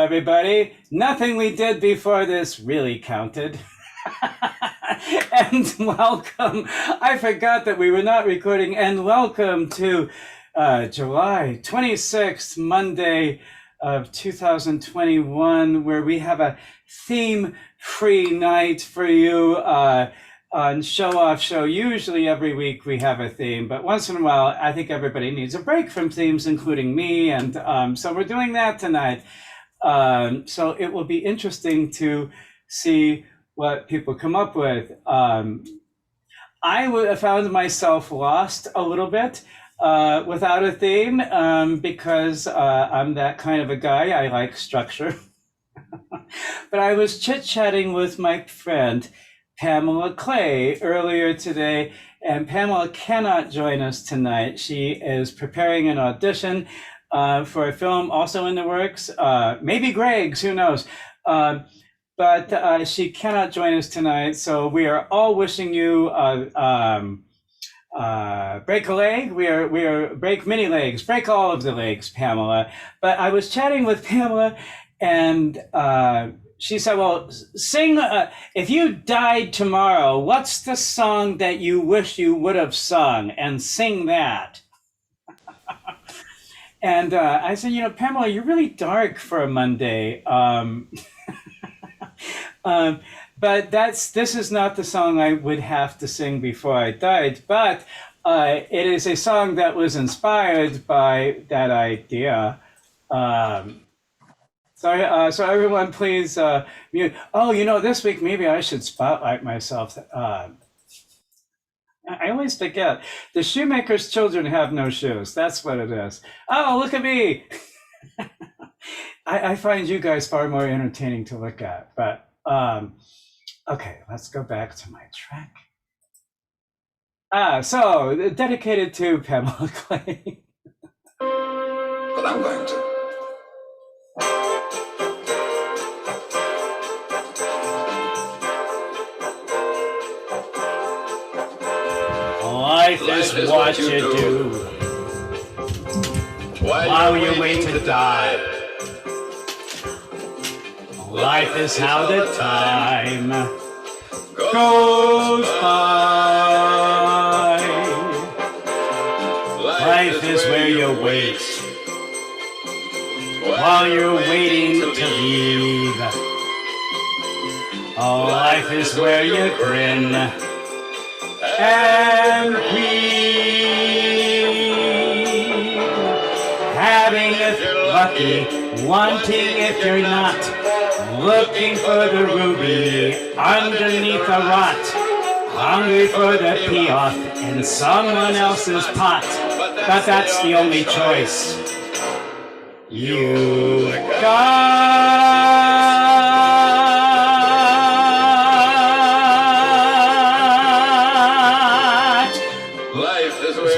everybody. Nothing we did before this really counted. And welcome. I forgot that we were not recording. And welcome to July 26th, Monday of 2021, where we have a theme-free night for you on Show. Usually every week we have a theme, but once in a while, I think everybody needs a break from themes, including me. And so we're doing that tonight. So it will be interesting to see what people come up with. I found myself lost a little bit without a theme because I'm that kind of a guy. I like structure. But I was chit-chatting with my friend Pamela Clay earlier today, and Pamela cannot join us tonight. She is preparing an audition for a film also in the works, maybe Greg's, who knows. But she cannot join us tonight, so we are all wishing you break a leg. We are break many legs, break all of the legs, Pamela. But I was chatting with Pamela, and she said, well, sing, if you died tomorrow, what's the song that you wish you would have sung? And sing that. And I said, Pamela, you're really dark for a Monday. But this is not the song I would have to sing before I died, but it is a song that was inspired by that idea. So everyone, please mute. Oh, this week maybe I should spotlight myself. I always forget. The shoemaker's children have no shoes. That's what it is. Oh, look at me. I find you guys far more entertaining to look at. But okay, let's go back to my track. So dedicated to Pamela Clay. But I'm going to. Life is what you do while you wait to die. Life is how the time goes by. Life is where you wait while you're waiting to leave. Life is where you grin and weep, having if you're lucky, wanting if you're not, looking for the ruby underneath the rot, hungry for the payoff in someone else's pot, but that's the only choice you got.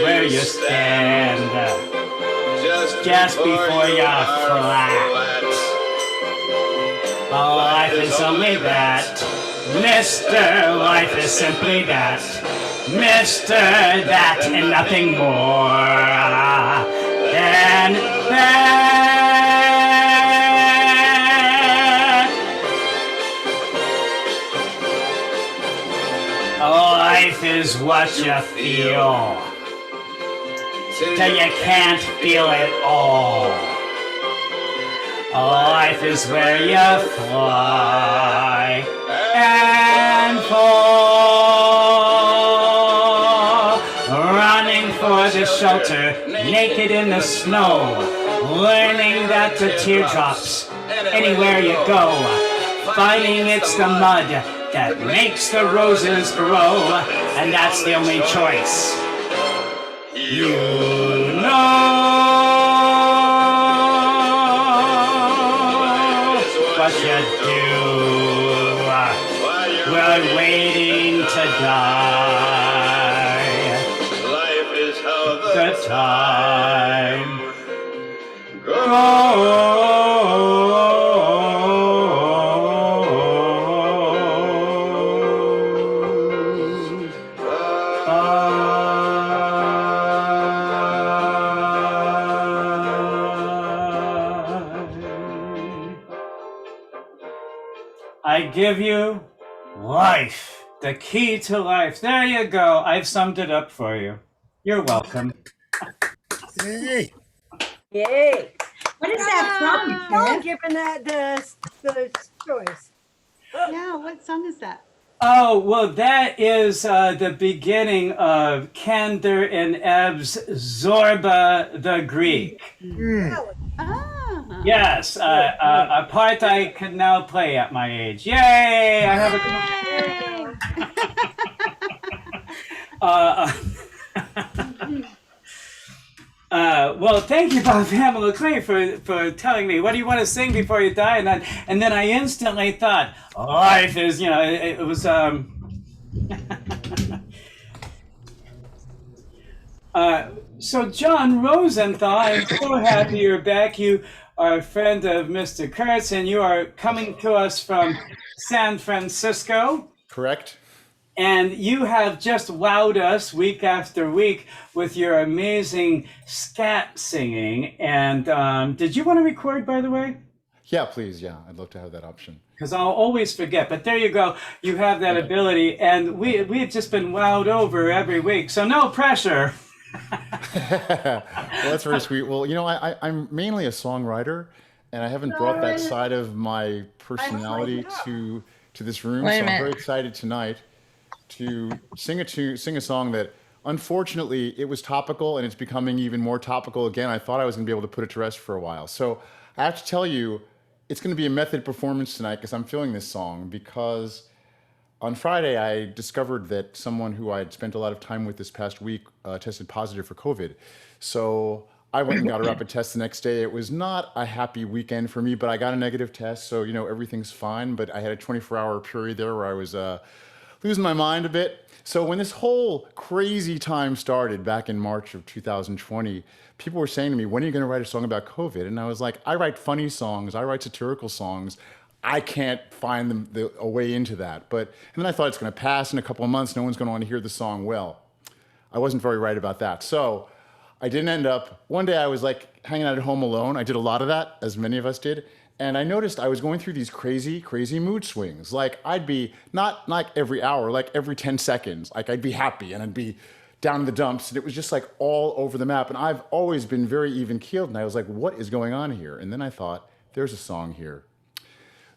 Where you stand just before you're flat. Life is only that, Mr. Life is simply that, Mr. That and nothing more than that. Life is what you feel till you can't feel it all. Life is where you fly and fall, running for the shelter, naked in the snow, learning that the teardrops, anywhere you go, finding it's the mud that makes the roses grow, and that's the only choice you know. What you do while waiting to die. Life is how The time goes by. I give you life. The key to life. There you go. I've summed it up for you. You're welcome. Yay! Yay. What is that from, Wow. Karen? Given that the choice. Yeah, what song is that? Oh, well, that is the beginning of Kander and Ebb's Zorba the Greek. Really? Ah. Yes, a part I can now play at my age. Yay! I have a. Well, thank you, Bob Pamela Clay, for telling me what do you want to sing before you die, and then I instantly thought life is, it was So John Rosenthal, I'm so happy you're back. You are a friend of Mr. Kurtz, and you are coming to us from San Francisco. Correct. And you have just wowed us week after week with your amazing scat singing. And did you want to record, by the way? Yeah, please. Yeah, I'd love to have that option. Because I'll always forget. But there you go. You have that ability. And we've just been wowed over every week. So no pressure. Well, that's very sweet. Well, I'm mainly a songwriter, and I haven't brought that side of my personality to this room. Wait a So I'm minute. very excited tonight to sing a song that, unfortunately, it was topical, and it's becoming even more topical again. I thought I was going to be able to put it to rest for a while. So I have to tell you, it's going to be a method performance tonight because I'm feeling this song. Because on Friday, I discovered that someone who I had spent a lot of time with this past week tested positive for COVID. So I went and got a rapid test the next day. It was not a happy weekend for me, but I got a negative test, so everything's fine. But I had a 24-hour period there where I was losing my mind a bit. So when this whole crazy time started back in March of 2020, people were saying to me, when are you going to write a song about COVID? And I was like, I write funny songs. I write satirical songs. I can't find a way into that. And then I thought it's going to pass in a couple of months. No one's going to want to hear the song. Well, I wasn't very right about that. So I didn't end up. One day I was like hanging out at home alone. I did a lot of that, as many of us did. And I noticed I was going through these crazy, crazy mood swings. Like I'd be not like every hour, like every 10 seconds. Like I'd be happy and I'd be down in the dumps. And it was just like all over the map. And I've always been very even keeled. And I was like, what is going on here? And then I thought, there's a song here.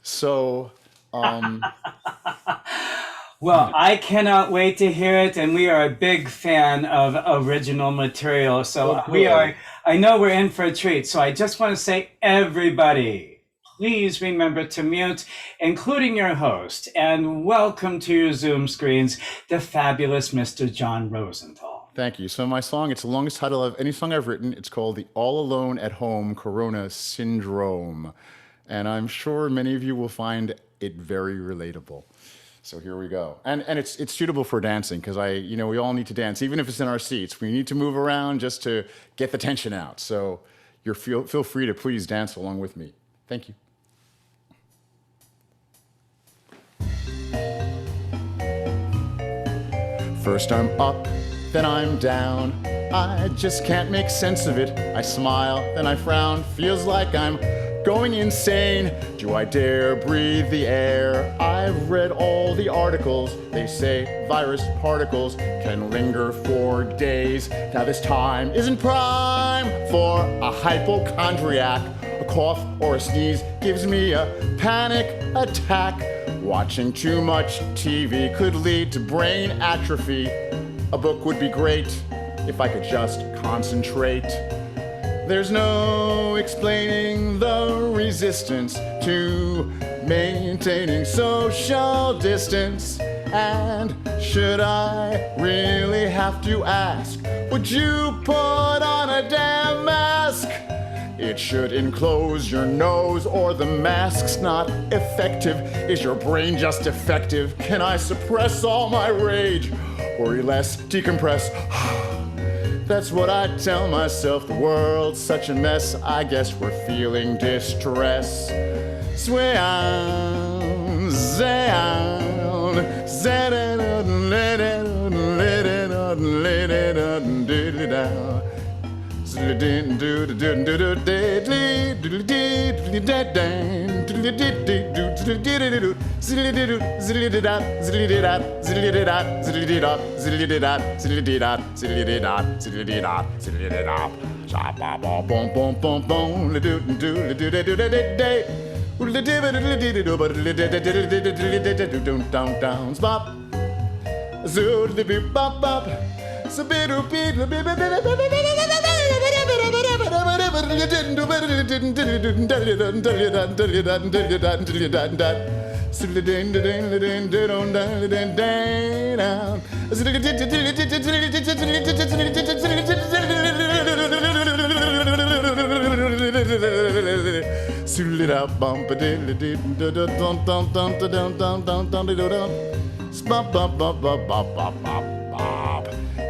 So, Well, I cannot wait to hear it, and we are a big fan of original material. So I know we're in for a treat. So I just want to say, everybody, please remember to mute, including your host, and welcome to your Zoom screens, the fabulous Mr. John Rosenthal. Thank you. So my song, it's the longest title of any song I've written. It's called The All Alone at Home Corona Syndrome. And I'm sure many of you will find it very relatable. So here we go. And it's suitable for dancing because we all need to dance, even if it's in our seats. We need to move around just to get the tension out. So feel free to please dance along with me. Thank you. First I'm up, then I'm down. I just can't make sense of it. I smile, then I frown. Feels like I'm going insane. Do I dare breathe the air? I've read all the articles. They say virus particles can linger for days. Now this time isn't prime for a hypochondriac. A cough or a sneeze gives me a panic attack. Watching too much TV could lead to brain atrophy. A book would be great if I could just concentrate. There's no explaining the resistance to maintaining social distance. And should I really have to ask, would you put on a damn mask? It should enclose your nose, or the mask's not effective. Is your brain just defective? Can I suppress all my rage? Worry less, decompress. That's what I tell myself. The world's such a mess. I guess we're feeling distress. Sway on, zay on, zay on, let it on, let it on, let it on, did it down. Didn't do the do do do do do do do do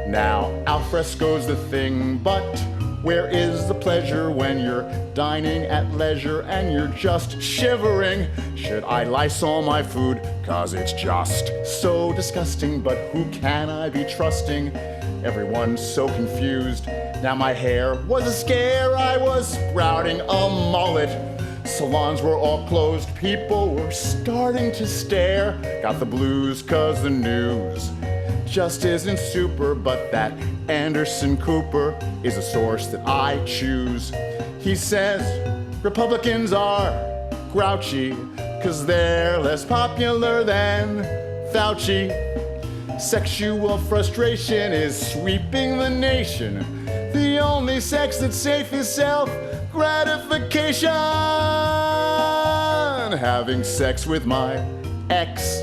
Now, alfresco's the thing, but where is the pleasure when you're dining at leisure and you're just shivering? Should I Lysol my food? 'Cause it's just so disgusting, but who can I be trusting? Everyone's so confused. Now my hair was a scare, I was sprouting a mullet. Salons were all closed, people were starting to stare. Got the blues 'cause the news just isn't super, but that Anderson Cooper is a source that I choose. He says Republicans are grouchy 'cause they're less popular than Fauci. Sexual frustration is sweeping the nation. The only sex that's safe is self-gratification. Having sex with my ex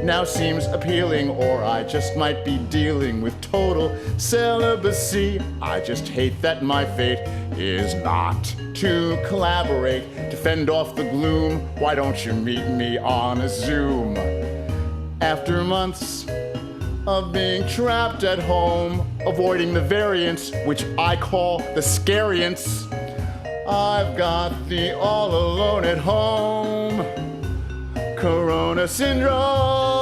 now seems appealing, or I just might be dealing with total celibacy. I just hate that my fate is not to collaborate to fend off the gloom. Why don't you meet me on a Zoom? After months of being trapped at home, avoiding the variants, which I call the scariants, I've got the all alone at home Corona syndrome.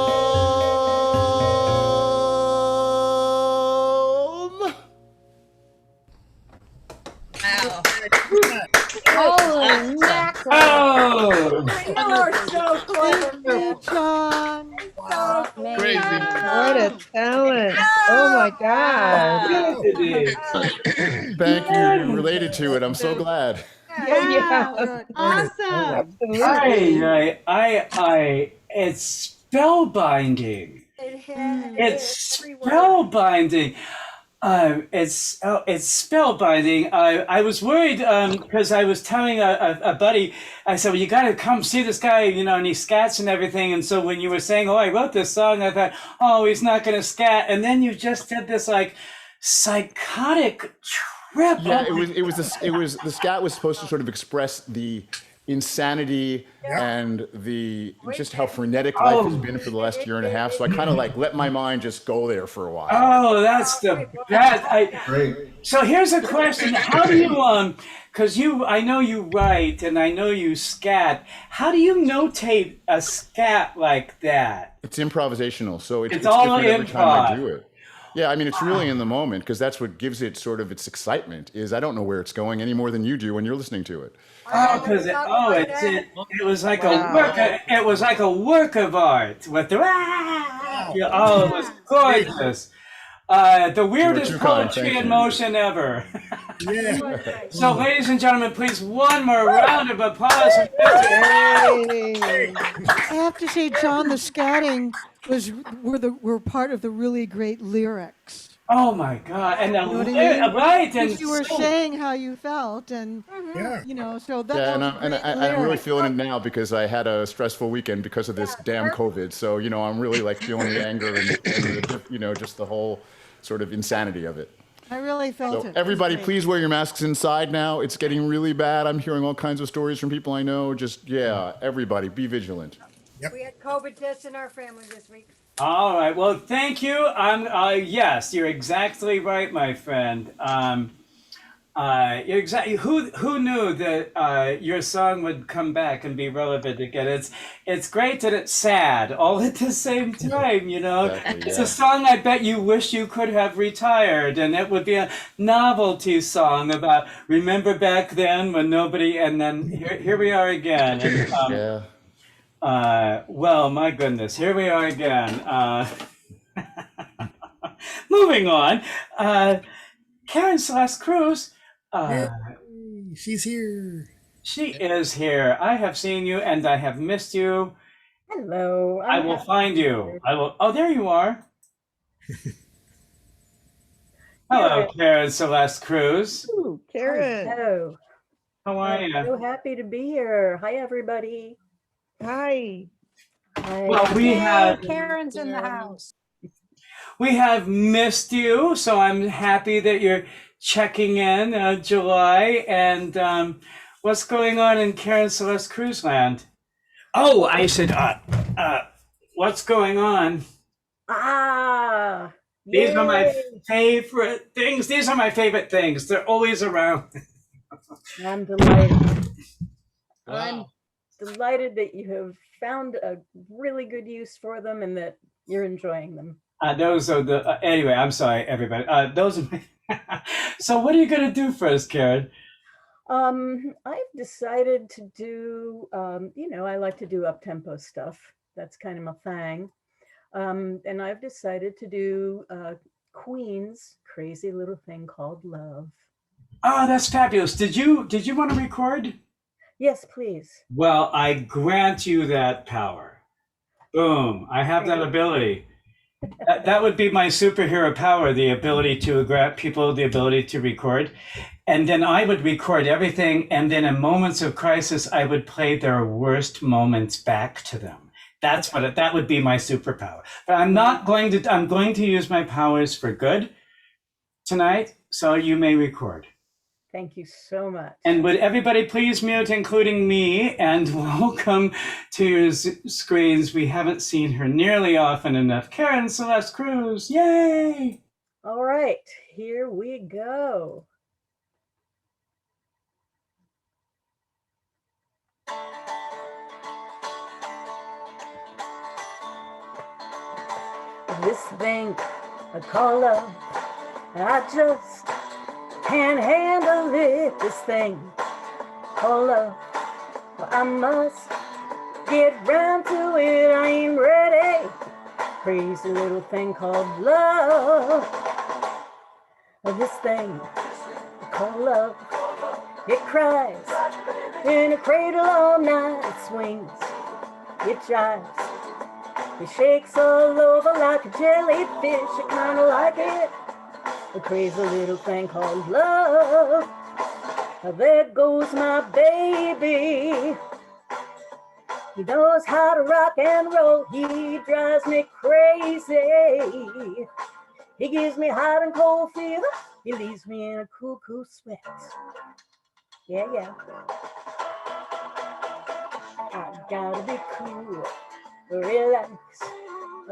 Holy mackerel. Oh, You're so clever, man. John. So Crazy. What a talent. Oh my God. Thank you. You're related to it. I'm so glad. Yeah. Awesome. it's spellbinding. It's spellbinding. It's spellbinding. I was worried because I was telling a buddy, I said, well, you got to come see this guy, and he scats and everything. And so when you were saying, oh, I wrote this song, I thought, oh, he's not going to scat. And then you just did this like psychotic trip. Yeah, the scat was supposed to sort of express the insanity and the just how frenetic life has been for the last year and a half. So I kind of like let my mind just go there for a while. Oh, that's the best. Great. So here's a question: how do you because I know you write and I know you scat. How do you notate a scat like that? It's improvisational, so it's all different every time I improv. do it. Yeah, I mean, it's really in the moment because that's what gives it sort of its excitement. Is I don't know where it's going any more than you do when you're listening to it. Oh, because it was like it was like a work of art with the it was gorgeous. The weirdest too kind, poetry thank in you. motion ever. Yeah. So, ladies and gentlemen, please one more round of applause. Hey. I have to say, John, the scatting were part of the really great lyrics. Oh my God! And You know what I mean? right, and Because you were saying how you felt, and Yeah. so that Yeah, was and a great I'm really lyric. feeling it now because I had a stressful weekend because of this damn COVID. So I'm really like feeling the anger and the, just the whole sort of insanity of it. I really felt So it. It was everybody, great. please wear your masks inside now. It's getting really bad. I'm hearing all kinds of stories from people I know. Just everybody, be vigilant. We had COVID tests in our family this week. All right. Well, thank you. Yes, you're exactly right, my friend. Exactly. Who knew that your song would come back and be relevant again? It's great that it's sad all at the same time. You know, Exactly, it's a yeah. song I bet you wish you could have retired, and it would be a novelty song about remember back then when nobody. And then here we are again. And Yeah. well, my goodness, here we are again. Moving on. Karen Celeste Cruz. Yay, Uh, she's here. She is here. I have seen you and I have missed you. Hello. I will find you. I will. Oh, there you are. Hello, Karen Celeste Cruz. Ooh, Karen. Hello. How are I'm you? so happy to be here. Hi, everybody. Hi. Hi. Well, Karen's in the house. we have missed you, so I'm happy that you're checking in, July. And what's going on in Karen Celeste Cruz land? Oh, I said, what's going on? Ah, These are my yay. favorite things. These are my favorite things. They're always around. I'm delighted. Wow. I'm delighted that you have found a really good use for them and that you're enjoying them. Those are the anyway. I'm sorry, everybody. Those are my. So, what are you gonna do for us, Karen? I've decided to do, I like to do up-tempo stuff. That's kind of my thing. And I've decided to do Queen's crazy little thing called Love. Oh, that's fabulous. Did you want to record? Yes, please. Well, I grant you that power. Boom! I have that ability. That would be my superhero power: the ability to grant people the ability to record. And then I would record everything, and then in moments of crisis, I would play their worst moments back to them. That would be my superpower. But I'm going to use my powers for good tonight, so you may record. Thank you so much. And would everybody please mute, including me, and welcome to your screens. We haven't seen her nearly often enough. Karen Celeste Cruz, yay! All right, here we go. This thing I call love, I just can't handle it. This thing called love, well, I must get round to it. I ain't ready. Crazy little thing called love. This thing called love, it cries in a cradle all night. It swings, it jives. It shakes all over like a jellyfish. I kinda like it. A crazy little thing called love. There goes my baby. He knows how to rock and roll. He drives me crazy. He gives me hot and cold fever. He leaves me in a cuckoo sweat. Yeah, yeah. I gotta be cool. Relax,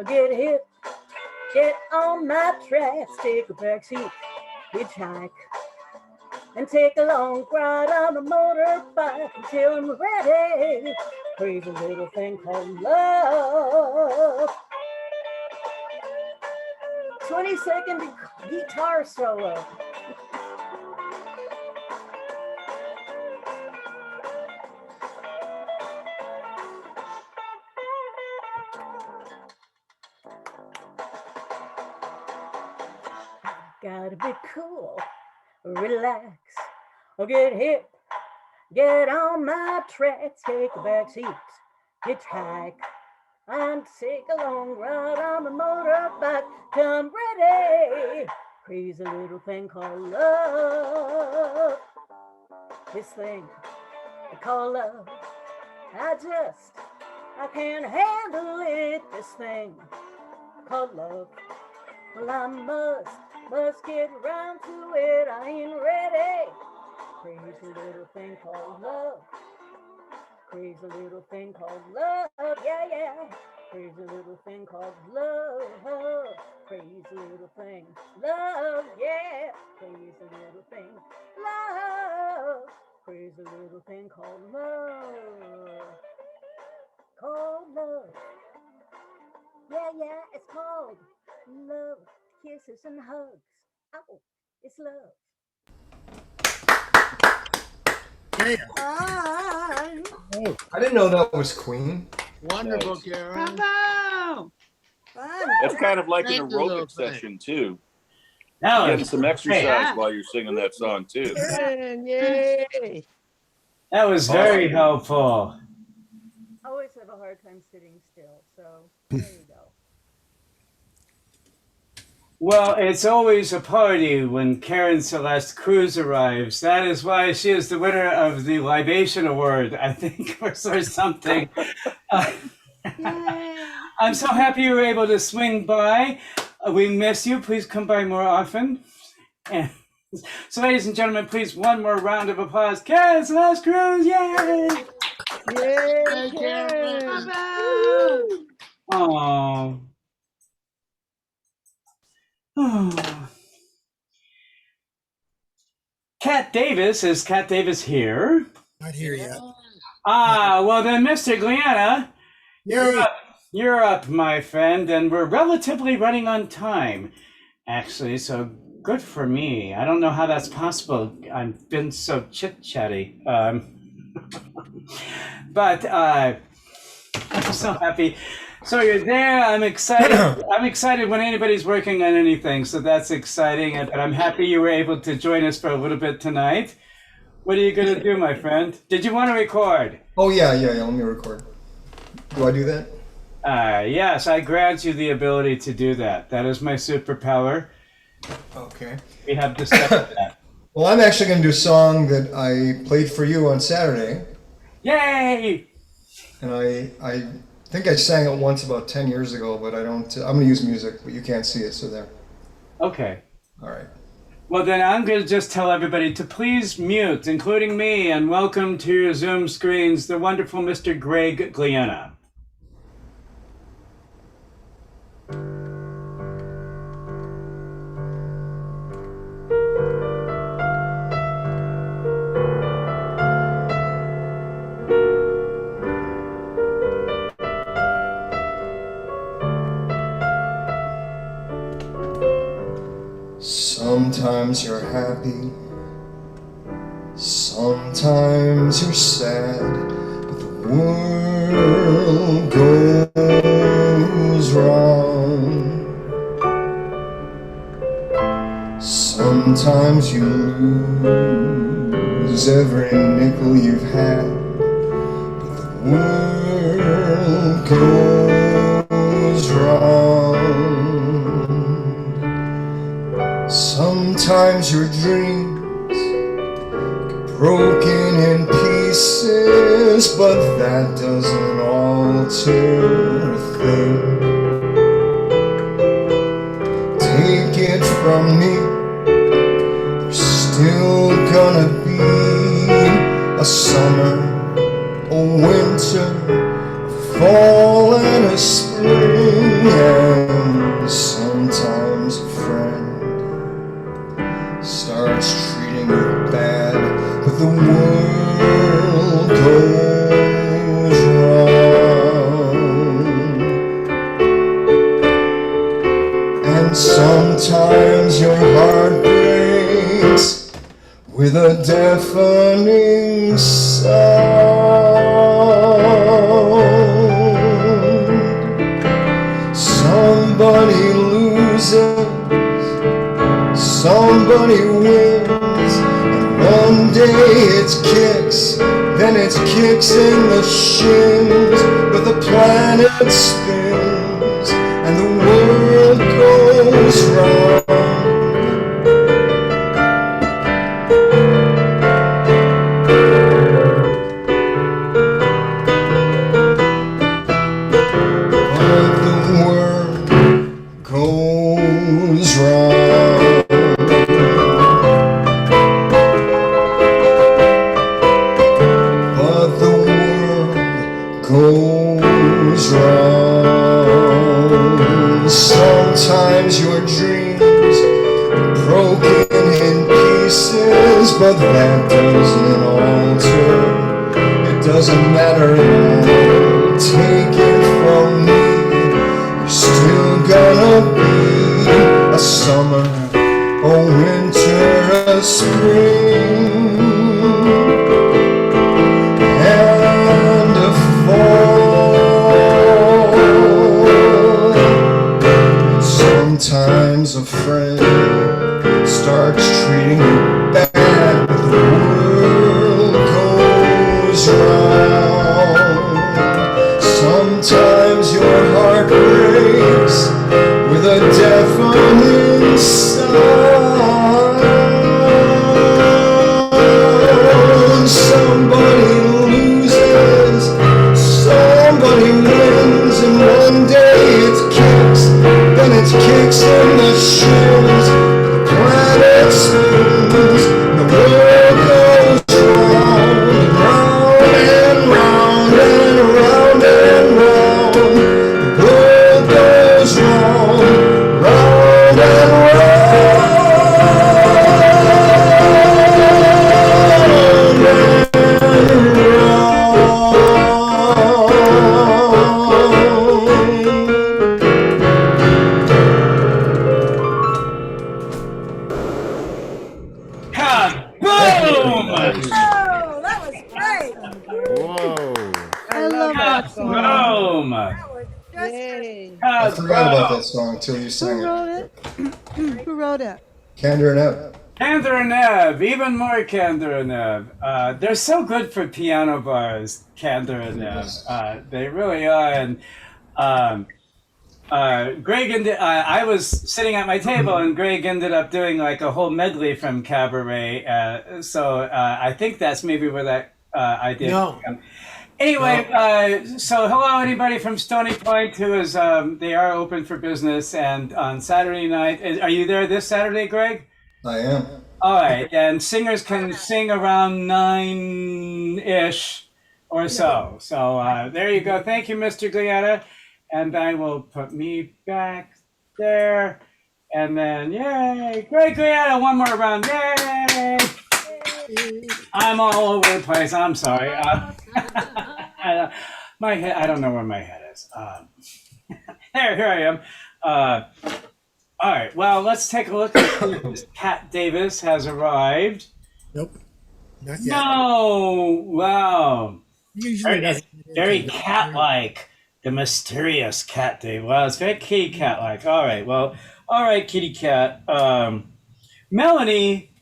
get hip, get on my tracks, take a back seat, hitchhike, and take a long ride on a motorbike until I'm ready. Crazy little thing called love. 20-second guitar solo. Gotta be cool, relax, or get hip, get on my tracks, take a back seat, hitchhike, and take a long ride on the motorbike. Come ready, crazy little thing called love. This thing I call love, I can't handle it. This thing called love. Well, I must get round to it. I ain't ready. Crazy little thing called love. crazy little thing called love. Yeah, yeah. Crazy little thing called love. Crazy little thing. Love, yeah. Crazy little thing. Love. Crazy little thing called love. Called love. Yeah, yeah, it's called love. Kisses and hugs. Oh, it's love. Yeah. Oh, I didn't know that was Queen. Wonderful, Nice. Karen. Bravo. Fun. That's kind of like an Thank you, little aerobic thing. session too. That You're getting was some exercise great. Yeah. while you're singing that song too. Karen, yay. That was very Awesome. helpful. I always have a hard time sitting still, so there you go. Well, it's always a party when Karen Celeste Cruz arrives. That is why she is the winner of the Libation Award, I think, or something. Yay. I'm so happy you were able to swing by. We miss you. Please come by more often. And so, ladies and gentlemen, please one more round of applause. Karen Celeste Cruz, yay! Yay, Hey, Karen. Karen. Bravo. Oh. Oh. Kat Davis, is Kat Davis here? Not here yet. Ah, well then, Mr. Gliana, you're Yay. up. You're up, my friend, and we're relatively running on time, actually, so good for me. I don't know how that's possible. I've been so chit-chatty. But I'm so happy. So you're there. I'm excited. I'm excited when anybody's working on anything, so that's exciting. And I'm happy you were able to join us for a little bit tonight. What are you going to do, my friend? Did you want to record? Oh yeah. Let me record. Do I do that? Yes, I grant you the ability to do that. That is my superpower. Okay. We have discussed that. Well, I'm actually going to do a song that I played for you on Saturday, Yay! and I think I sang it once about 10 years ago, but I don't. I'm going to use music, but you can't see it, so there. Okay. All right. Well, then I'm going to just tell everybody to please mute, including me, and welcome to your Zoom screens the wonderful Mr. Greg Gliana. Sometimes you're happy, sometimes you're sad, but the world goes wrong. Sometimes you lose every nickel you've had, but the world goes wrong. Sometimes your dreams get broken in pieces, but that doesn't alter a thing. Take it from me, there's still gonna be a summer, a winter, a fall and a spring, and sometimes a friend starts treating you bad, but the world goes wrong. And sometimes your heart breaks with a deafening sound. Somebody loses, somebody wins, and one day it's kicks, then it's kicks in the shins, but the planet spins and the world goes round. But the world goes round. But the world goes wrong. Sometimes your dreams are broken in pieces, but that doesn't alter. It doesn't matter now. Take it from me. You're still gonna be a summer, a winter, a spring, and a fall. Sometimes a friend starts treating you bad, but the world goes round. Sometimes your heart breaks with a deafening sound. Somebody loses, somebody wins, and one day it's kicks, then it's kicks in the shins. The planet spins, and the world goes round and round and round and round and round. The world goes round, round and Kaboom! Oh, that was great. Whoa. I love that song. Kaboom! That was just Yay. I forgot about that Kaboom! song until you sang Who it. wrote it? Who wrote it? Candor and Ebb. Kander and Ebb, even more Kander and Ebb. They're so good for piano bars, Kander and Ebb. They really are. And Greg I was sitting at my table, and Greg ended up doing like a whole medley from Cabaret. So I think that's maybe where that idea No. came from. Anyway, so hello anybody from Stony Point who is they are open for business, and on Saturday night, are you there this Saturday, Greg? I am. All right, and singers can sing around 9-ish or so. So there you go. Thank you, Mr. Glietta. And I will put me back there. And then, yay, Greg Glietta, one more round, yay! I'm all over the place, I'm sorry. My head, I don't know where my head is. Here I am. All right, well, let's take a look at Kat Davis has arrived. Nope. Not yet. No, wow. Usually doesn't. Very cat-like. The mysterious Cat Davis. Well, it's very kitty cat-like. All right, well, all right, kitty cat. Melanie,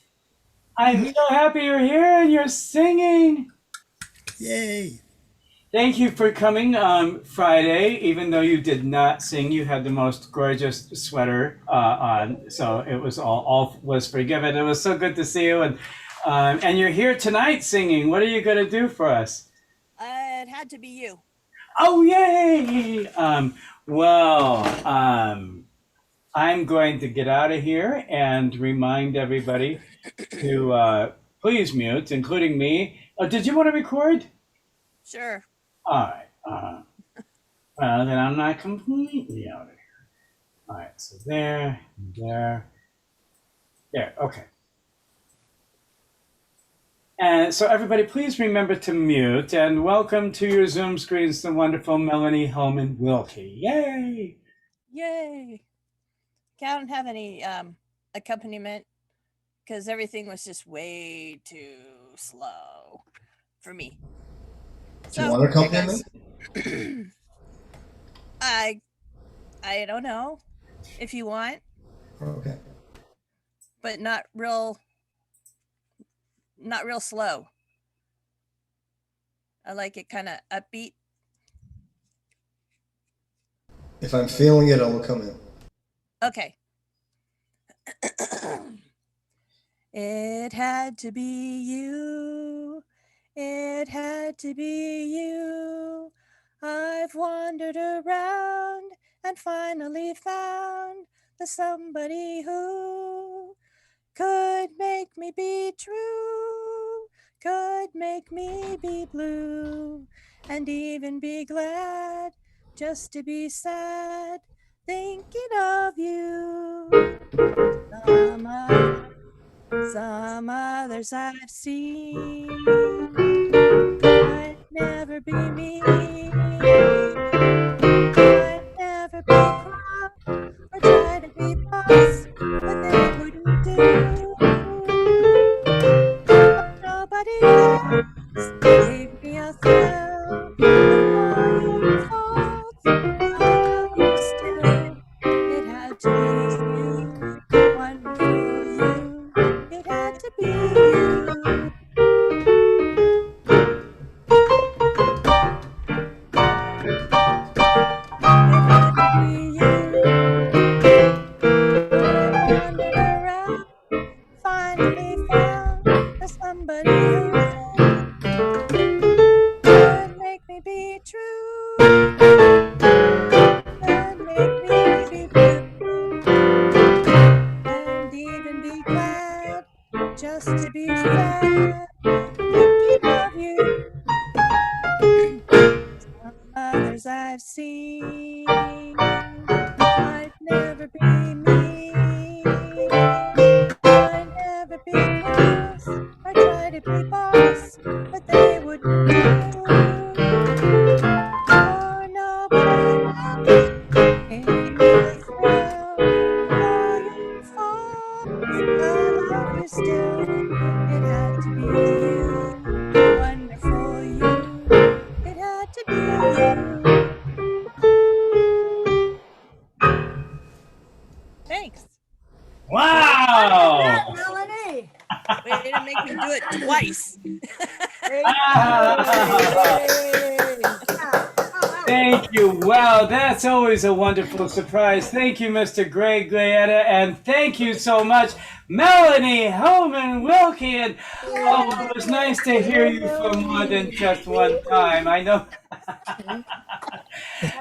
I'm so happy you're here and you're singing. Yay. Thank you for coming Friday. Even though you did not sing, you had the most gorgeous sweater on, so it was all was forgiven. It was so good to see you, and you're here tonight singing. What are you going to do for us? It had to be you. Oh, yay! I'm going to get out of here and remind everybody to please mute, including me. Did you want to record? Sure. All right. Well, then I'm not completely out of here. All right. So there, okay. And so everybody, please remember to mute, and welcome to your Zoom screens, the wonderful Melanie Hellman Wilkie. Yay! Yay. I don't have any accompaniment because everything was just way too slow for me. Do you want accompaniment? I don't know if you want, Okay. but not real slow. I like it kind of upbeat. If I'm feeling it, I will come in. Okay. It had to be you. It had to be you. I've wandered around and finally found the somebody who could make me be true, could make me be blue, and even be glad just to be sad thinking of you. Some others I've seen might never be me, might never be proud or try to be boss, but they wouldn't do. But nobody else gave me a thrill before your faults. I love you still. It had to be you, wonderful you. It had to be you. It had to be you. I wandered around, finally found somebody who could make me be true, could make me be blue, and even be glad just to be sad thinking of you. Some others I've seen might never be me, might never be close or try to be boss, but they wouldn't do. For nobody else gave me a thrill before your faults. I love you still. It had to be you, wonderful you. It had to be you. Thanks. Wow! Melanie. Way to make me do it twice. Thank you. Wow, that's always a wonderful surprise. Thank you, Mr. Greg Glietta, and thank you so much, Melanie Hellman Wilkie. And oh, it was nice to hear you for more than just one time. I know.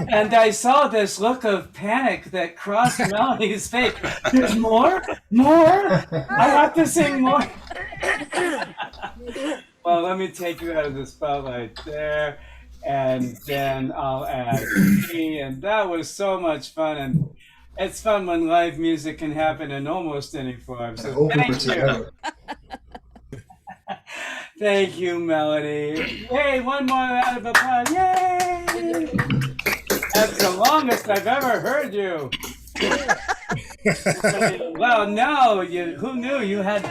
And I saw this look of panic that crossed Melanie's face. There's more? More? I have to sing more. Well, let me take you out of the spotlight there. And then I'll add me. And that was so much fun. And it's fun when live music can happen in almost any form. So thank you. Thank you, Melody. Yay, one more round of applause. Yay! That's the longest I've ever heard you. Well, no, who knew you had...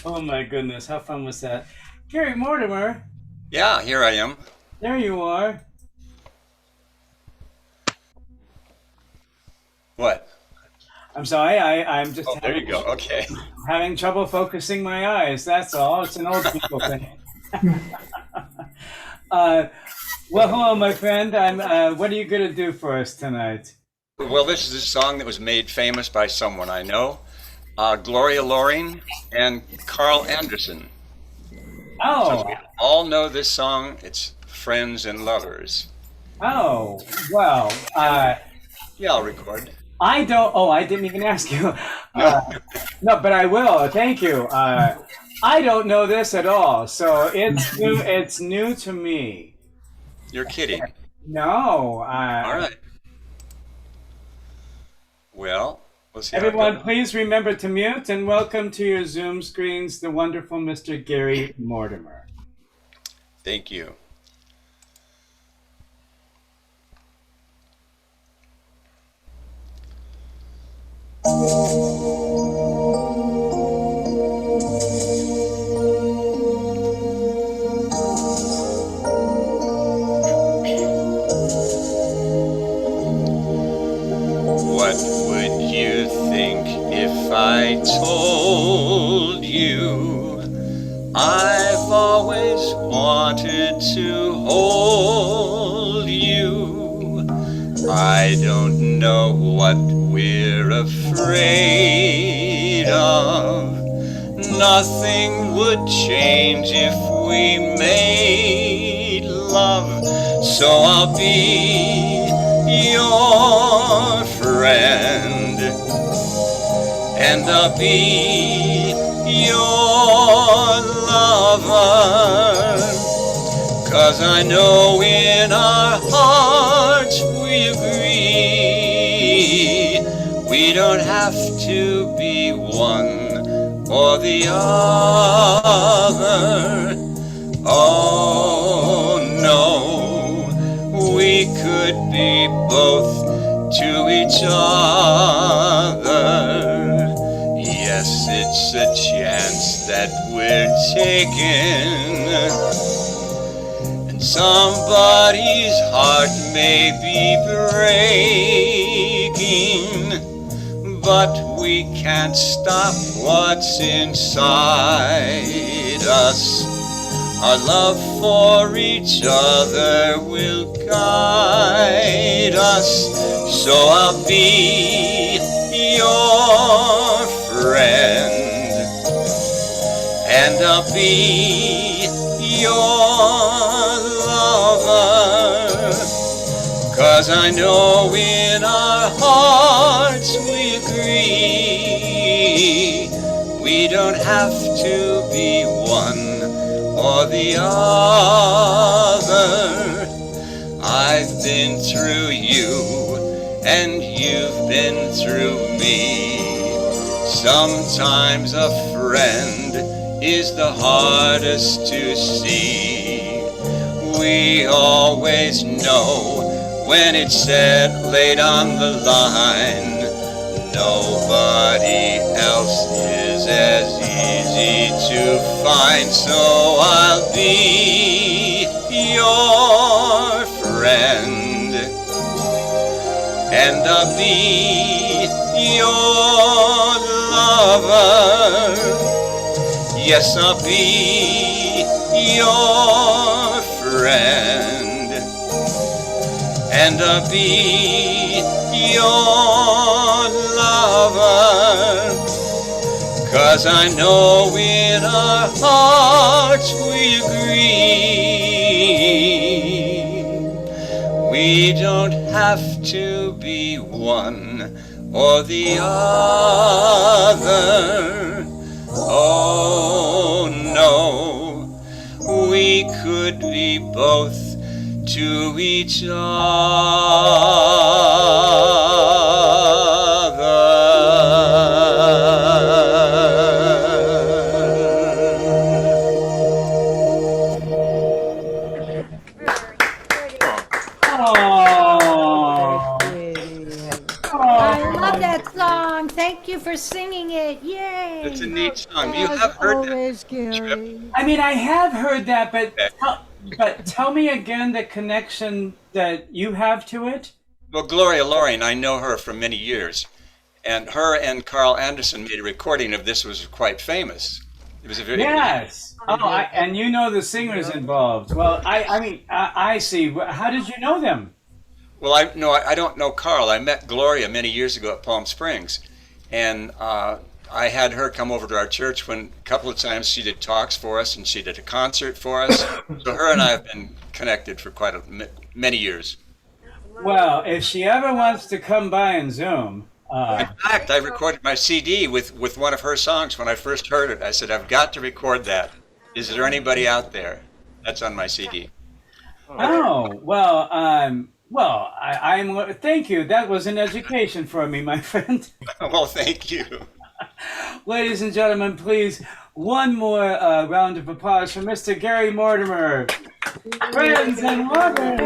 Oh my goodness, how fun was that? Gary Mortimer. Yeah, here I am. There you are. What? I'm sorry, I'm just there you go. Okay. Having trouble focusing my eyes, that's all. It's an old people thing. Well, hello, my friend. What are you going to do for us tonight? Well, this is a song that was made famous by someone I know, Gloria Loring and Carl Anderson. Oh. So we all know this song. It's Friends and Lovers. Oh, well. Yeah, I'll record. I don't. Oh, I didn't even ask you. No, but I will. Thank you. I don't know this at all, so it's new. It's new to me. You're kidding. No. All right. Well, we'll see. Everyone, please remember to mute, and welcome to your Zoom screens, the wonderful Mr. Gary Mortimer. Thank you. What would you think if I told you I've always wanted to hold you? I don't know what we're afraid of. Nothing would change if we made love. So I'll be your friend, and I'll be your lover. 'Cause I know in our hearts we agree, we don't have to be one or the other. Oh no, we could be both to each other. Yes, it's a chance that we're taking, and somebody's heart may be breaking, but we can't stop what's inside us. Our love for each other will guide us. So I'll be your friend, and I'll be your lover. 'Cause I know in our hearts we agree, we don't have to be one or the other. I've been through you, and you've been through me. Sometimes a friend is the hardest to see. We always know when it's said, laid on the line, nobody else is as easy to find. So I'll be your friend, and I'll be your lover. Yes, I'll be your friend, and I'll be your lover. 'Cause I know in our hearts we agree, we don't have to be one or the other. Oh no, we could be both to each I love that song. Thank you for singing it. Yay! It's a neat song. You As have heard that. always, Gary. I mean, I have heard that, but tell me again the connection that you have to it. Well, Gloria Loring, I know her for many years, and her and Carl Anderson made a recording of this, was quite famous. It was a very Yes. And you know the singers involved. Well, I see. How did you know them? Well, I don't know Carl. I met Gloria many years ago at Palm Springs, and I had her come over to our church when a couple of times she did talks for us, and she did a concert for us. So her and I have been connected for many years. Well, if she ever wants to come by and Zoom. In fact, I recorded my CD with one of her songs when I first heard it. I said, I've got to record that. Is there anybody out there? That's on my CD. Oh, well, thank you. That was an education for me, my friend. Well, thank you. Ladies and gentlemen, please, one more round of applause for Mr. Gary Mortimer. Friends and lovers.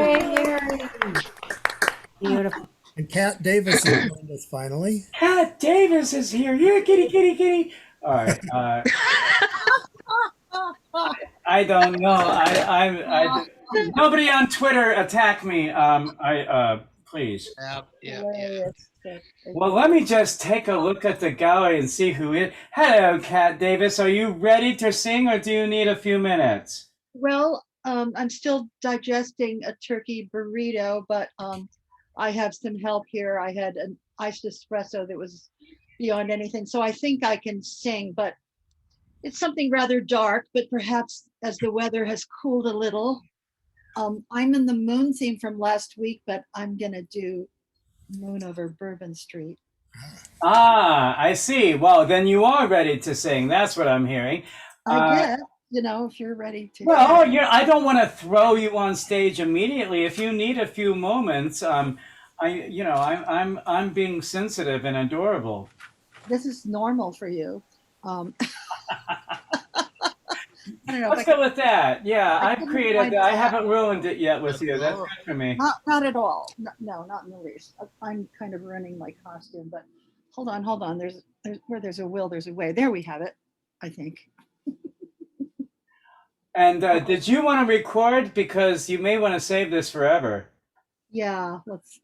Beautiful. And Kat Davis has joined us finally. Kat Davis is here. Yeah, kitty, kitty, kitty. All right. I don't know. Nobody on Twitter attack me. Please. Well, let me just take a look at the gallery and see who is. Hello, Kat Davis. Are you ready to sing, or do you need a few minutes? Well, I'm still digesting a turkey burrito, but I have some help here. I had an iced espresso that was beyond anything, so I think I can sing, but it's something rather dark, but perhaps as the weather has cooled a little. I'm in the Moon theme from last week, but I'm gonna do Moon over Bourbon Street. Ah, I see. Well, then you are ready to sing. That's what I'm hearing. I guess, if you're ready to Well, hear. I don't want to throw you on stage immediately. If you need a few moments, I'm being sensitive and adorable. This is normal for you. Um, I don't know if Let's I can, go with that. Yeah, I I've couldn't created find that. I that. haven't ruined it yet with you. That's good for me. Not at all. No, not in the least. I'm kind of ruining my costume, but hold on. There's where there's a will, there's a way. There we have it, I think. And did you want to record? Because you may want to save this forever. Yeah, let's.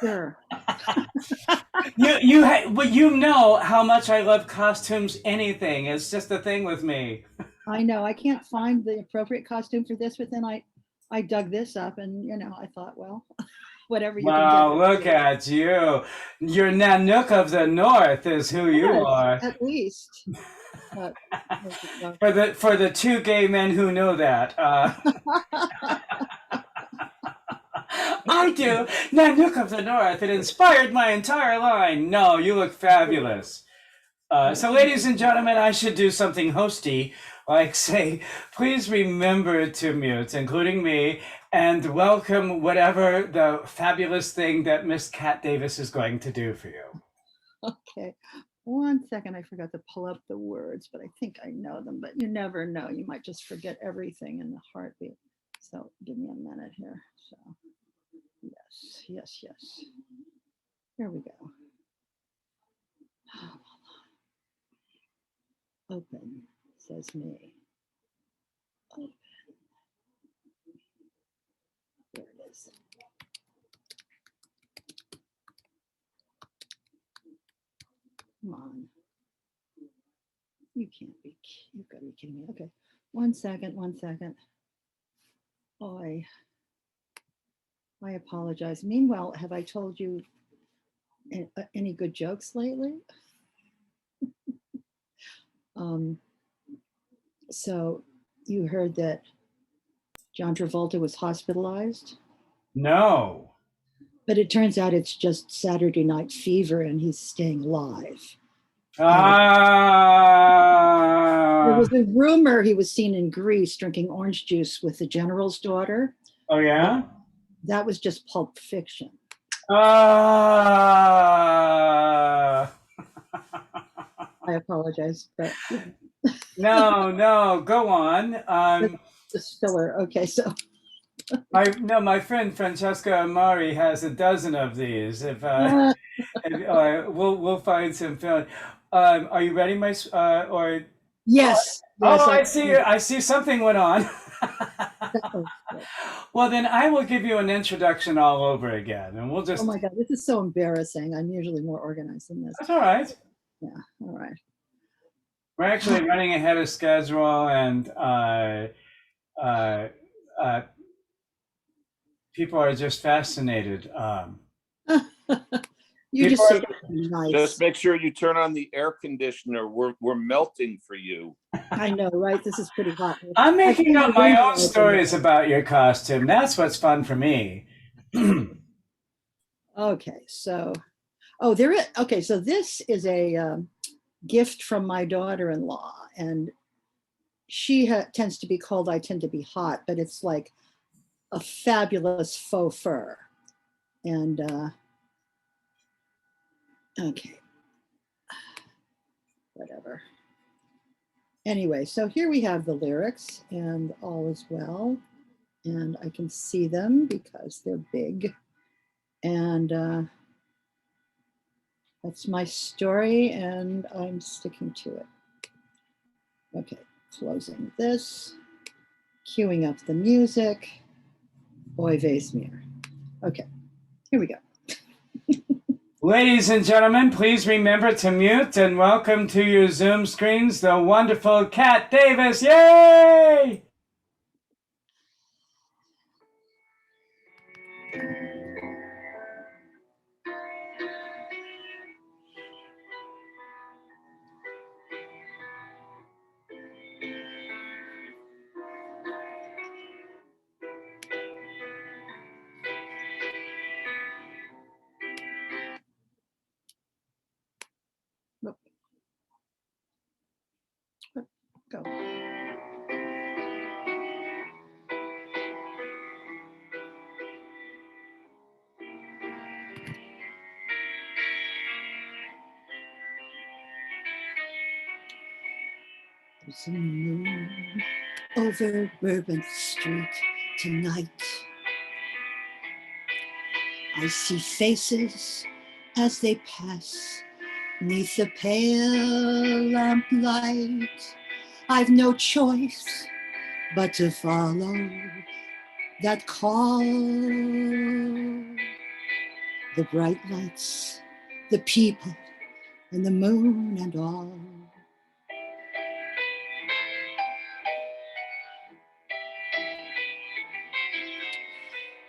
Sure. Well, you know how much I love costumes. Anything. It's just a thing with me. I know I can't find the appropriate costume for this, but then I dug this up, and I thought, well, whatever you can Wow, get. look at you. You're Nanook of the North is who you Yes, are. at least. But, For the two gay men who know that. I do. Nanook of the North. It inspired my entire line. No, you look fabulous. So, ladies and gentlemen, I should do something hosty, like say, please remember to mute, including me, and welcome whatever the fabulous thing that Miss Kat Davis is going to do for you. okay. 1 second, I forgot to pull up the words, but I think I know them. But you never know. You might just forget everything in the heartbeat. So give me a minute here. So yes. Here we go. Open, says me. Open. There it is. Come on. You've got to be kidding me. Okay. 1 second. Oh, I apologize. Meanwhile, have I told you any good jokes lately? So you heard that John Travolta was hospitalized? No. But it turns out it's just Saturday night fever and he's staying alive. There was a rumor he was seen in Greece drinking orange juice with the general's daughter. Oh, yeah? That was just Pulp Fiction. I apologize, but no, go on. The filler. Okay, so my friend Francesca Amari has a dozen of these. If we'll find some film. Are you ready, my or? Yes. I see. I see something went on. Well, then I will give you an introduction all over again, and we'll just. Oh my God, this is so embarrassing. I'm usually more organized than this. That's all right. Yeah. All right. We're actually running ahead of schedule, and people are just fascinated. You just say nice. Just make sure you turn on the air conditioner. We're melting for you. I know, right? This is pretty hot. I'm making up my own stories about your costume. That's what's fun for me. Okay, so so this is a gift from my daughter-in-law, and she tends to be cold. I tend to be hot, but it's like a fabulous faux fur. And okay, whatever. Anyway, so here we have the lyrics, and all is well, and I can see them because they're big. And that's my story, and I'm sticking to it. Okay, closing this, queuing up the music. Oy vey's mir. Okay, here we go. Ladies and gentlemen, please remember to mute and welcome to your Zoom screens the wonderful Kat Davis. Yay! Go. There's a moon over Bourbon Street tonight. I see faces as they pass neath the pale lamplight. I've no choice but to follow that call. The bright lights, the people, and the moon and all.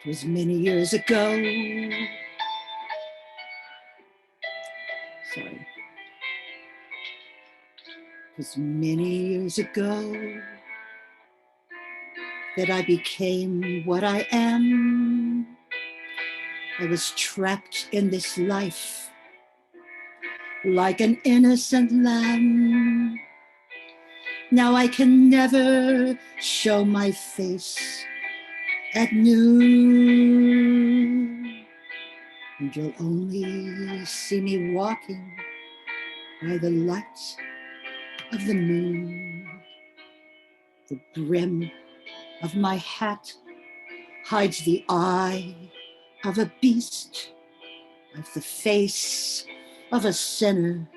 It was many years ago. Sorry. It was many years ago that I became what I am. I was trapped in this life like an innocent lamb. Now I can never show my face at noon. And you'll only see me walking by the light of the moon. The brim of my hat hides the eye of a beast. I've the face of a sinner,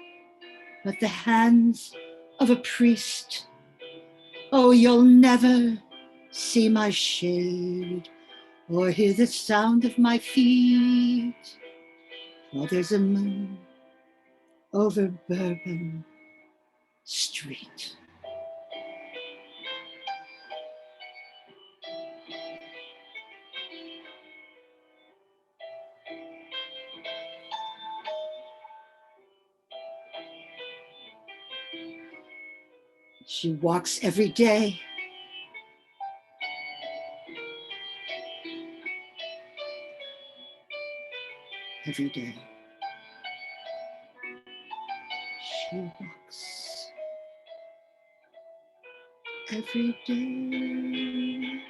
but the hands of a priest. Oh, you'll never see my shade or hear the sound of my feet while there's a moon over Bourbon Street. She walks every day. Every day. She walks every day.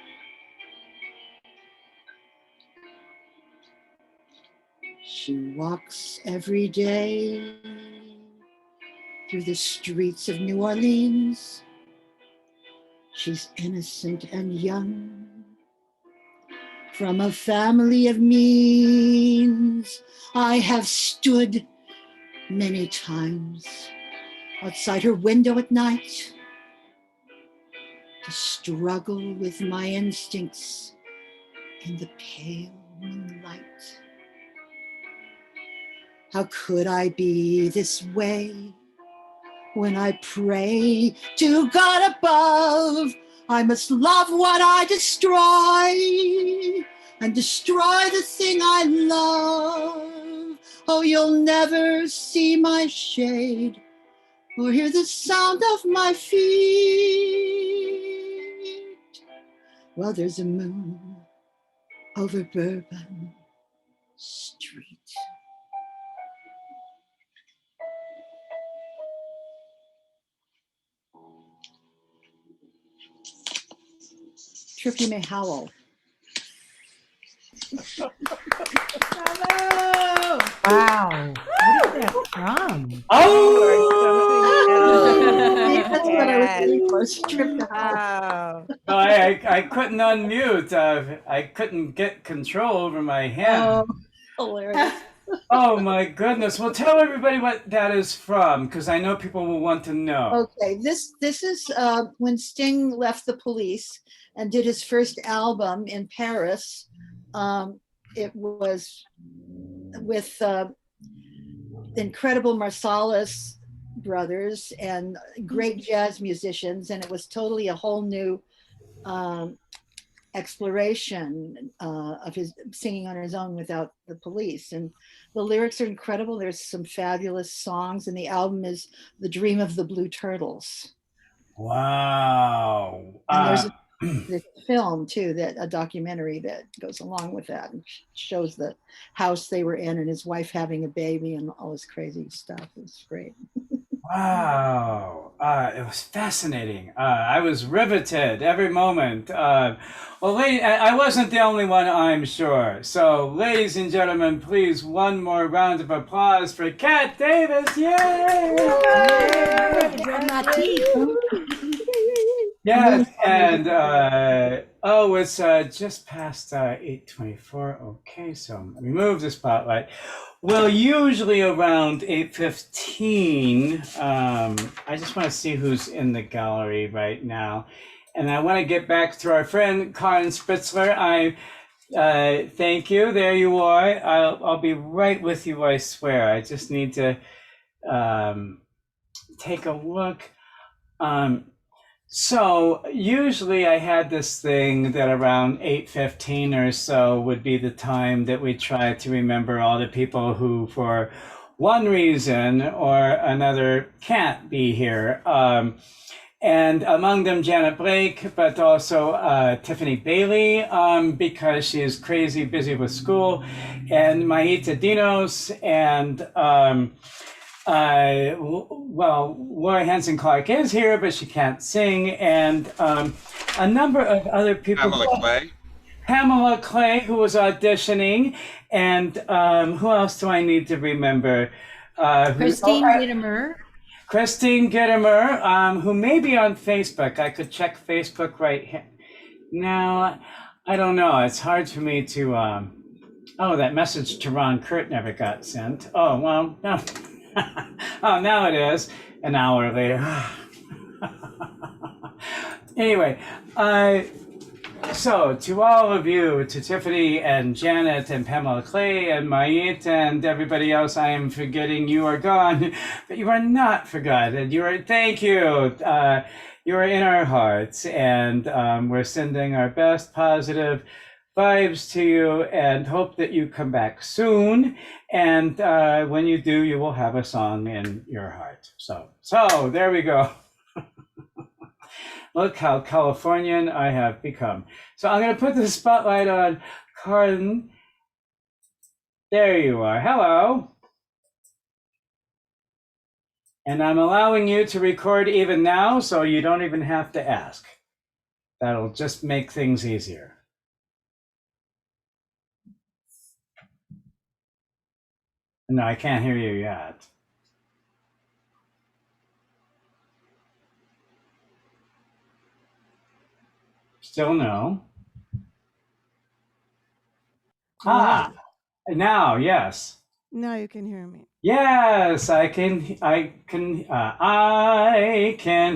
She walks every day through the streets of New Orleans. She's innocent and young, from a family of means. I have stood many times outside her window at night to struggle with my instincts in the pale moonlight. How could I be this way when I pray to God above? I must love what I destroy and destroy the thing I love. Oh, you'll never see my shade or hear the sound of my feet. Well, there's a moon over Bourbon Street. Trip, you may howl. Bravo! Wow. What is that from? That's what I was Yes. looking for. Trip to howl. Wow. No, I couldn't unmute. I couldn't get control over my hand. Oh, hilarious. Oh my goodness. Well, tell everybody what that is from, because I know people will want to know. Okay, this is when Sting left the Police and did his first album in Paris. It was with incredible Marsalis brothers and great jazz musicians, and it was totally a whole new exploration of his singing on his own without the Police. And the lyrics are incredible. There's some fabulous songs, and the album is The Dream of the Blue Turtles. Wow. And there's a film too, that a documentary that goes along with that and shows the house they were in and his wife having a baby and all this crazy stuff. It's great. Wow. It was fascinating. I was riveted every moment. Well, I wasn't the only one, I'm sure. So, ladies and gentlemen, please, one more round of applause for Kat Davis. Yay! Yes, and it's just past 8:24. Okay, so let me move the spotlight. Well, usually around 8:15. I just want to see who's in the gallery right now, and I want to get back to our friend Karin Spitzler. I thank you. There you are. I'll be right with you. I swear. I just need to take a look. So usually I had this thing that around 8:15 or so would be the time that we try to remember all the people who, for one reason or another, can't be here. And among them, Janet Blake, but also Tiffany Bailey, because she is crazy busy with school, and Maita Dinos, and Laura Hansen Clark is here, but she can't sing, and a number of other people. Pamela Clay, who was auditioning, and who else do I need to remember? Christine Gittimer. Christine Gittimer, who may be on Facebook. I could check Facebook right here. No, I don't know. It's hard for me to. That message to Ron Kurt never got sent. Oh, well, no. Oh, now it is. An hour later. Anyway, so to all of you, to Tiffany and Janet and Pamela Clay and Mayit and everybody else I am forgetting, you are gone, but you are not forgotten. Thank you. You are in our hearts, and we're sending our best positive vibes to you and hope that you come back soon. And when you do, you will have a song in your heart. So there we go. Look how Californian I have become. So I'm going to put the spotlight on Karin. There you are. Hello. And I'm allowing you to record even now, so you don't even have to ask. That'll just make things easier. No, I can't hear you yet. Still no. Now, yes. Now you can hear me. Yes, I can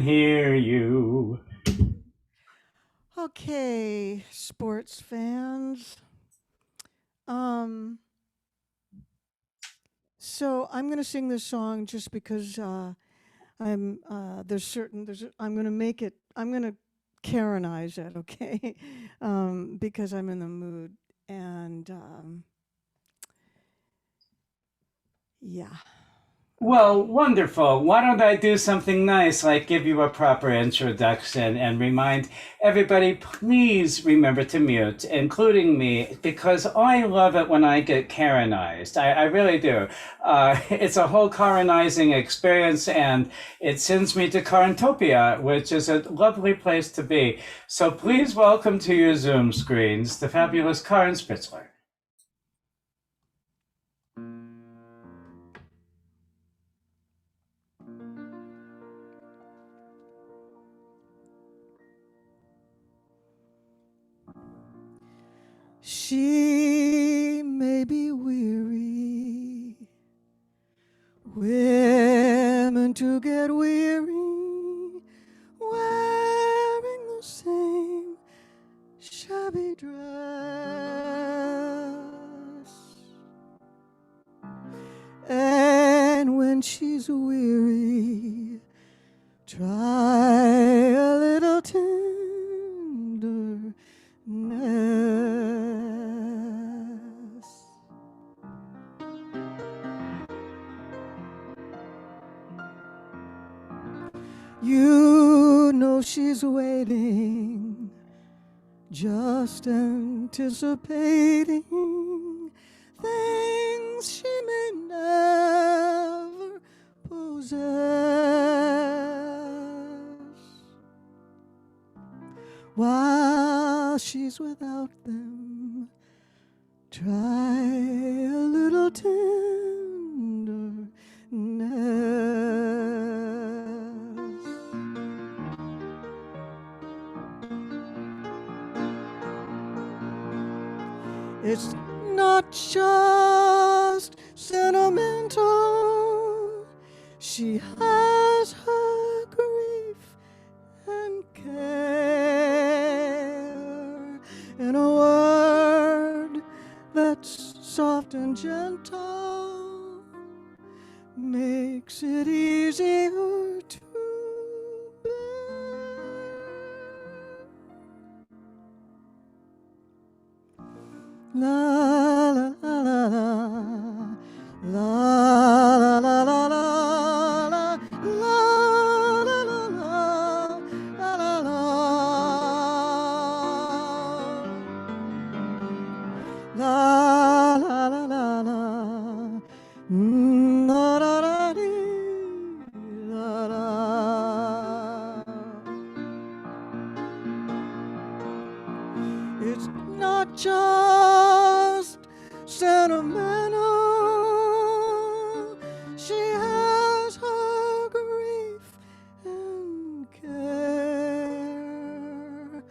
hear you. Okay, sports fans. So I'm going to sing this song just because I'm going to Karenize it, okay? Because I'm in the mood, and yeah. Well, wonderful. Why don't I do something nice, like give you a proper introduction and remind everybody, please remember to mute, including me, because I love it when I get Karenized. I really do. It's a whole Karenizing experience, and it sends me to Karentopia, which is a lovely place to be. So please welcome to your Zoom screens the fabulous Karin Spitzler. She may be weary, women to get weary, wearing the same shabby dress. And when she's weary, try a little tenderness. You know she's waiting, just anticipating things she may never possess. While she's without them, try a little tenderness. It's not just sentimental. She has her grief and care in a word that's soft and gentle, makes it easier to la la la la la la la la la la la la la la la la la la la da da dee la da. It's not just sentimental. She has her grief and care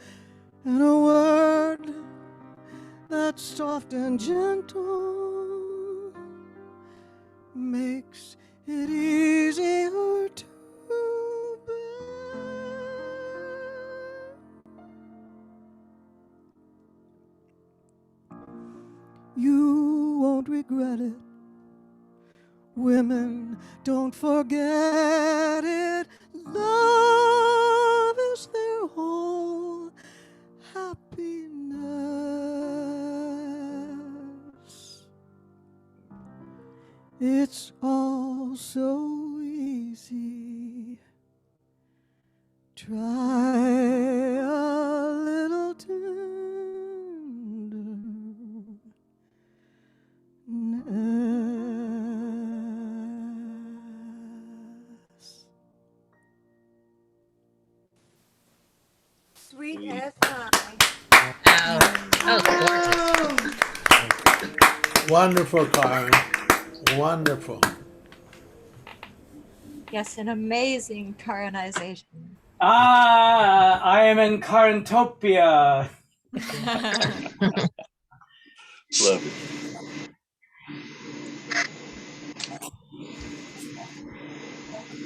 in a word that's soft and gentle, makes it easier to bear. You won't regret it. Women, don't forget it. Love is their whole happiness. It's all so easy. Try a little tenderness. Sweet as pie. Wonderful, Karen. Wonderful. Yes, an amazing Karenization. I am in Karntopia. Love it.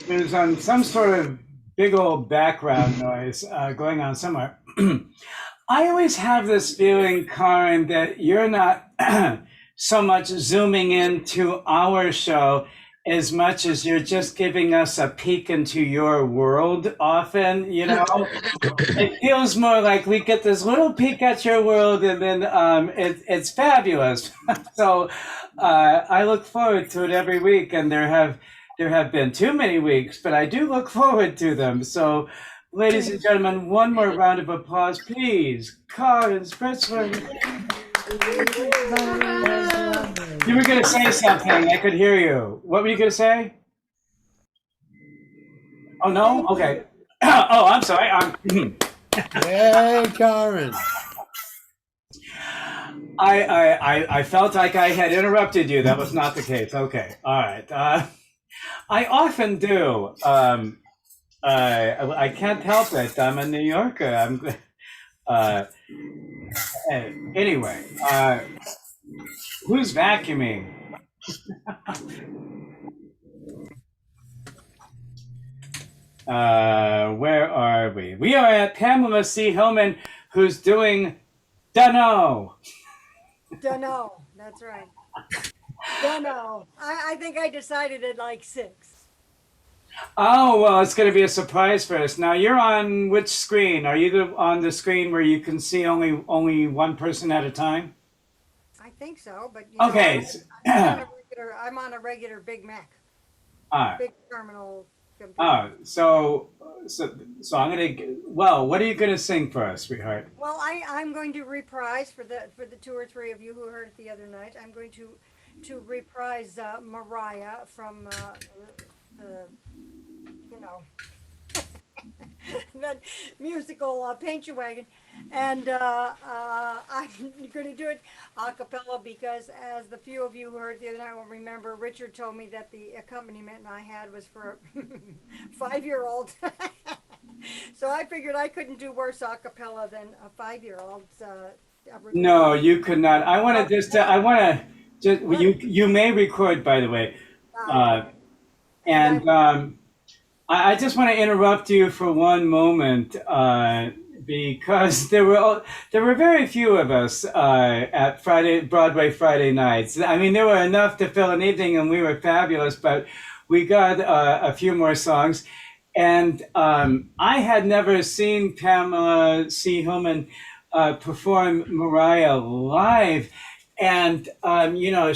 There's some sort of big old background noise going on somewhere. I always have this feeling, Karen, that you're not so much zooming into our show as much as you're just giving us a peek into your world often, you know? It feels more like we get this little peek at your world and then it's fabulous. So I look forward to it every week, and there have been too many weeks, but I do look forward to them. So, ladies and gentlemen, one more round of applause, please. Karen Spritzler. You were going to say something. I could hear you. What were you going to say? Oh, no? Okay. Oh, I'm sorry. Yay, Karen. I felt like I had interrupted you. That was not the case. Okay. All right. I often do. I can't help it. I'm a New Yorker. Anyway, who's vacuuming? Where are we? We are at Pamela C. Hillman, who's doing Dunno. Dunno. That's right. Dunno. I think I decided at like 6. Oh, well, it's going to be a surprise for us. Now, you're on which screen? Are you on the screen where you can see only one person at a time? I think so, but okay. I'm on a regular Big Mac. Big terminal computer. So I'm going to. Well, what are you going to sing for us, sweetheart? Well, I'm going to reprise for the 2 or 3 of you who heard it the other night. I'm going to reprise Mariah from you know, that musical Paint Your Wagon. And I'm going to do it a cappella because, as the few of you who heard the other night will remember, Richard told me that the accompaniment I had was for a 5-year-old. So I figured I couldn't do worse a cappella than a 5-year-old's. No, you could not. I want to just. I want to. Just you may record, by the way, uh, and I just want to interrupt you for one moment because there were very few of us at Broadway Friday nights. I mean, there were enough to fill an evening, and we were fabulous. But we got a few more songs, and I had never seen Pamela C. Hillman perform Mariah live, and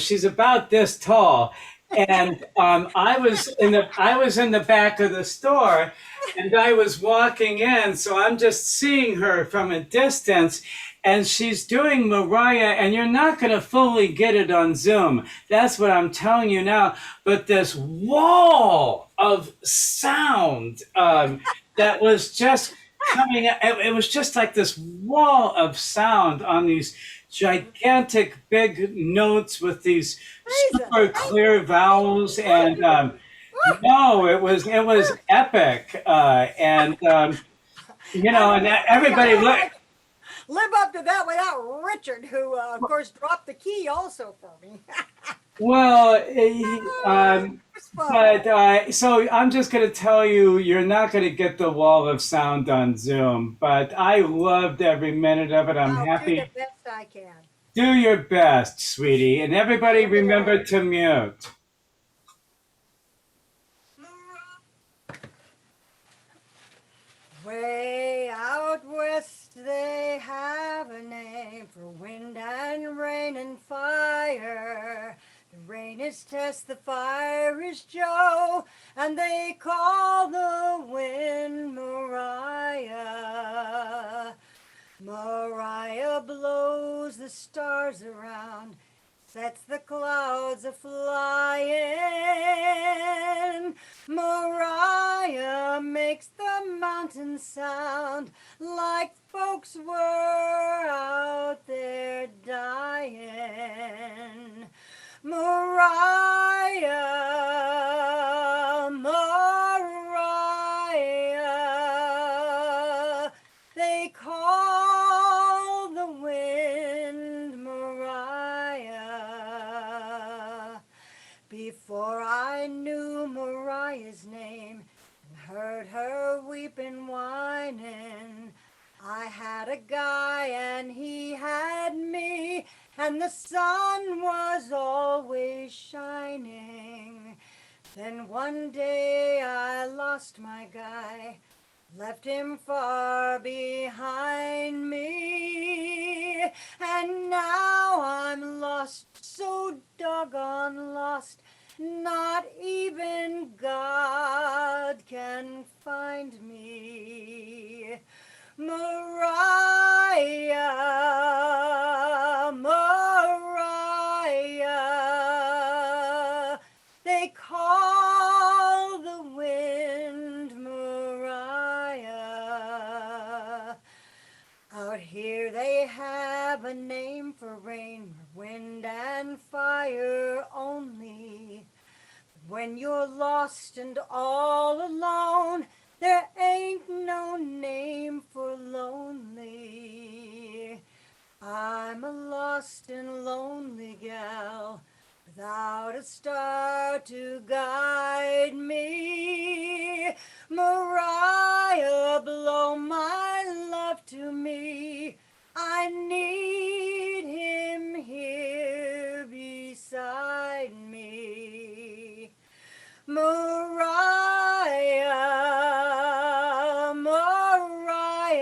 she's about this tall. And I was in the back of the store, and I was walking in, so I'm just seeing her from a distance, and she's doing Mariah, and you're not going to fully get it on Zoom. That's what I'm telling you now. But this wall of sound that was just coming, it was just like this wall of sound on these gigantic big notes with these super clear vowels, and no, it was epic, and and everybody looked. Live up to that without Richard, who of course dropped the key also for me. Well, so I'm just going to tell you, you're not going to get the wall of sound on Zoom, but I loved every minute of it. I'm happy. Do the best I can. Do your best, sweetie, and everybody remember to mute. Way out west they have a name for wind and rain and fire. The rain is Tess, the fire is Joe, and they call the wind Mariah. Mariah blows the stars around, sets the clouds a-flying. Mariah makes the mountains sound like folks were out there dying. Mariah, Mariah, they call the wind Mariah. Before I knew Mariah's name and heard her weeping, whining, I had a guy and he had me, and the sun was always shining. Then one day I lost my guy, left him far behind me, and now I'm lost, so doggone lost, not even God can find me. Mariah, Mariah, they call the wind Mariah. Out here they have a name for rain, wind, and fire only. When you're lost and all alone, there ain't no name for lonely. I'm a lost and lonely gal, without a star to guide me. Mariah, blow my love to me. I need him here beside me. Mariah, Mariah,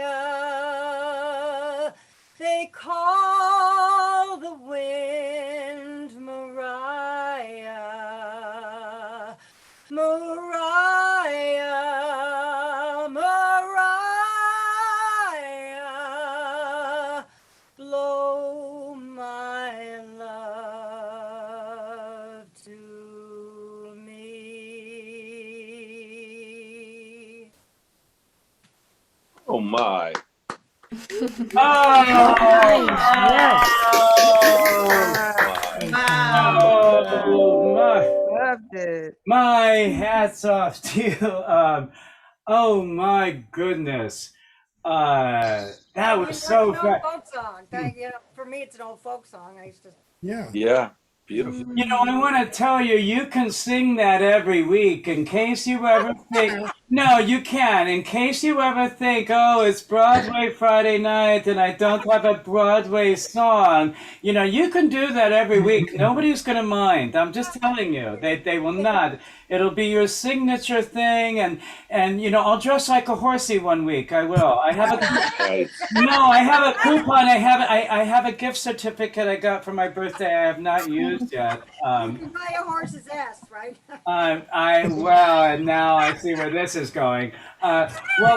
they call the wind Mariah. Mariah, Mariah, blow my love to me. my. Oh, Yes. oh, Loved it. my hats off to you. Oh my goodness. That was That's so an old fun. folk song. You know, for me, it's an old folk song. I used to. Yeah. Yeah, beautiful. You know, I want to tell you, you can sing that every week in case you ever think, no, you can. In case you ever think, oh, it's Broadway Friday night and I don't have a Broadway song, you know, you can do that every week. Nobody's going to mind. I'm just telling you, they will not. It'll be your signature thing. And you know, I'll dress like a horsey one week. I will. I have a, no, I have a coupon. I have a gift certificate I got for my birthday. I have not used yet. You can buy a horse's ass, right? Well, and now I see where this is going. Well,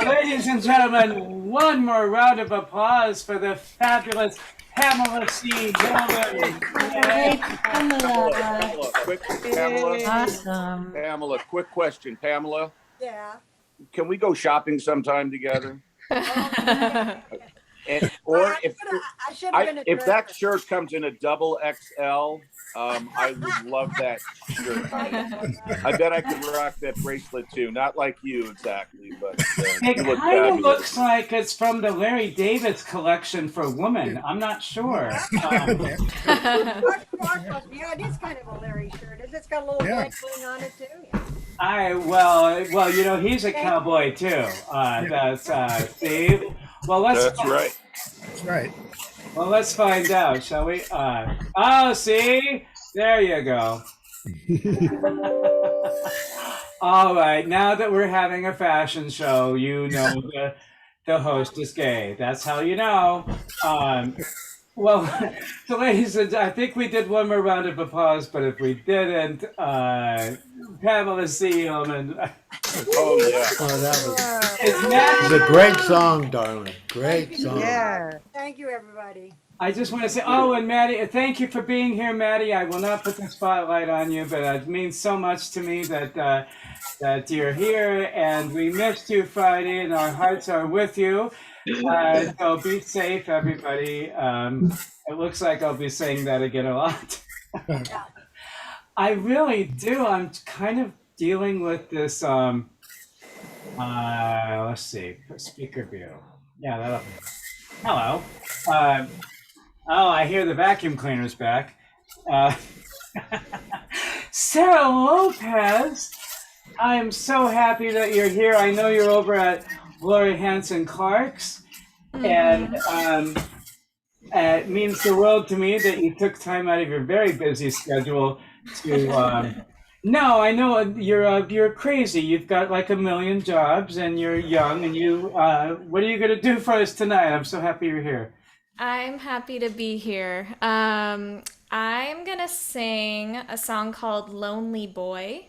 ladies and gentlemen, one more round of applause for the fabulous Pamela C. Dillon. Pamela, Awesome. Pamela, quick question. Pamela, Yeah. can we go shopping sometime together? And, or if that shirt comes in a double XL, I would love that shirt. I bet I could rock that bracelet too. Not like you exactly, but It you look kind of fabulous. looks like it's from the Larry Davis collection for women. I'm not sure. Yeah, it is kind of a Larry shirt. It's got a little red bling on it too. Well, you know, he's a cowboy too. That's Steve. Well, That's right. That's right. Well, let's find out, shall we? Oh, see, there you go. All right, now that we're having a fashion show, you know the host is gay. That's how you know. Well, so ladies and I think we did one more round of applause, but if we didn't, Pamela C. Hillman. Oh yeah. Oh, that It's was a great song, darling. Great song. Yeah. Thank you, everybody. I just want to say, oh, and Maddie, thank you for being here, Maddie. I will not put the spotlight on you, but it means so much to me that that you're here, and we missed you Friday, and our hearts are with you. So be safe, everybody. It looks like I'll be saying that again a lot. I really do. I'm kind of dealing with this. Let's see, speaker view. Yeah, that'll. Hello. Oh, I hear the vacuum cleaner's back. Sarah Lopez, I am so happy that you're here. I know you're over at Gloria Hanson Clark's, and it means the world to me that you took time out of your very busy schedule to. No, I know you're crazy. You've got like a million jobs, and you're young. And you, what are you gonna do for us tonight? I'm so happy you're here. I'm happy to be here. I'm gonna sing a song called "Lonely Boy."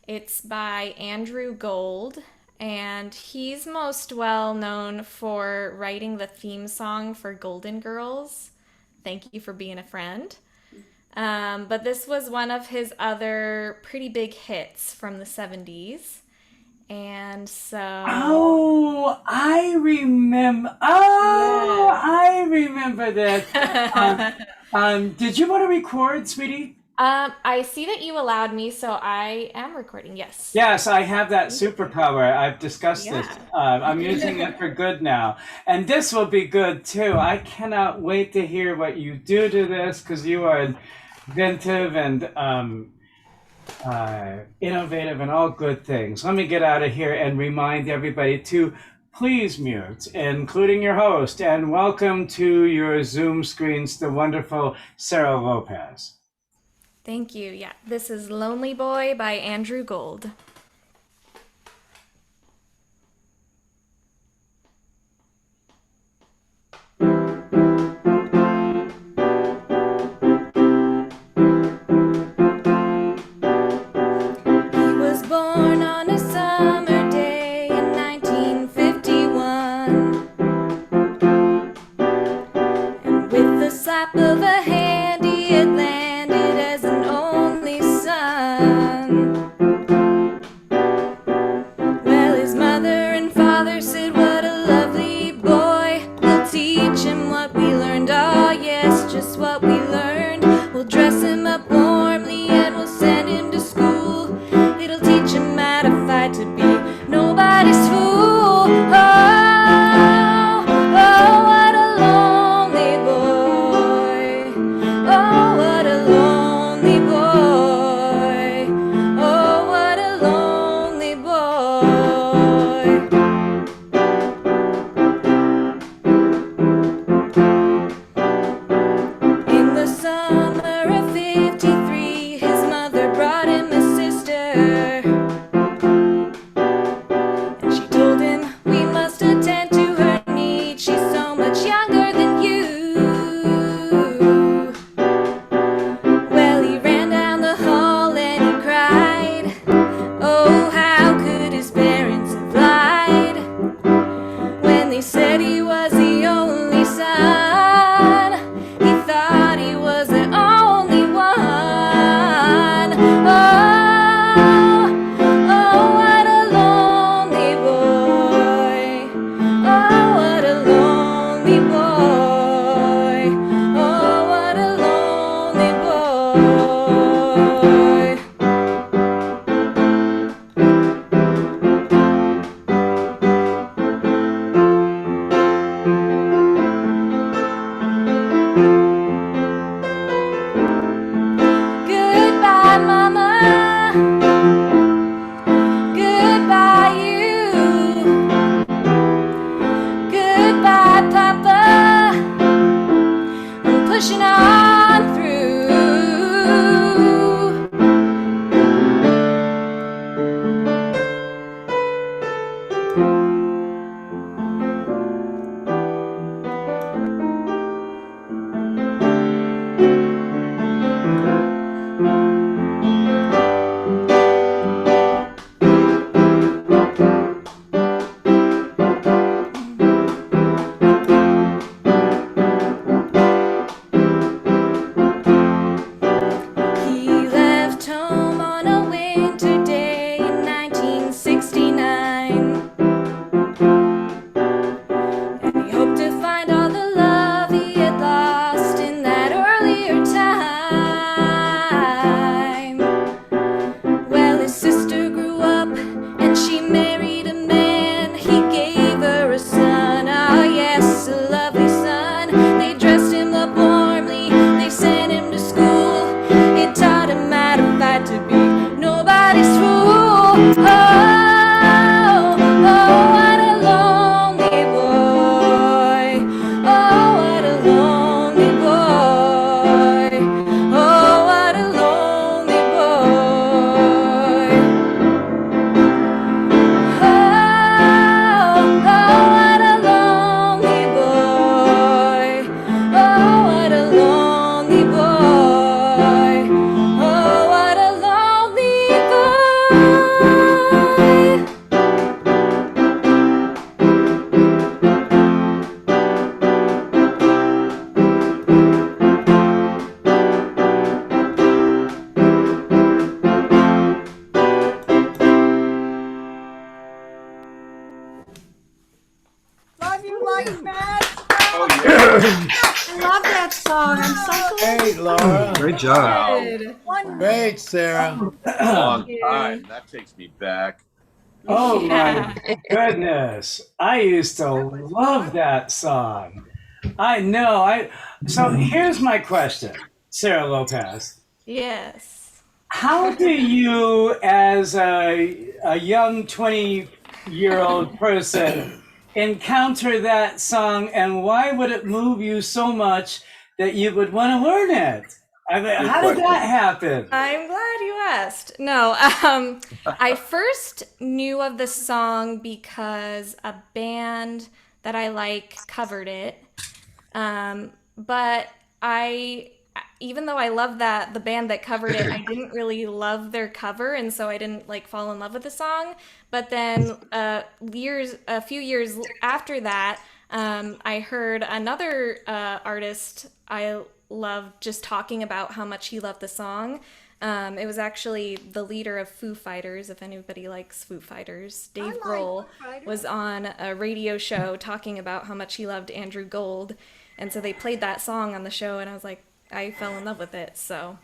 It's by Andrew Gold, and he's most well known for writing the theme song for Golden Girls. Thank you for being a friend. But this was one of his other pretty big hits from the 70s. And so... Oh, I remember. Oh, yeah. I remember that. Did you want to record, sweetie? I see that you allowed me, so I am recording, yes. Yes, I have that superpower. I've discussed this. I'm using it for good now. And this will be good, too. I cannot wait to hear what you do to this, because you are inventive and innovative and all good things. Let me get out of here and remind everybody to please mute, including your host, and welcome to your Zoom screens, the wonderful Sarah Lopez. Thank you. Yeah, this is Lonely Boy by Andrew Gold. Of a hand, he had landed as an only son. Well, his mother and father said, what a lovely so much younger than you. Well, he ran down the hall and he cried. Oh, how could his parents have lied when they said he was the only son? He thought he was the only one. Oh, oh, what a lonely boy. Oh, what a lonely boy. Oh, what a lonely boy. Goodbye, Mama. Goodbye, you. Goodbye, Papa. I'm pushing on through. He left home on a winter day in 1969. And he hoped to find all the love he had lost in that earlier time. Well, his sister grew up and she married a man. He gave her a son, ah yes, a lovely son. They dressed him up warmly, they sent him to school. It taught him how to fight, to be nobody's fool. Oh, oh, what a lonely boy. Oh, what a lonely boy. Oh, what a lonely boy. Oh, oh, what a lonely boy. Oh, what a lonely boy. Oh, what a lonely boy. Love you like mad. Oh yeah. I love that song. I'm so glad. Great, Laura. Great job. Good. Great, Sarah. Long time. That takes me back. Oh Yeah. my goodness. I used to love that song. I know. So here's my question, Sarah Lopez. Yes. How do you, as a young 20-year-old person, encounter that song, and why would it move you so much that you would want to learn it? I mean, Good how did question. that happen? I'm glad you asked. No, I first knew of the song because a band that I like covered it. But even though I love the band that covered it, I didn't really love their cover, and so I didn't like fall in love with the song. But then a few years after that, I heard another artist I loved just talking about how much he loved the song. It was actually the leader of Foo Fighters, if anybody likes Foo Fighters. Dave Grohl was on a radio show talking about how much he loved Andrew Gold. And so they played that song on the show, and I was like, I fell in love with it. So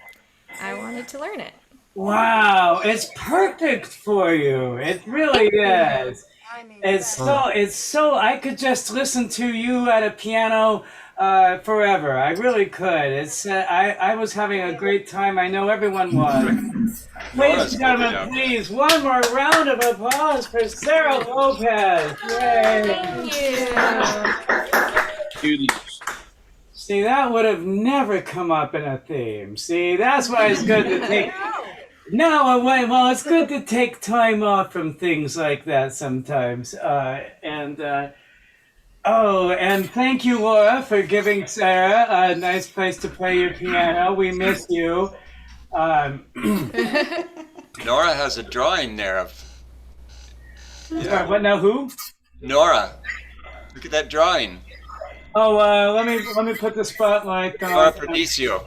I wanted to learn it. Wow, it's perfect for you. It really is. It's so I could just listen to you at a piano forever. I really could. I was having a great time. I know everyone was. Ladies and gentlemen, please, one more round of applause for Sarah Lopez. Yay. Thank you. See, that would have never come up in a theme. See, that's why it's good to take. No, well, it's good to take time off from things like that sometimes. Oh, and thank you, Laura, for giving Sarah a nice place to play your piano. We miss you. Nora has a drawing there of. Sorry, what now? Who? Nora. Look at that drawing. Oh, let me put the spotlight on. Nora Perdicio.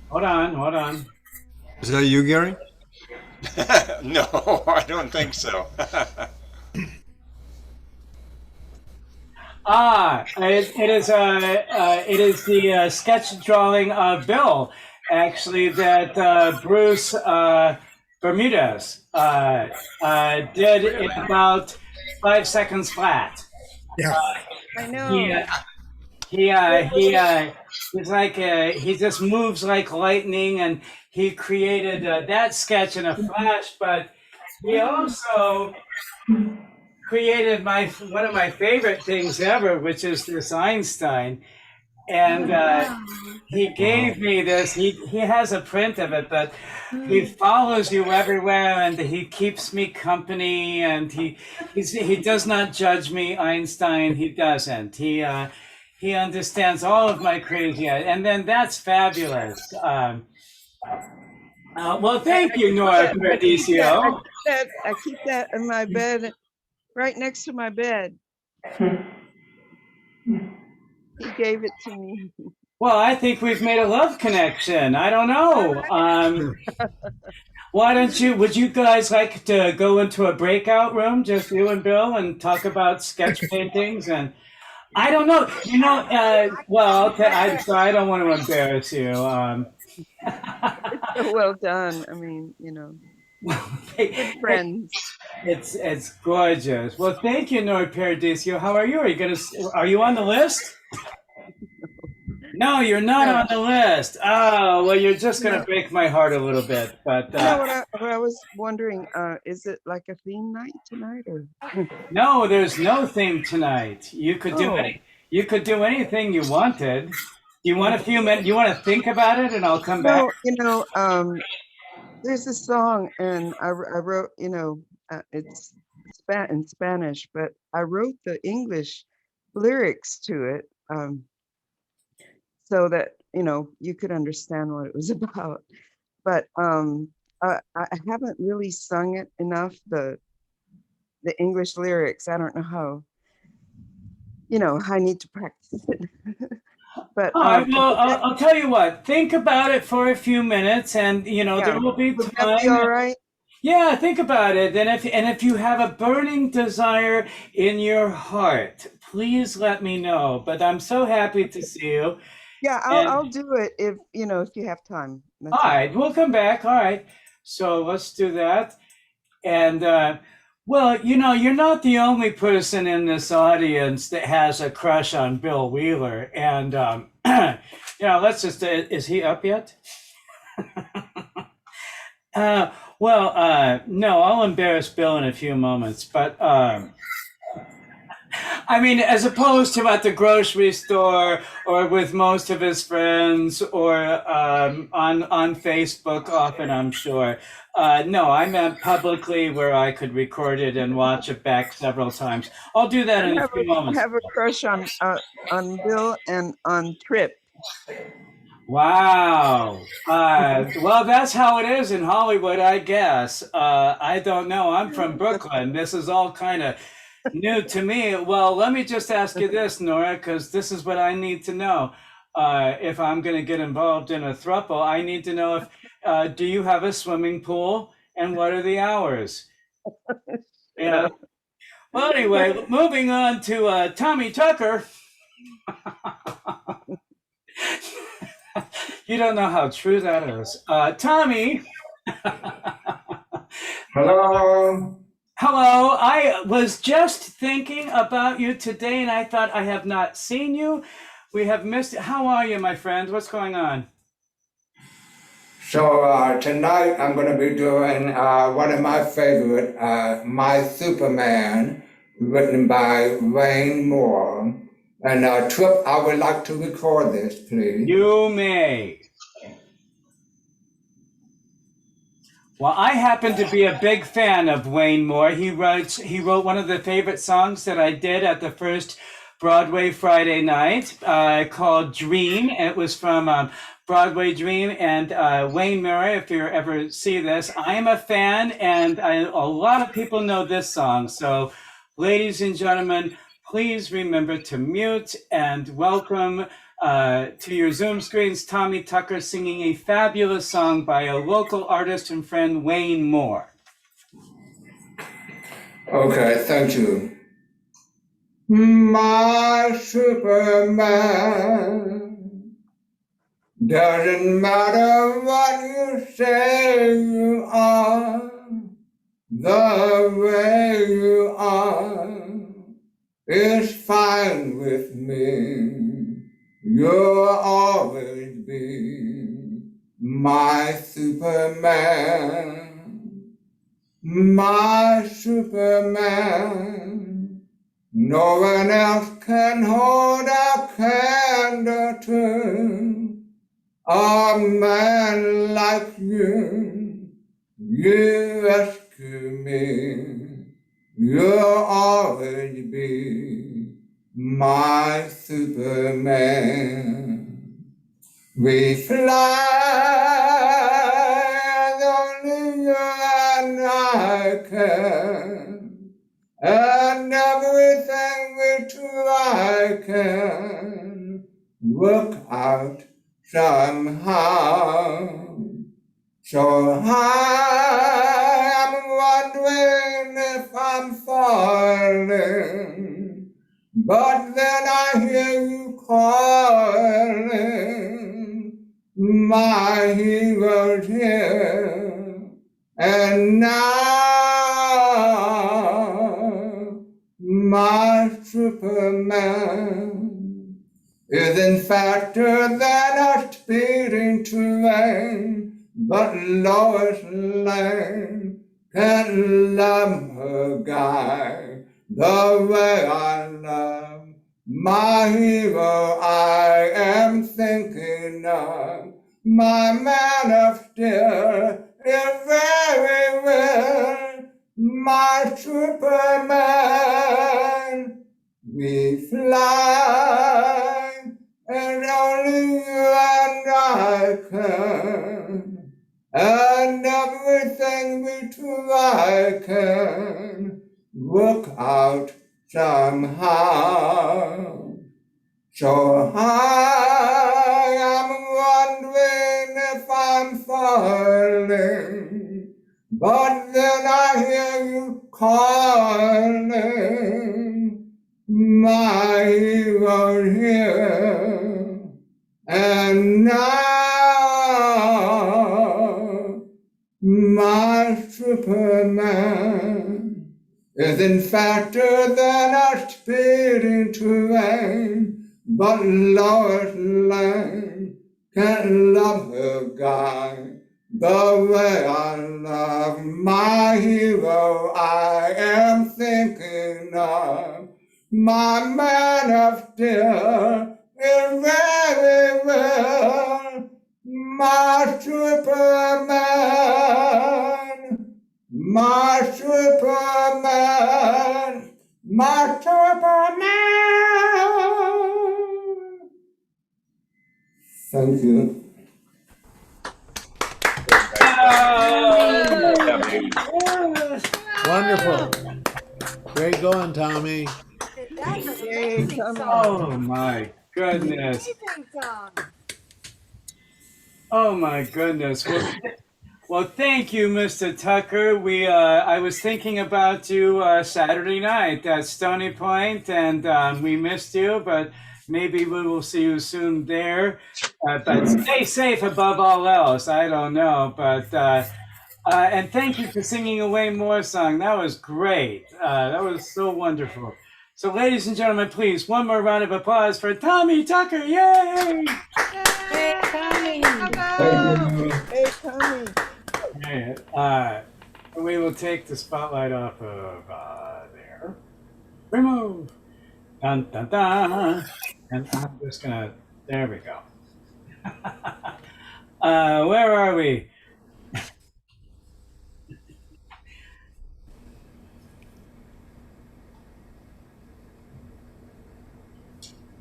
Hold on. Is that you, Gary? No, I don't think so. It is the sketch drawing of Bill, actually, that Bruce Bermudez did in about 5 seconds flat. Yeah. I know. He's like he just moves like lightning, and he created that sketch in a flash. But he also created one of my favorite things ever, which is this Einstein. And he gave me this. He has a print of it, but he follows you everywhere, and he keeps me company. And he does not judge me, Einstein. He doesn't. He understands all of my crazy, and then that's fabulous. Well, thank you, Nora Perdicio. I keep that in my bed, right next to my bed. He gave it to me. Well, I think we've made a love connection. I don't know. Would you guys like to go into a breakout room, just you and Bill, and talk about sketch paintings? And I don't know. I'm sorry, I don't want to embarrass you. It's so well done. I mean, good friends. It's gorgeous. Well, thank you, Nora Perdicio. How are you? Are you on the list? No, you're not on the list. Oh, well, you're just going to break my heart a little bit. But what I was wondering, is it like a theme night tonight, or? No, there's no theme tonight. You could do anything you wanted. Do you want a few minutes? You want to think about it, and I'll come back. There's a song, and I wrote. It's in Spanish, but I wrote the English lyrics to it. So that you could understand what it was about, but I haven't really sung it enough, the English lyrics. I don't know how. I need to practice it. But I'll tell you what. Think about it for a few minutes, and there will be time. Would that be all right? Yeah, think about it, and if you have a burning desire in your heart, please let me know. But I'm so happy to see you. Yeah, I'll do it if you have time. All right, we'll come back. All right, so let's do that. And well, you're not the only person in this audience that has a crush on Bill Wheeler. And let's just. Is he up yet? No, I'll embarrass Bill in a few moments, but. I mean, as opposed to at the grocery store or with most of his friends or on Facebook often, I'm sure. No, I meant publicly where I could record it and watch it back several times. I'll do that in a few moments. I have a crush on Bill and on Trip. Wow. Well, that's how it is in Hollywood, I guess. I don't know. I'm from Brooklyn. This is all kind of new to me. Well, let me just ask you this, Nora, because this is what I need to know. If I'm going to get involved in a throuple, I need to know if do you have a swimming pool and what are the hours? Yeah. Well, anyway, moving on to Tommy Tucker. You don't know how true that is. Tommy. Hello. Hello, I was just thinking about you today, and I thought I have not seen you. We have missed it. How are you, my friend? What's going on? So tonight I'm going to be doing one of my favorite, My Superman, written by Wayne Moore. And Trip, I would like to record this, please. You may. Well, I happen to be a big fan of Wayne Moore. He wrote one of the favorite songs that I did at the first Broadway Friday night called Dream. It was from Broadway Dream. And Wayne Moore, if you ever see this, I am a fan, and a lot of people know this song. So, ladies and gentlemen, please remember to mute and welcome to your Zoom screens, Tommy Tucker singing a fabulous song by a local artist and friend, Wayne Moore. Okay, thank you. My Superman, doesn't matter what you say you are, the way you are is fine with me. You'll always be my Superman, my Superman. No one else can hold a candle to a man like you. You rescue me. You'll always be my Superman. We fly as only you and I can, and everything we try can work out somehow. So I'm wondering if I'm falling, but then I hear you calling. My hero's here, and now my Superman isn't faster than a speeding train, but Lois Lane can't love her guy the way I love my hero. I am thinking of my man of steel is very well, my Superman. We fly, and only you and I can, and everything we try can work out somehow. So I am wondering if I'm falling, but then I hear you calling. My hero here, and now my Superman isn't faster than a speeding train, but Lois Lane can't love her guy the way I love my hero. I am thinking of my man of steel is very well, my Superman, my Superman, my Superman. Thank you. Wonderful. Great going, Tommy. That's an Yay, amazing Tommy. song. Oh my goodness. Amazing song. Oh my goodness. Well, thank you, Mr. Tucker. I was thinking about you Saturday night at Stony Point, and we missed you, but maybe we will see you soon there. But stay safe above all else. I don't know, but and thank you for singing a Wayne Moore song. That was great. That was so wonderful. So, ladies and gentlemen, please, one more round of applause for Tommy Tucker. Yay! Hey, Tommy. Hey, Tommy. Okay, we will take the spotlight off of there. Remove. Dun, dun, dun. And I'm just gonna. There we go. Where are we?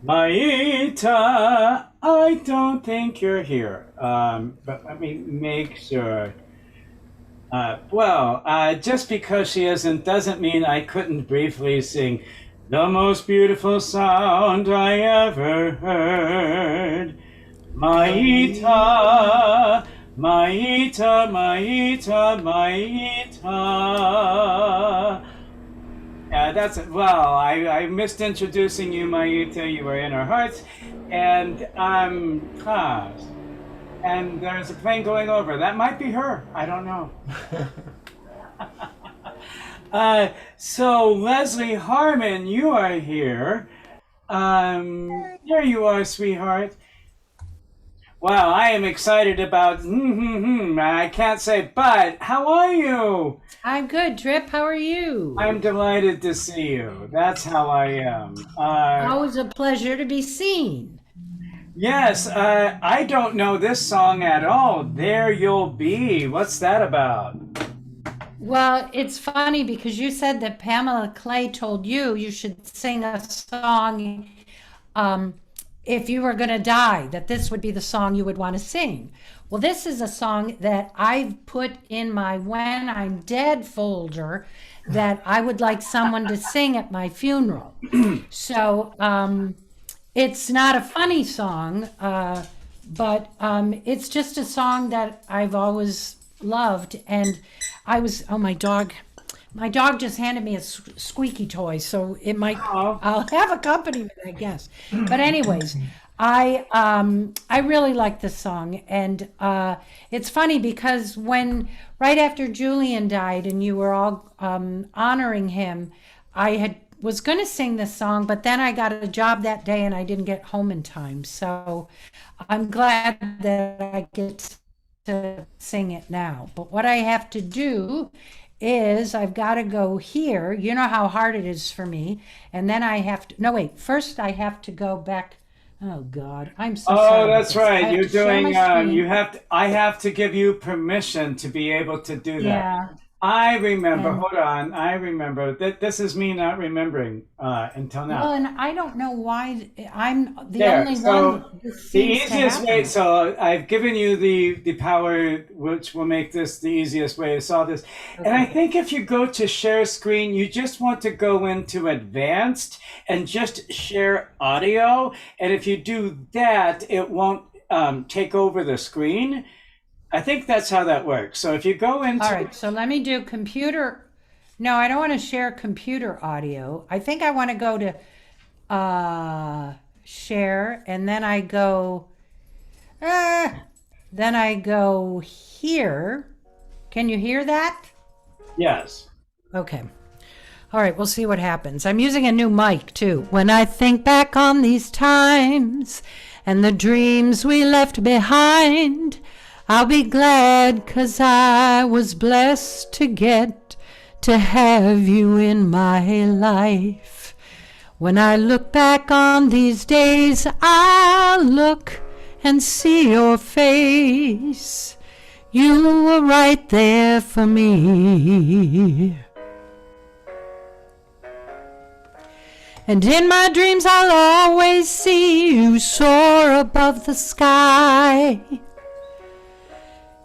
Maita, I don't think you're here. But let me make sure. Just because she isn't doesn't mean I couldn't briefly sing the most beautiful sound I ever heard. Maita, Maita, Maita, Maita. That's it. Well, I missed introducing you, Maita. You were in our hearts, and and there's a plane going over. That might be her. I don't know. So Leslie Harmon, you are here. There you are, sweetheart. Wow, I am excited about. I can't say, but how are you? I'm good, Drip. How are you? I'm delighted to see you. That's how I am. Always a pleasure to be seen. Yes, I don't know this song at all. There You'll Be. What's that about? Well, it's funny because you said that Pamela Clay told you should sing a song if you were going to die, that this would be the song you would want to sing. Well, this is a song that I've put in my When I'm Dead folder that I would like someone to sing at my funeral. So it's not a funny song, but it's just a song that I've always loved. And oh, my dog just handed me a squeaky toy, so it might, I'll have accompaniment, I guess. But anyways, I really like this song. And it's funny because right after Julian died and you were all honoring him, was going to sing this song, but then I got a job that day and I didn't get home in time. So I'm glad that I get to sing it now. But what I have to do is I've got to go here. You know how hard it is for me. And then I have to, no, wait, first I have to go back. Oh God, I'm so sorry. Oh, that's right. You're doing, screen. I have to give you permission to be able to do that. Yeah. I remember, hold on, I remember that this is me not remembering until now. Well, and I don't know why I'm the only one. The easiest way, so I've given you the power which will make this the easiest way to solve this. Okay. And I think if you go to share screen, you just want to go into advanced and just share audio. And if you do that, it won't take over the screen. I think that's how that works. So if you go into... All right, so let me do computer. No, I don't want to share computer audio. I think I want to go to share, and then I go here. Can you hear that? Yes. Okay. All right, we'll see what happens. I'm using a new mic too. When I think back on these times and the dreams we left behind, I'll be glad 'cause I was blessed to get to have you in my life. When I look back on these days, I'll look and see your face. You were right there for me. And in my dreams, I'll always see you soar above the sky.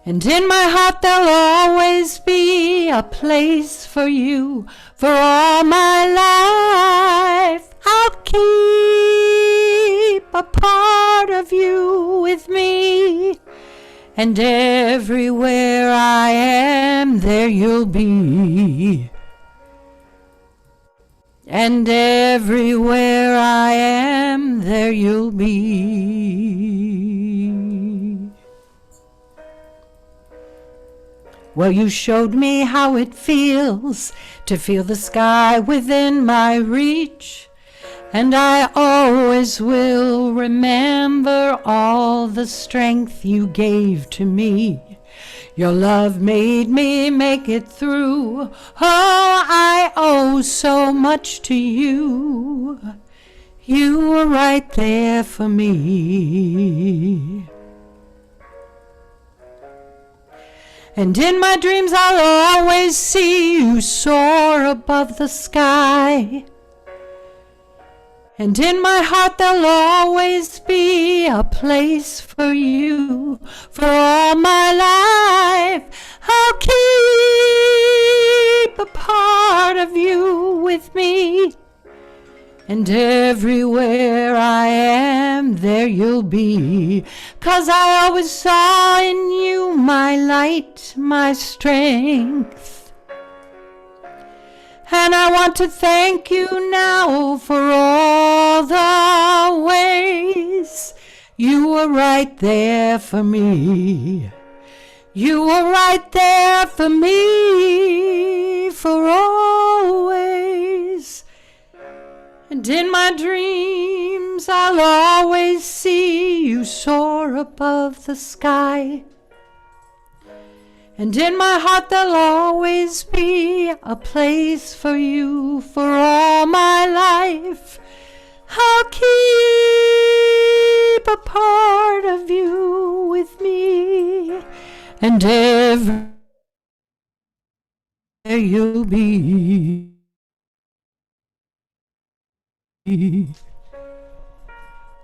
And in my heart there'll always be a place for you. For all my life I'll keep a part of you with me. And everywhere I am, there you'll be. And everywhere I am, there you'll be. Well, you showed me how it feels to feel the sky within my reach, and I always will remember all the strength you gave to me. Your love made me make it through. Oh, I owe so much to you. You were right there for me. And in my dreams I'll always see you soar above the sky. And in my heart there'll always be a place for you. For all my life I'll keep a part of you with me. And everywhere I am, there you'll be. 'Cause I always saw in you my light, my strength. And I want to thank you now for all the ways you were right there for me. You were right there for me for always. And in my dreams I'll always see you soar above the sky. And in my heart there'll always be a place for you for all my life. I'll keep a part of you with me. And everywhere you'll be.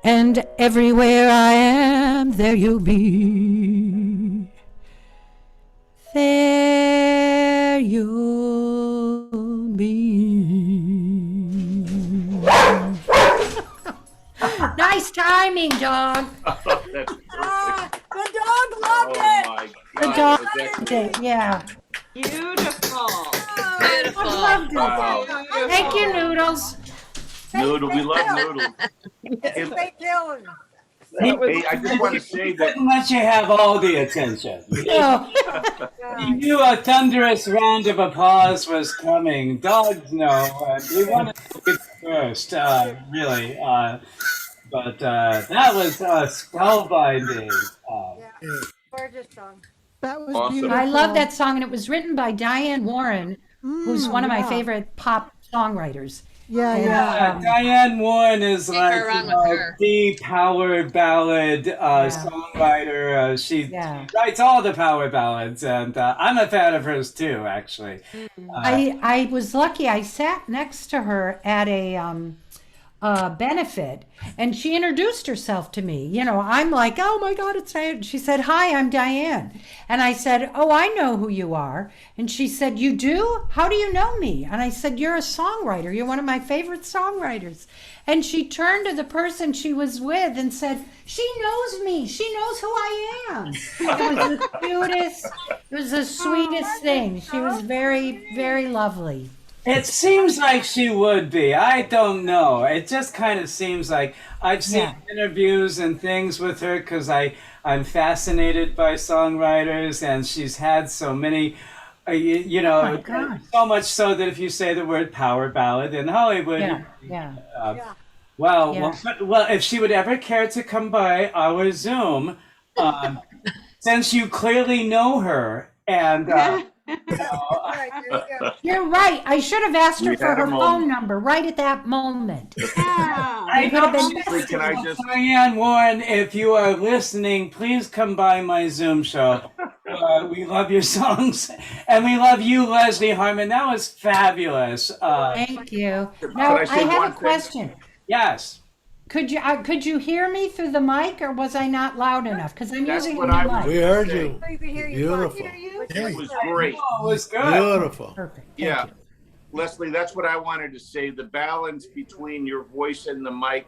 And everywhere I am, there you'll be. There you'll be. Nice timing, dog. That's perfect. The dog loved it. My The God, dog that was loved it, yeah. Beautiful. I loved it. Wow. Thank you, Noodles. Noodle, we love noodles. Stay tuned. Hey, I just want to say that Didn't let you have all the attention. No. You knew a thunderous round of applause was coming. Dogs know. We wanted to get first, really. But that was spellbinding. Gorgeous song. That was Awesome. beautiful. I love that song, and it was written by Diane Warren, who's one of my yeah. favorite pop songwriters. Yeah, And, yeah. Diane Warren is Can't like go wrong with her. the power ballad songwriter. She writes all the power ballads, and I'm a fan of hers too, actually. I was lucky. I sat next to her at a benefit, and she introduced herself to me. You know, I'm like, oh my God, it's Diane. She said, hi, I'm Diane. And I said, oh, I know who you are. And she said, you do? How do you know me? And I said, you're a songwriter. You're one of my favorite songwriters. And she turned to the person she was with and said, she knows me. She knows who I am. It was the cutest, it was the sweetest thing. She was very, very lovely. It seems like she would be. I don't know. It just kind of seems like I've seen interviews and things with her because I'm fascinated by songwriters, and she's had so many, you know, so much so that if you say the word power ballad in Hollywood, well, if she would ever care to come by our Zoom, since you clearly know her, and you're right. I should have asked her We for had a her moment. phone number right at that moment. I could have been Honestly, can I just Diane Warren, if you are listening, please come by my Zoom show. We love your songs, and we love you, Leslie Harmon. That was fabulous. Thank you. Now I I say one have a thing? question. Yes. Could you hear me through the mic, or was I not loud enough? Because I'm That's using what a I new was mic. We heard say. you. We can hear you. Beautiful. It was great. Oh, it was good. Beautiful. Perfect. Thank Yeah. you. Leslie, that's what I wanted to say. The balance between your voice and the mic,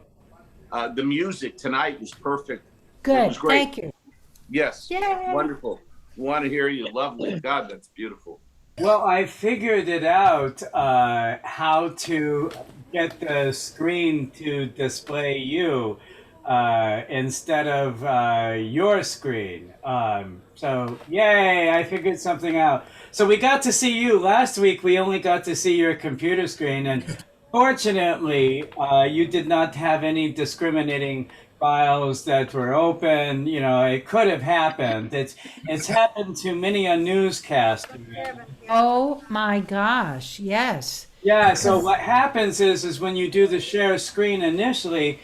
the music tonight was perfect. It Good. was great. Thank you. Yes. Yay. Wonderful. Want to hear you. Lovely. God, that's beautiful. Well, I figured it out how to get the screen to display you instead of your screen. So, yay, I figured something out. So we got to see you. Last week, we only got to see your computer screen. And fortunately, you did not have any discriminating files that were open. You know, it could have happened. It's happened to many a newscaster. Oh my gosh! Yes. Yeah, so what happens is when you do the share screen initially,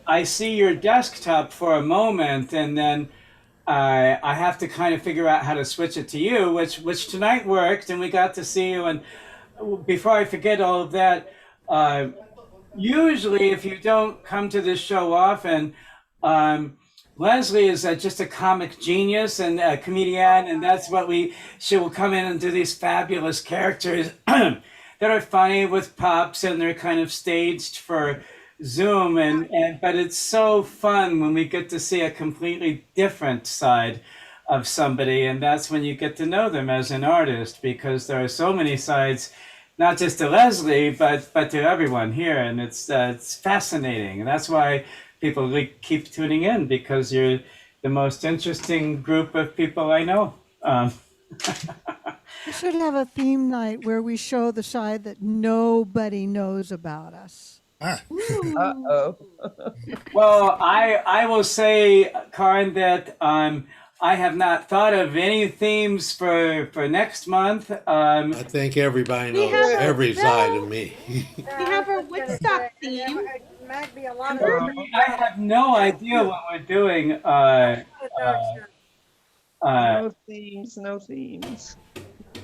I see your desktop for a moment, and then I have to kind of figure out how to switch it to you, which tonight worked, and we got to see you. And before I forget all of that, usually, if you don't come to this show often, um, Leslie is just a comic genius and a comedian, and that's what she will come in and do these fabulous characters that are funny with pops, and they're kind of staged for Zoom, but it's so fun when we get to see a completely different side of somebody, and that's when you get to know them as an artist, because there are so many sides, not just to Leslie, but to everyone here, and it's fascinating, and that's why people keep tuning in, because you're the most interesting group of people I know. We should have a theme night where we show the side that nobody knows about us. Uh-oh. Well, I will say, Karin, that I have not thought of any themes for next month. I think everybody We knows have every side of me. We have our Woodstock theme. It might be a lot I have no idea what we're doing. No themes, no themes.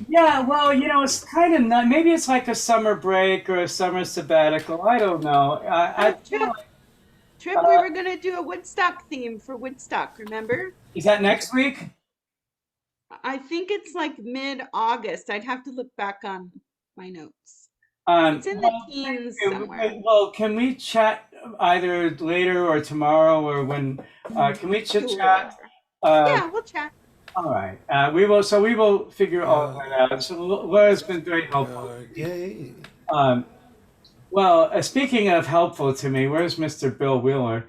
Yeah, well, it's kind of not. Maybe it's like a summer break or a summer sabbatical. I don't know. Trip, we were gonna do a Woodstock theme for Woodstock, remember? Is that next week? I think it's like mid-August. I'd have to look back on my notes. It's in the teens somewhere. Well, can we chat either later or tomorrow, or when? Can we chit chat? Yeah, we'll chat. All right. We will. So we will figure all that out. So Laura's been very helpful. Well, speaking of helpful to me, where's Mr. Bill Wheeler?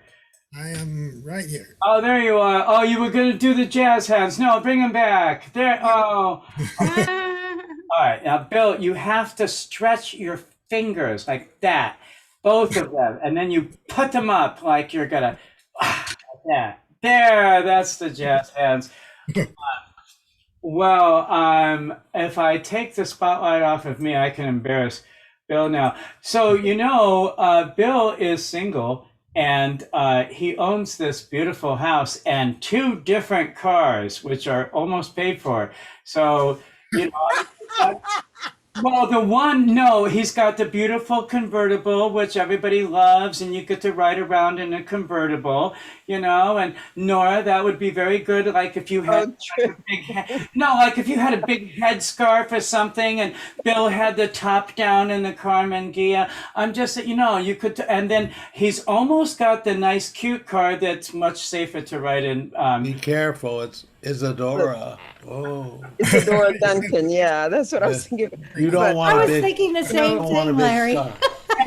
I am right here. Oh, there you are. Oh, you were going to do the jazz hands. No, bring him back. There. Oh. All right. Now, Bill, you have to stretch your fingers like that, both of them, and then you put them up like you're going to, like that. There, that's the jazz hands. Well, if I take the spotlight off of me, I can embarrass Bill now. So, Bill is single, and he owns this beautiful house and 2 different cars, which are almost paid for. So, well, he's got the beautiful convertible, which everybody loves, and you get to ride around in a convertible, and Nora, that would be very good. Like if you had like if you had a big headscarf or something, and Bill had the top down in the Carmen Gia. I'm just, you could, and then he's almost got the nice, cute car that's much safer to ride in. Be careful, it's Isadora. Oh, Isadora Duncan. Yeah, that's what I was thinking. You don't want. I was thinking the same thing, Larry.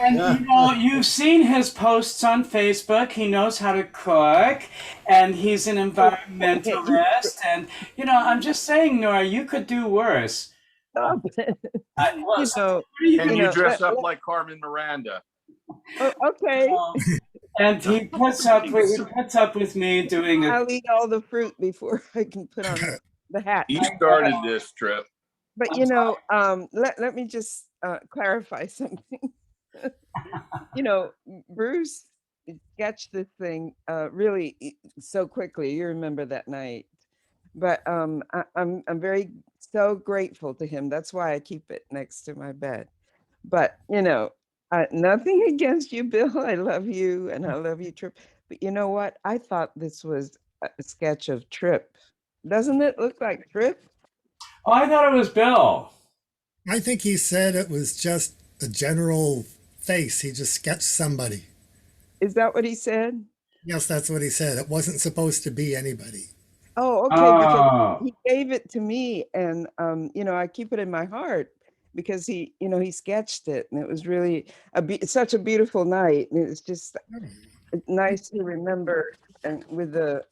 And you've seen his posts on Facebook. He knows how to cook, and he's an environmentalist. And I'm just saying, Nora, you could do worse. Can you dress up like Carmen Miranda? Okay. And he puts up with me doing it. I'll eat all the fruit before I can put on the hat. You started this, Trip. But let me just clarify something. Bruce sketched this thing really so quickly. You remember that night, but I'm very so grateful to him. That's why I keep it next to my bed. But nothing against you, Bill. I love you, and I love you, Trip. But you know what? I thought this was a sketch of Trip. Doesn't it look like Trip? Oh, I thought it was Bill. I think he said it was just a general face. He just sketched somebody. Is that what he said? Yes, that's what he said. It wasn't supposed to be anybody. Oh, okay. Because he gave it to me, and I keep it in my heart because he sketched it, and it was really such a beautiful night, and it's just nice to remember, and with the.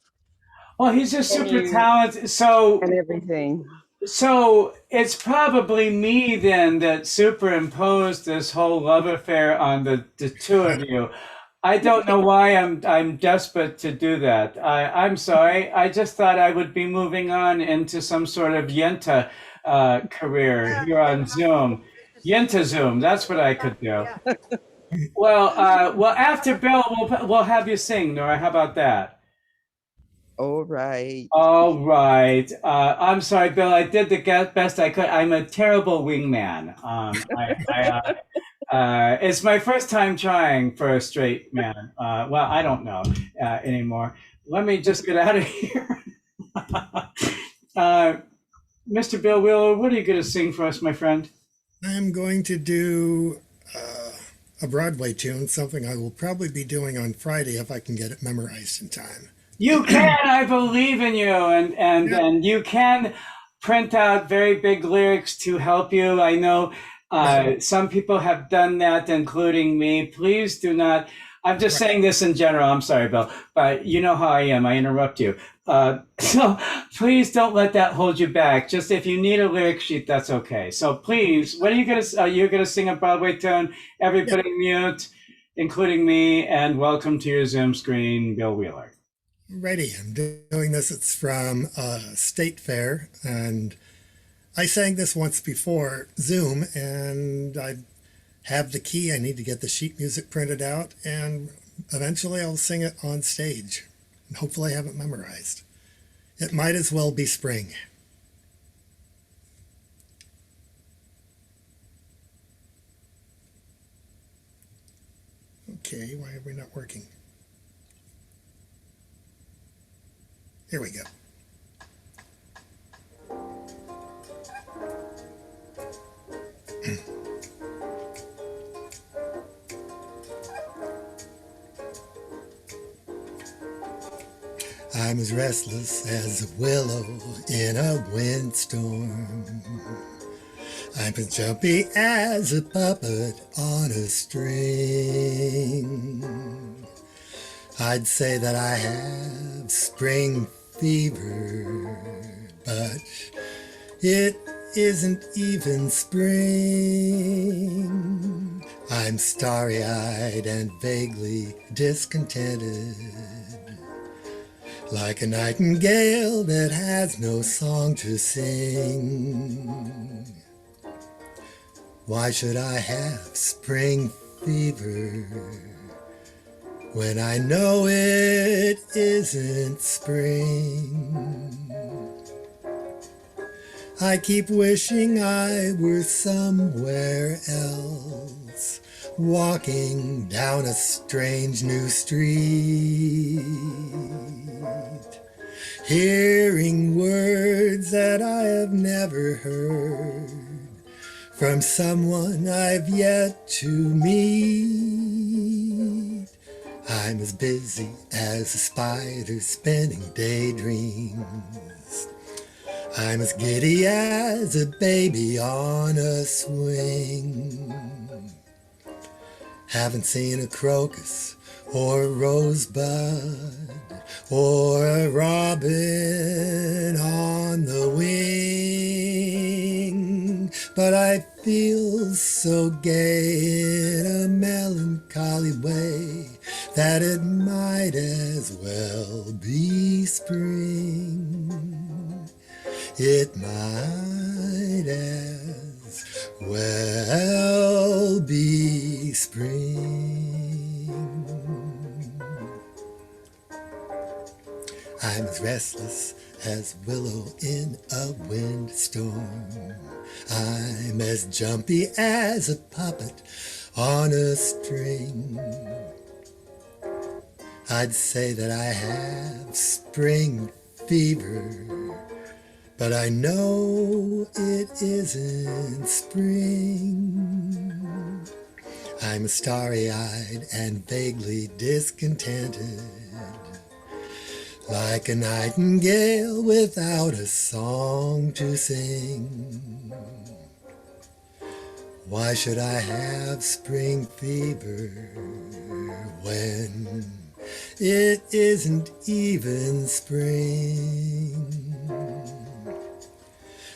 Well, he's just super talented. So and everything. So it's probably me then that superimposed this whole love affair on the 2 of you. I don't know why I'm desperate to do that. I'm sorry. I just thought I would be moving on into some sort of Yenta career here on Zoom. Yenta Zoom. That's what I could do. Well, after Bill, we'll have you sing, Nora. How about that? All right. All right. I'm sorry, Bill. I did the best I could. I'm a terrible wingman. It's my first time trying for a straight man. Well, I don't know anymore. Let me just get out of here. Mr. Bill Wheeler, what are you going to sing for us, my friend? I'm going to do a Broadway tune, something I will probably be doing on Friday if I can get it memorized in time. You can. I believe in you, and you can print out very big lyrics to help you. I know some people have done that, including me. Please do not. I'm just saying this in general. I'm sorry, Bill, but you know how I am. I interrupt you. So please don't let that hold you back. Just if you need a lyric sheet, that's okay. So please, what are you gonna? You're gonna sing a Broadway tune. Everybody mute, including me, and welcome to your Zoom screen, Bill Wheeler. Ready. I'm doing this. It's from State Fair, and I sang this once before Zoom, and I have the key. I need to get the sheet music printed out, and eventually I'll sing it on stage. And hopefully I have it memorized. It might as well be spring. Okay, why are we not working? Here we go. I'm as restless as a willow in a windstorm. I'm as jumpy as a puppet on a string. I'd say that I have spring fever, but it isn't even spring. I'm starry-eyed and vaguely discontented, like a nightingale that has no song to sing. Why should I have spring fever when I know it isn't spring? I keep wishing I were somewhere else, walking down a strange new street, hearing words that I have never heard from someone I've yet to meet. I'm as busy as a spider spinning daydreams. I'm as giddy as a baby on a swing. Haven't seen a crocus or a rosebud or a robin on the wing, but I feel so gay in a melancholy way that it might as well be spring. It might as well be spring. I'm as restless as willow in a windstorm. I'm as jumpy as a puppet on a string. I'd say that I have spring fever, but I know it isn't spring. I'm starry-eyed and vaguely discontented, like a nightingale without a song to sing. Why should I have spring fever when it isn't even spring?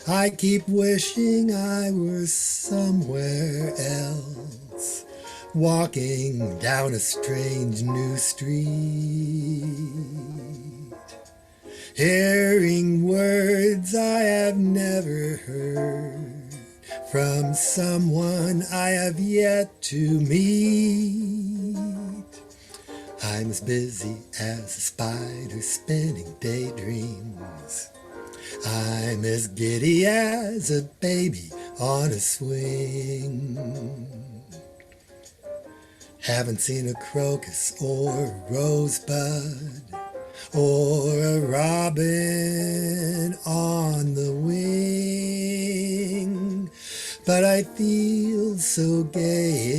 I keep wishing I were somewhere else, walking down a strange new street, hearing words I have never heard from someone I have yet to meet. I'm I'm as busy as a spider spinning daydreams. I'm as giddy as a baby on a swing. Haven't seen a crocus or a rosebud or a robin on the wing, but I feel so gay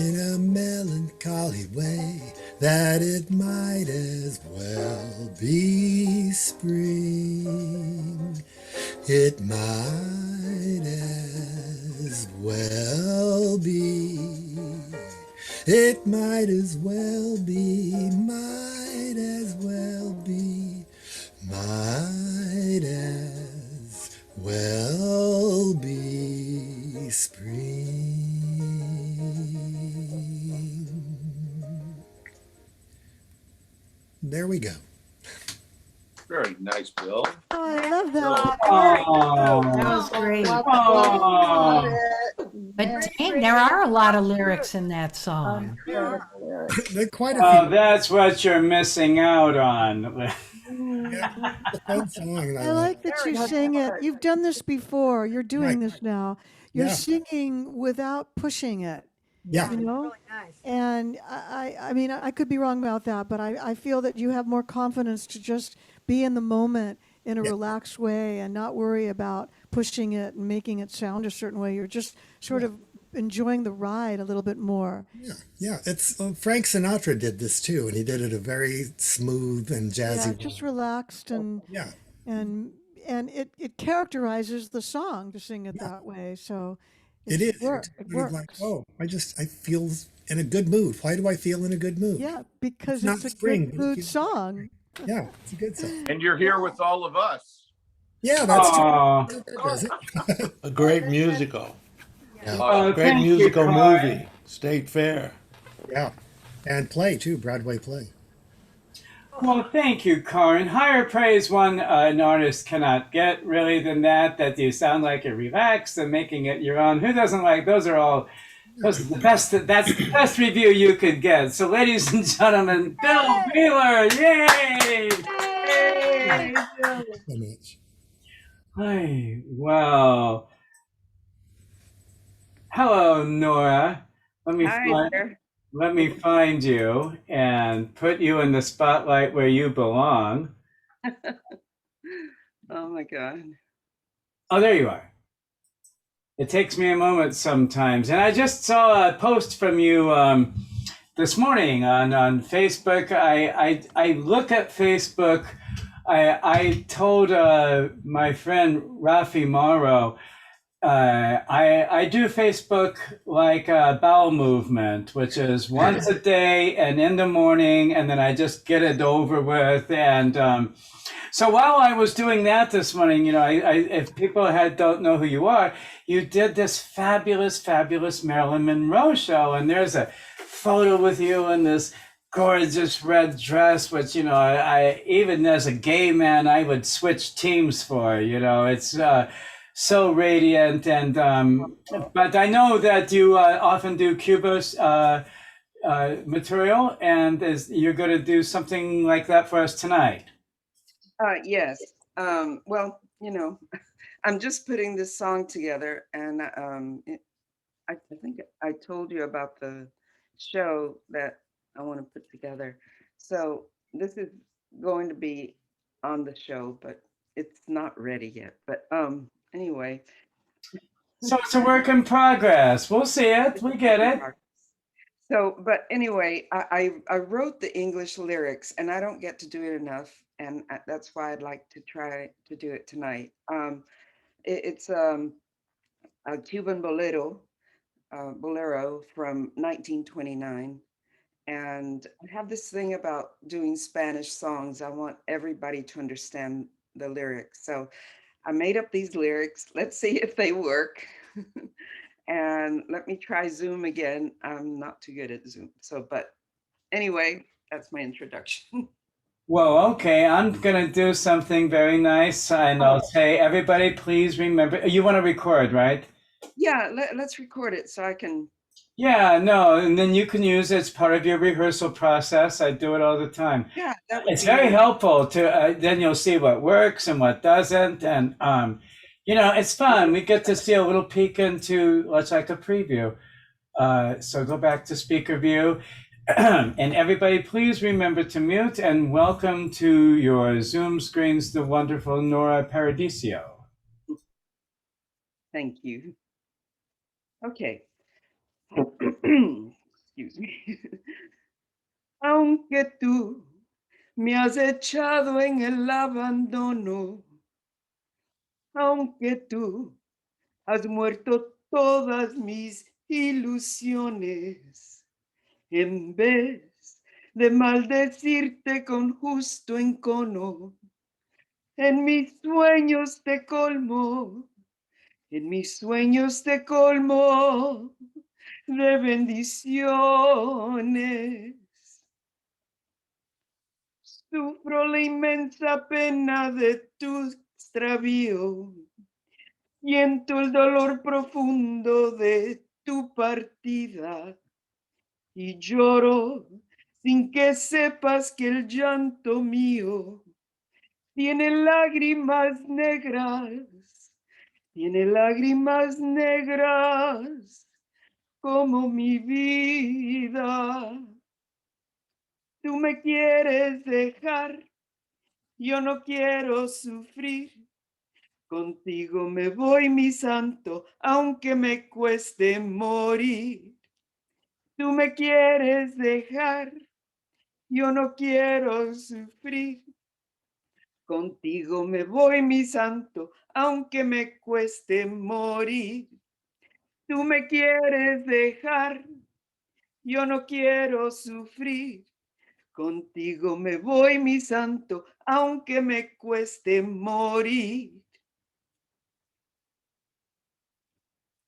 in a melancholy way that it might as well be spring. It might as well be. It might as well be, might as well be, might as well be spring. There we go. Very nice, Bill. Oh, I love that. That was great. But dang, there are a lot of lyrics in that song. There are quite a Oh, few. that's what you're missing out on. I like that you sing it. You've done this before. You're doing this now. You're Yeah. singing without pushing it. Yeah. You know? And I mean, I could be wrong about that, but I feel that you have more confidence to just be in the moment in a relaxed way and not worry about pushing it and making it sound a certain way. You're just sort of enjoying the ride a little bit more. Yeah, it's Frank Sinatra did this too, and he did it a very smooth and jazzy Yeah, way. just relaxed and Yeah. and it characterizes the song to sing it that way. So It is. it It's works. It sort of works. like, oh, I feel in a good mood. Why do I feel in a good mood? Yeah, because not it's a spring, good but it mood feels- song. Yeah, it's a good song. And you're here with all of us. Yeah, that's Aw. true. Does it? A great musical. Oh, Great thank you, musical Clyde. movie. State Fair. Yeah, and play too, Broadway play. Well, thank you, Karin. Higher praise an artist cannot get really than that you sound like you're relaxed and making it your own. Who doesn't like those are the best, that's the best review you could get. So ladies and gentlemen, Bill Wheeler, yay! So much. Hi, well, hello, Nora. Let me find you and put you in the spotlight where you belong. Oh my God. Oh, there you are. It takes me a moment sometimes. And I just saw a post from you this morning on Facebook. I look at Facebook. I told my friend Rafi Morrow, I do Facebook like a bowel movement, which is once a day and in the morning, and then I just get it over with. And so while I was doing that this morning, if people don't know who you are, you did this fabulous Marilyn Monroe show, and there's a photo with you in this gorgeous red dress, which I even as a gay man I would switch teams for. It's so radiant, and but I know that you often do Cuba material, and you're going to do something like that for us tonight. Yes. Well, I'm just putting this song together, and I think I told you about the show that I want to put together. So this is going to be on the show, but it's not ready yet. But anyway. So it's a work in progress. We'll see it. We get it. So, but anyway, I wrote the English lyrics, and I don't get to do it enough, and that's why I'd like to try to do it tonight. It's a Cuban bolero from 1929, and I have this thing about doing Spanish songs. I want everybody to understand the lyrics, so I made up these lyrics. Let's see if they work. And let me try Zoom again. I'm not too good at Zoom. But anyway, that's my introduction. Well, okay, I'm going to do something very nice, and I'll say, everybody, please remember, you want to record, right? Yeah, let's record it so I can Yeah, no, and then you can use it as part of your rehearsal process. I do it all the time. Yeah, that would It's be very really helpful to then you'll see what works and what doesn't, and it's fun. We get to see a little peek into what's like a preview. So go back to speaker view, and everybody, please remember to mute and welcome to your Zoom screens the wonderful Nora Paradiso. Thank you. Okay. Excuse me. Aunque tú me has echado en el abandono, aunque tú has muerto todas mis ilusiones, en vez de maldecirte con justo encono, en mis sueños te colmo, en mis sueños te colmo de bendiciones. Sufro la inmensa pena de tu extravío, siento el dolor profundo de tu partida y lloro sin que sepas que el llanto mío tiene lágrimas negras, como mi vida. Tú me quieres dejar, yo no quiero sufrir. Contigo me voy, mi santo, aunque me cueste morir. Tú me quieres dejar, yo no quiero sufrir. Contigo me voy, mi santo, aunque me cueste morir. Tú me quieres dejar, yo no quiero sufrir. Contigo me voy, mi santo, aunque me cueste morir.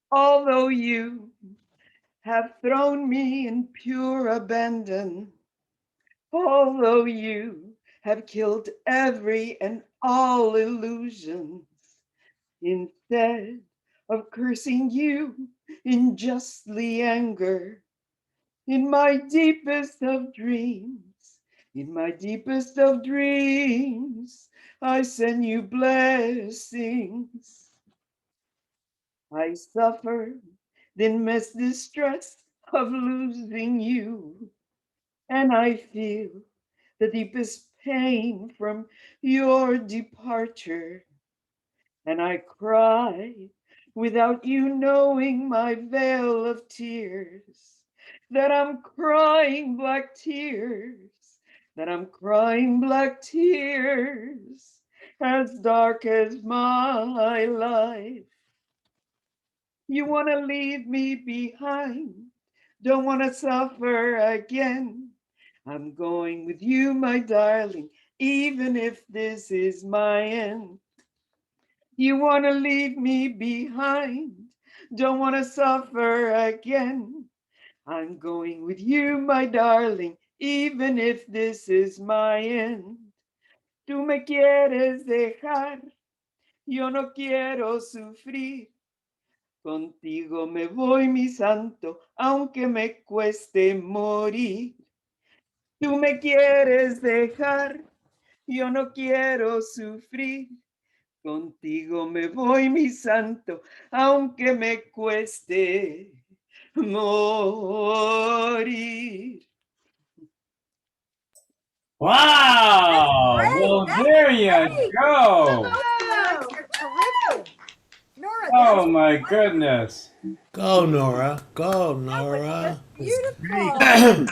Although you have thrown me in pure abandon, although you have killed every and all illusions, instead of cursing you in justly anger, in my deepest of dreams, I send you blessings. I suffer the immense distress of losing you, and I feel the deepest pain from your departure. And I cry without you knowing my veil of tears, that I'm crying black tears, as dark as my life. You want to leave me behind, don't want to suffer again. I'm going with you, my darling, even if this is my end. You want to leave me behind, don't want to suffer again. I'm going with you, my darling, even if this is my end. Tú me quieres dejar, yo no quiero sufrir. Contigo me voy, mi santo, aunque me cueste morir. Tú me quieres dejar, yo no quiero sufrir. Contigo me voy, mi santo, aunque me cueste morir. Wow! Well, there you go. You're terrific. Nora, Oh my goodness. Go, Nora. Go, Nora. beautiful.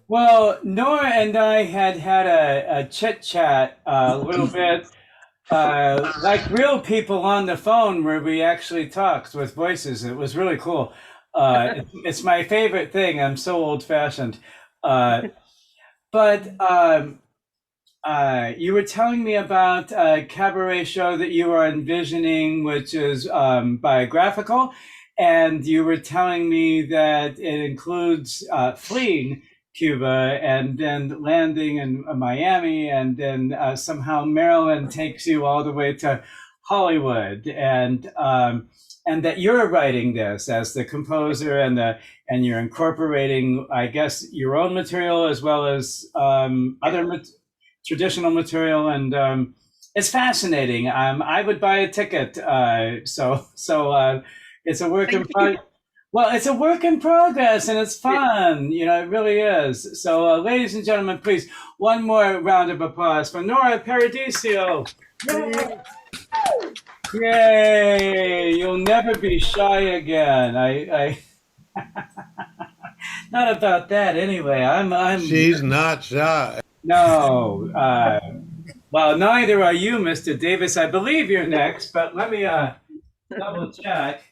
Well, Nora and I had a chit chat a little bit, like real people on the phone, where we actually talked with voices. It was really cool. It's my favorite thing. I'm so old fashioned. But you were telling me about a cabaret show that you are envisioning, which is biographical, and you were telling me that it includes fleeing Cuba and then landing in Miami, and then somehow Maryland takes you all the way to Hollywood, and that you're writing this as the composer, and you're incorporating, I guess, your own material as well as traditional material, and it's fascinating. I would buy a ticket. So it's a work in progress. Well, it's a work in progress, and it's fun. It really is. So, ladies and gentlemen, please, one more round of applause for Nora Paradiso. Yay! Yay! You'll never be shy again. I not about that anyway. I'm. She's not shy. No. Well, neither are you, Mr. Davis. I believe you're next, but let me double check.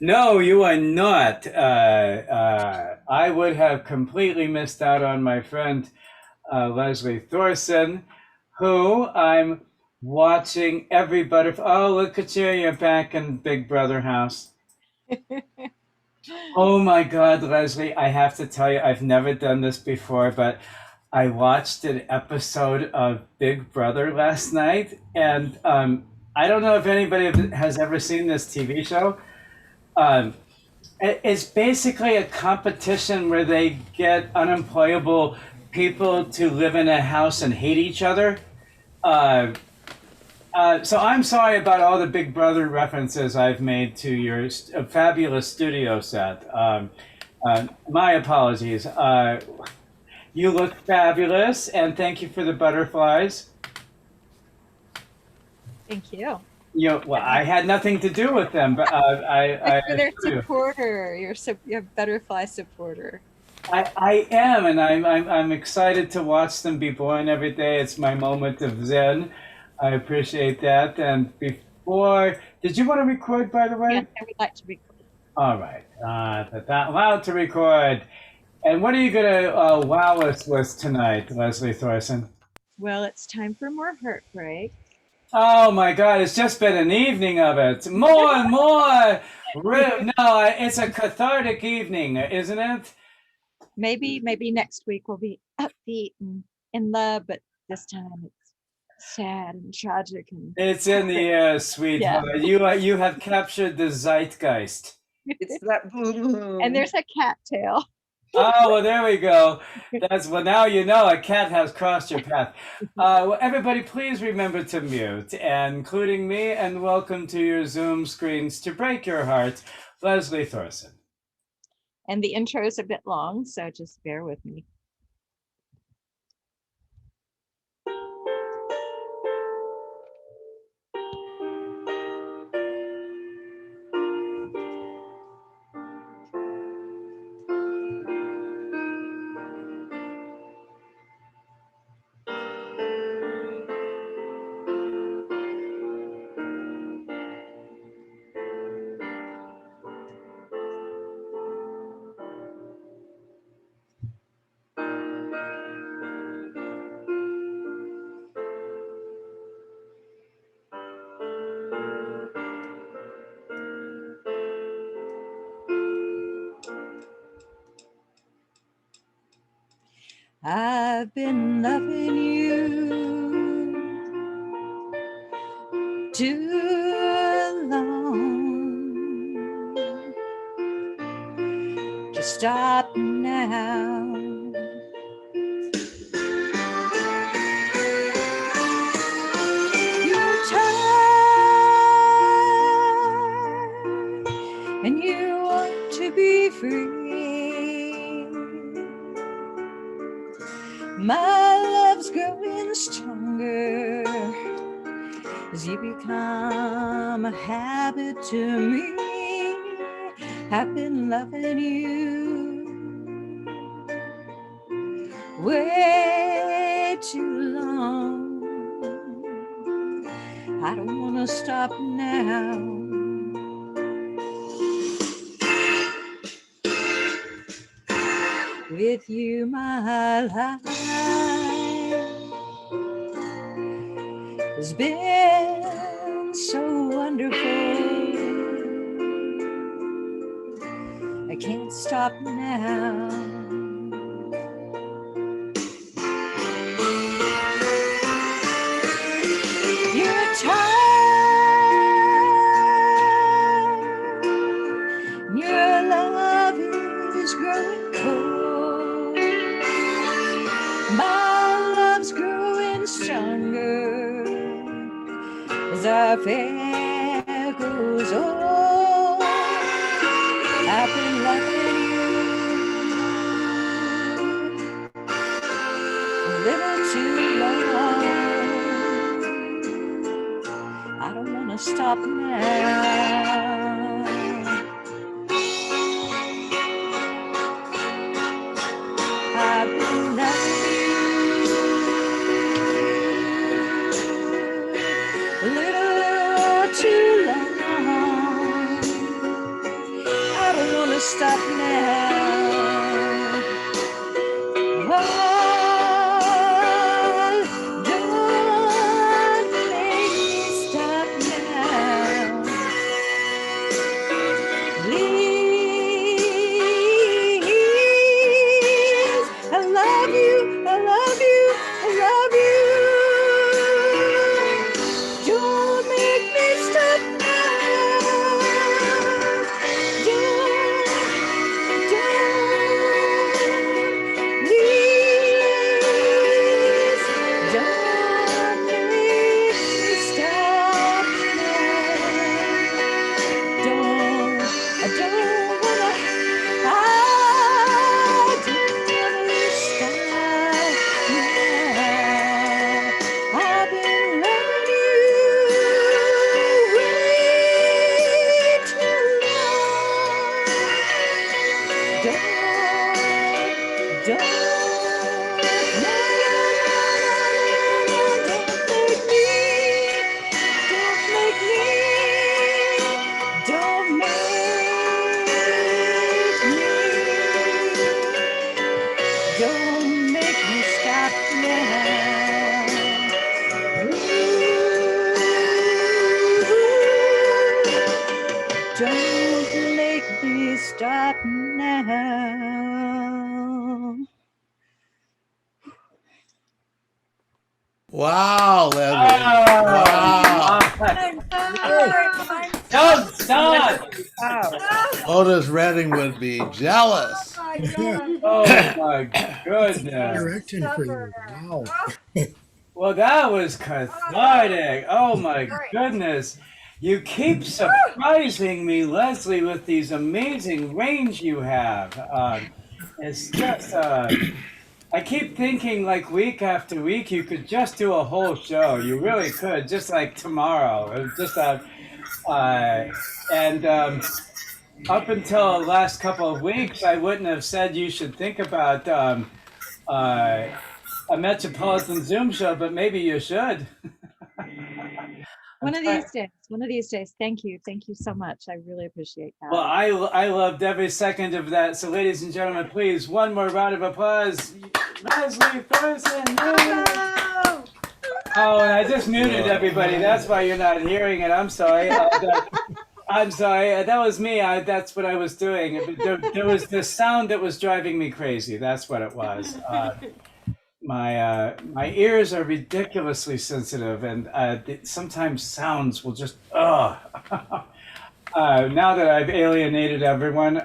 No, you are not. I would have completely missed out on my friend Leslie Thorson, who I'm watching every butterfly. Oh, look at you. You're back in Big Brother house. Oh my God, Leslie, I have to tell you, I've never done this before, but I watched an episode of Big Brother last night, and I don't know if anybody has ever seen this TV show. It's basically a competition where they get unemployable people to live in a house and hate each other. So I'm sorry about all the Big Brother references I've made to your fabulous studio set. My apologies. You look fabulous, and thank you for the butterflies. Thank you. Well, I had nothing to do with them, but You're their supporter. You're a butterfly supporter. I am, and I'm excited to watch them be born every day. It's my moment of zen. I appreciate that. And before, did you want to record, by the way? Yes, I would like to record. All right, allowed to record. And what are you gonna wow us with tonight, Leslie Thorson? Well, it's time for more heartbreak. Oh my God, it's just been an evening of it. More and more. No, it's a cathartic evening, isn't it? Maybe next week we'll be upbeat and in love, but this time it's sad and tragic. And it's in the air, sweetheart. Yeah. You have captured the zeitgeist. It's that boom. And there's a cattail. Oh, well, there we go. Now you know a cat has crossed your path. Well, everybody, please remember to mute, including me, and welcome to your Zoom screens to break your heart, Leslie Thorson. And the intro is a bit long, so just bear with me. I've been loving you too long to stop now. You're tired and you want to be free. My love's growing stronger as you become a habit to me. I've been loving you way too long. I don't want to stop now. With you, my life has been so wonderful. I can't stop now. You're tired My love's growing stronger as our affair goes on. I've been loving you a little too long. I don't wanna stop now. I've been loving you a little too long. I don't wanna stop now. Oh, don't make me stop now. Please, I love you, I love you, I love you. Don't make me stop now. Please, don't make me stop now. I don't wanna stop now. I've been loving you way too long. Don't, no, don't make me stop now. Don't make me stop now. Wow, Leslie. Wow. Don't stop. Otis Redding would be jealous. Oh my goodness. Direction for you. Wow. Well, that was cathartic. Oh my goodness. You keep surprising me, Leslie, with these amazing range you have. It's just, I keep thinking like week after week, you could just do a whole show. You really could, just like tomorrow. Just and up until the last couple of weeks, I wouldn't have said you should think about a Metropolitan Zoom show, but maybe you should. One of these days. Thank you so much. I really appreciate that. Well, I loved every second of that. So, ladies and gentlemen, please, one more round of applause. Leslie Thurston. Oh, and I just muted everybody. That's why you're not hearing it. I'm sorry. I'm sorry. That was me. That's what I was doing. There was this sound that was driving me crazy. That's what it was. My ears are ridiculously sensitive, and sometimes sounds will just now that I've alienated everyone.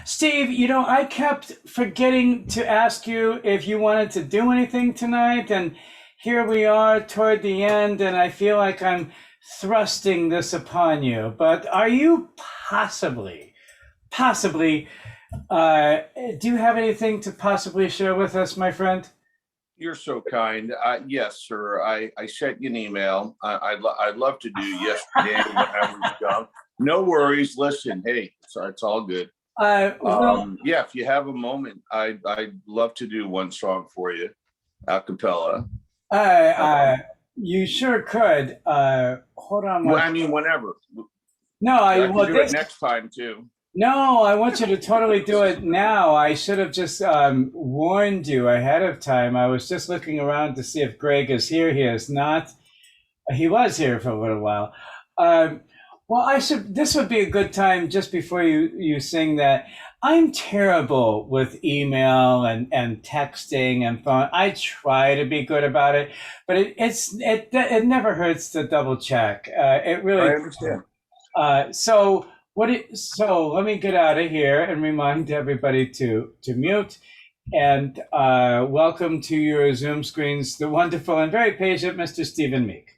Steve, I kept forgetting to ask you if you wanted to do anything tonight, and here we are toward the end, and I feel like I'm thrusting this upon you. But are you possibly, do you have anything to possibly share with us, my friend? You're so kind. Yes, sir. I sent you an email. I'd love to do yesterday when I was young. No worries. Listen, hey, it's all good. Yeah, if you have a moment, I'd love to do one song for you, a cappella. You sure could. Hold on. Well, I mean, whenever. No, I can do it next time too. No, I want you to totally do it now. I should have just warned you ahead of time. I was just looking around to see if Greg is here. He is not. He was here for a little while. Well, this would be a good time just before you sing that. I'm terrible with email and texting and phone. I try to be good about it, but it never hurts to double check. It really. I understand. So let me get out of here and remind everybody to mute. And welcome to your Zoom screens, the wonderful and very patient Mr. Stephen Meek.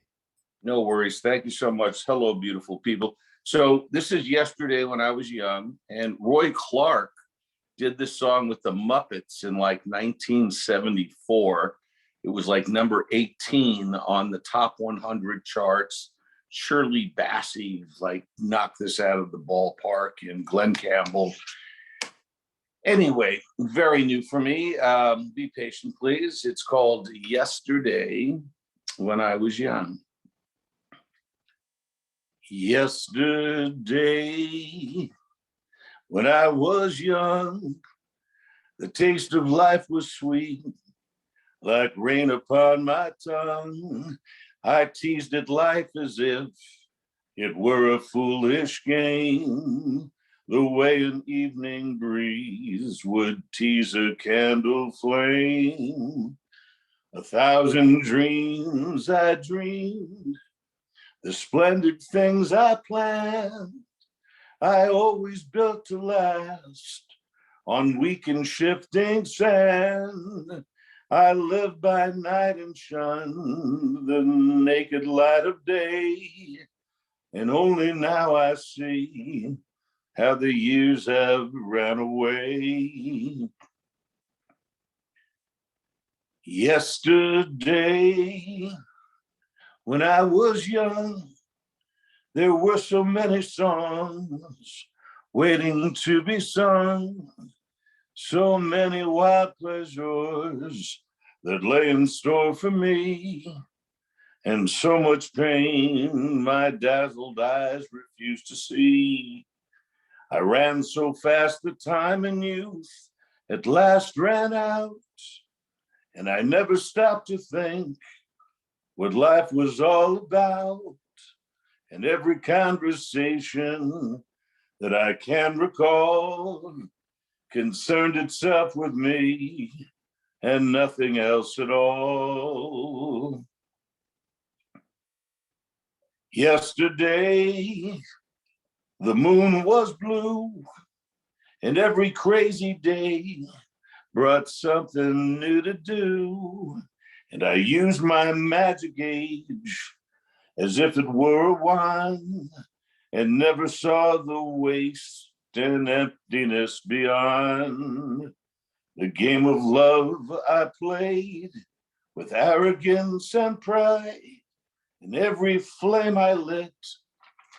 No worries. Thank you so much. Hello, beautiful people. So this is Yesterday When I Was Young, and Roy Clark did this song with the Muppets in like 1974. It was like number 18 on the top 100 charts. Shirley Bassey like knocked this out of the ballpark, and Glenn Campbell. Anyway, very new for me. Be patient, please. It's called Yesterday When I Was Young. Yesterday, when I was young, the taste of life was sweet, like rain upon my tongue. I teased at life as if it were a foolish game, the way an evening breeze would tease a candle flame. 1,000 dreams I dreamed, the splendid things I planned, I always built to last on weak and shifting sand. I lived by night and shunned the naked light of day, and only now I see how the years have ran away. Yesterday, when I was young, there were so many songs waiting to be sung, so many wild pleasures that lay in store for me, and so much pain my dazzled eyes refused to see. I ran so fast the time in youth at last ran out, and I never stopped to think what life was all about. And every conversation that I can recall concerned itself with me and nothing else at all. Yesterday, the moon was blue, and every crazy day brought something new to do. And I used my magic age as if it were a wine, and never saw the waste and emptiness beyond. The game of love I played with arrogance and pride, and every flame I lit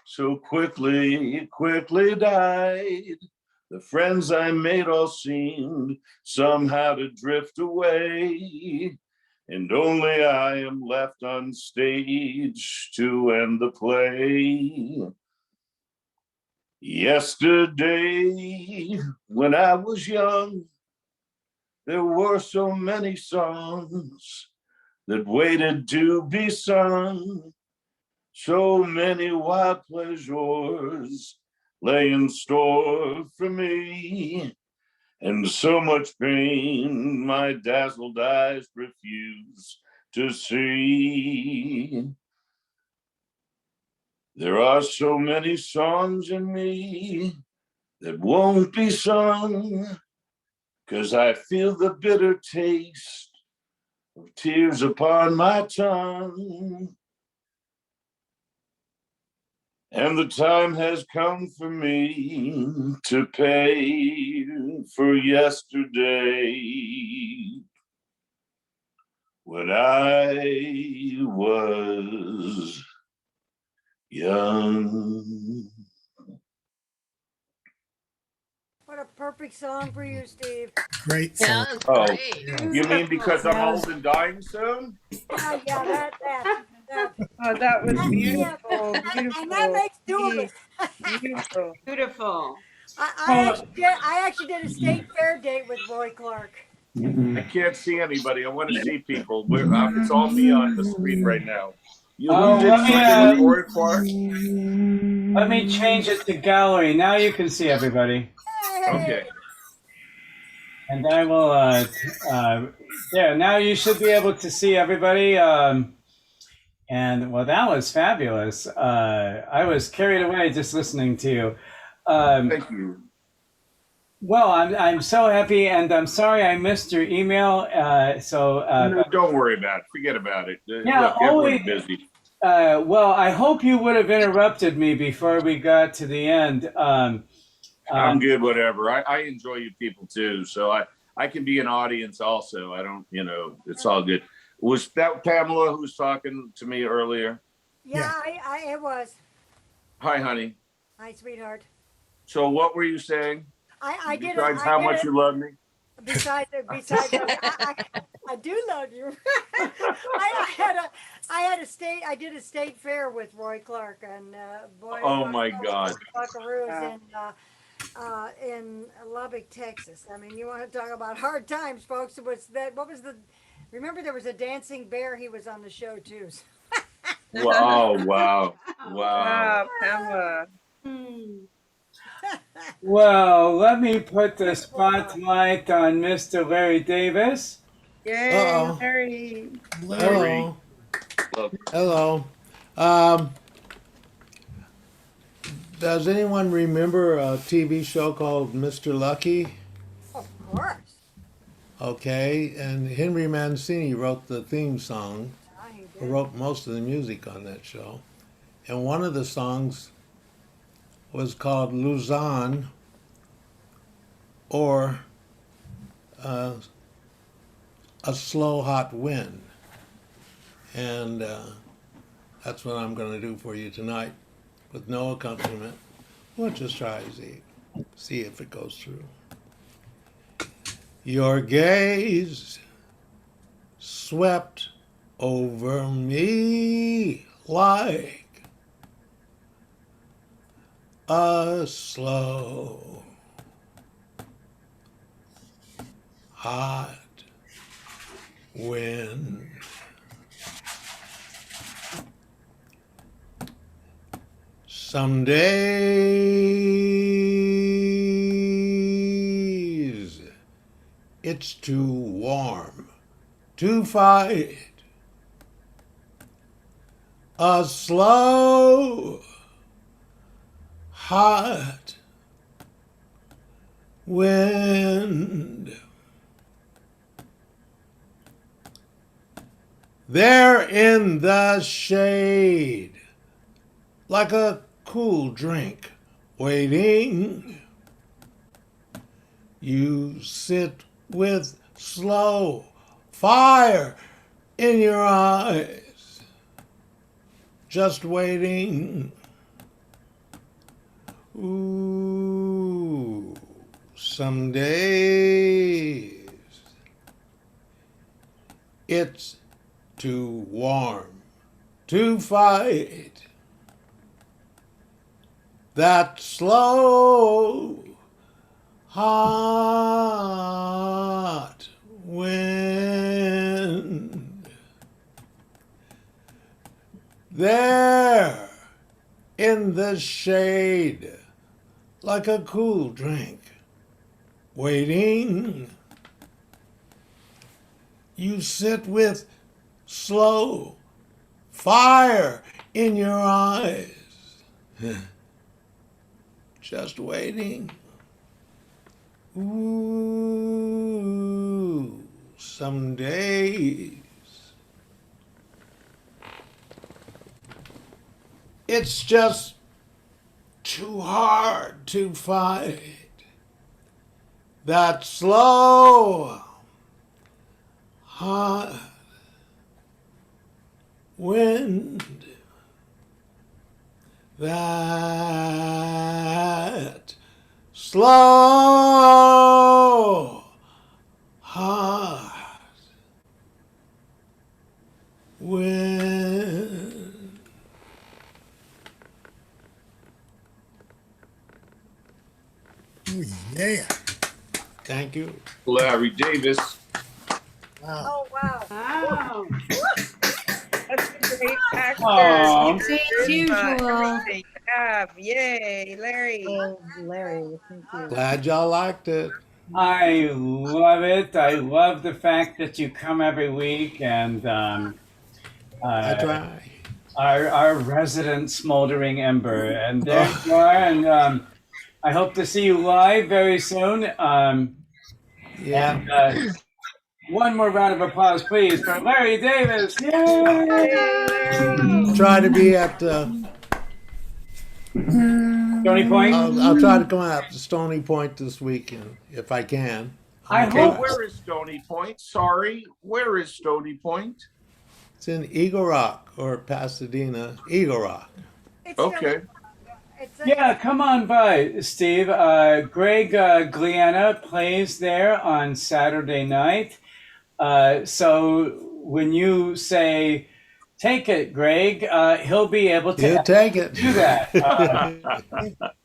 so quickly died. The friends I made all seemed somehow to drift away, and only I am left on stage to end the play. Yesterday, when I was young, there were so many songs that waited to be sung. So many wild pleasures lay in store for me, and so much pain my dazzled eyes refuse to see. There are so many songs in me that won't be sung, 'cause I feel the bitter taste of tears upon my tongue. And the time has come for me to pay for yesterday, when I was young. What a perfect song for you, Steve. Great song. Oh, you mean because I'm old and dying soon? Yeah, that. Oh, that was beautiful, And beautiful. that makes two of us. Beautiful. Beautiful. I actually did a state fair date with Roy Clark. I can't see anybody. I want to see people. It's all me on the screen right now. You who did something with Roy Clark? Let me change it to gallery. Now you can see everybody. Okay. And I will, there, now you should be able to see everybody. And well, that was fabulous. I was carried away just listening to you. Thank you. Well, I'm so happy, and I'm sorry I missed your email. No, don't worry about it. Forget about it. Yeah, Look, everyone's busy. well, I hope you would have interrupted me before we got to the end. I'm good, whatever. I enjoy you people too, so I can be an audience also. I don't, it's all good. Was that Pamela who was talking to me earlier? Yeah, it was. Hi, honey. Hi, sweetheart. So what were you saying? I did it. Besides how much you love me? Besides, I do love you. I did a state fair with Roy Clark and boy. Oh my God. Buckaroos in Lubbock, Texas. I mean, you want to talk about hard times, folks? It was that. What was the? Remember, there was a dancing bear. He was on the show too. Wow! Wow! Wow, Pamela. Well, let me put the spotlight on Mr. Larry Davis. Yay, Uh-oh. Larry. Hello. Hello. Does anyone remember a TV show called Mr. Lucky? Of course. Okay, and Henry Mancini wrote the theme song, or wrote most of the music on that show. And one of the songs was called Luzon, or A Slow Hot Wind. And that's what I'm going to do for you tonight with no accompaniment. We'll just try to see if it goes through. Your gaze swept over me like a slow, hot wind. Some days it's too warm to fight. A slow, hot wind. There in the shade, like a cool drink waiting. You sit with slow fire in your eyes, just waiting. Ooh, some days it's too warm to fight. That slow, hot wind. There in the shade, like a cool drink, waiting. You sit with slow fire in your eyes. Just waiting. Ooh, some days it's just too hard to fight. That slow, hot wind. That slow, hot wind. Oh, yeah. Thank you. Larry Davis. Wow. Oh, wow. Wow. That's a great actor. Aw. As usual. Everything you have. Yay, Larry. Oh, Larry, thank you. Glad y'all liked it. I love it. I love the fact that you come every week and I try. our resident smoldering ember. And there you are. And I hope to see you live very soon. Yeah. And one more round of applause, please, for Larry Davis. Yay! Try to be at Stony Point. I'll try to come out to Stony Point this weekend if I can. I hope. Where is Stony Point? Sorry, where is Stony Point? It's in Eagle Rock or Pasadena. Eagle Rock. Okay. Yeah, come on by, Steve. Greg Gliana plays there on Saturday night. So when you say, take it, Greg, he'll be able to He'll take it. do that.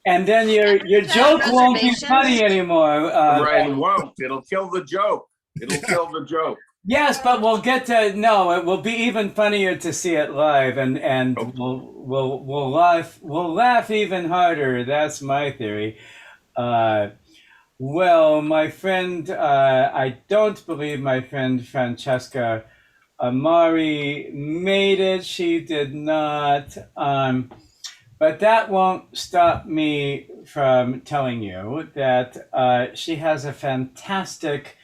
And then your joke won't be funny anymore. Right, it won't. It'll kill the joke. It'll kill the joke. Yes, but we'll get to no. It will be even funnier to see it live, and we'll laugh even harder. That's my theory. Well, my friend, I don't believe my friend Francesca Amari made it. She did not. But that won't stop me from telling you that she has a fantastic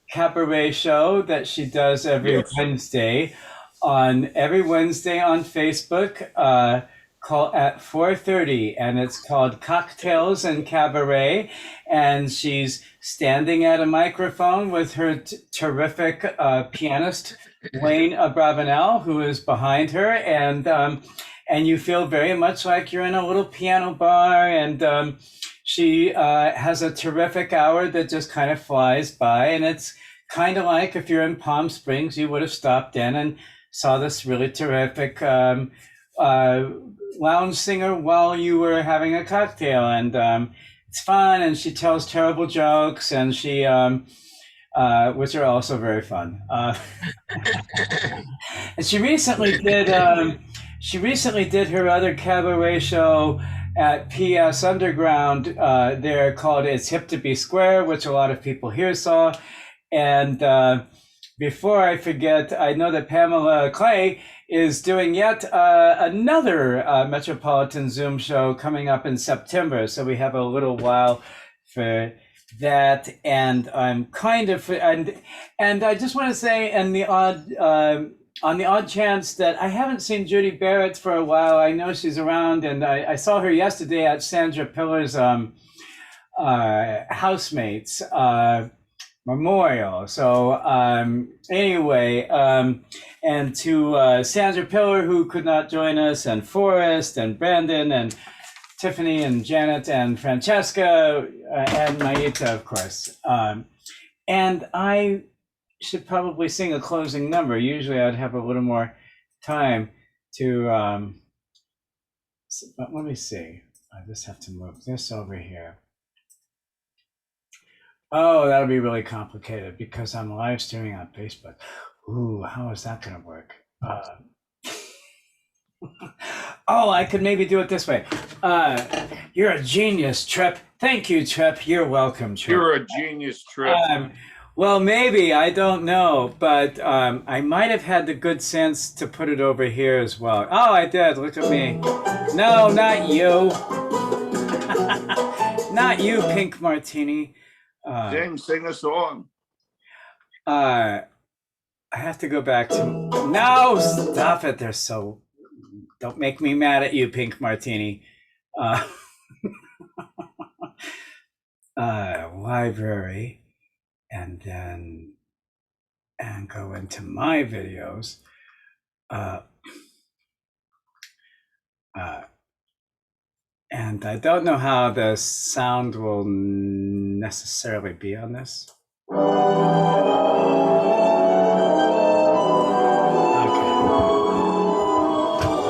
cabaret show that she does every Wednesday on Facebook call at 4:30, and it's called Cocktails and Cabaret, and she's standing at a microphone with her terrific pianist Wayne Abravanel, who is behind her, and you feel very much like you're in a little piano bar, and she has a terrific hour that just kind of flies by, and it's kind of like if you're in Palm Springs, you would have stopped in and saw this really terrific lounge singer while you were having a cocktail, and it's fun, and she tells terrible jokes, and she which are also very fun. And she recently did her other cabaret show at PS Underground there called It's Hip to Be Square, which a lot of people here saw. And before I forget, I know that Pamela Clay is doing yet another Metropolitan Zoom show coming up in September. So we have a little while for that. And I'm kind of, and I just want to say, on the odd chance that I haven't seen Judy Barrett for a while, I know she's around, and I saw her yesterday at Sandra Pillar's housemates memorial. So anyway, and to Sandra Pillar, who could not join us, and Forrest and Brandon and Tiffany and Janet and Francesca and Maita, of course. And I should probably sing a closing number. Usually I'd have a little more time to, but let me see. I just have to move this over here. Oh, that'll be really complicated because I'm live streaming on Facebook. Ooh, how is that going to work? Oh, I could maybe do it this way. You're a genius, Trip. Thank you, Trip. You're welcome, Trip. You're a genius, Trip. Well, maybe, I don't know, but I might have had the good sense to put it over here as well. Oh, I did. Look at me. No, not you. Not you, Pink Martini. James, sing a song. I have to go back to... No, stop it. They're so... Don't make me mad at you, Pink Martini. Library. And then go into my videos. And I don't know how the sound will necessarily be on this. Okay.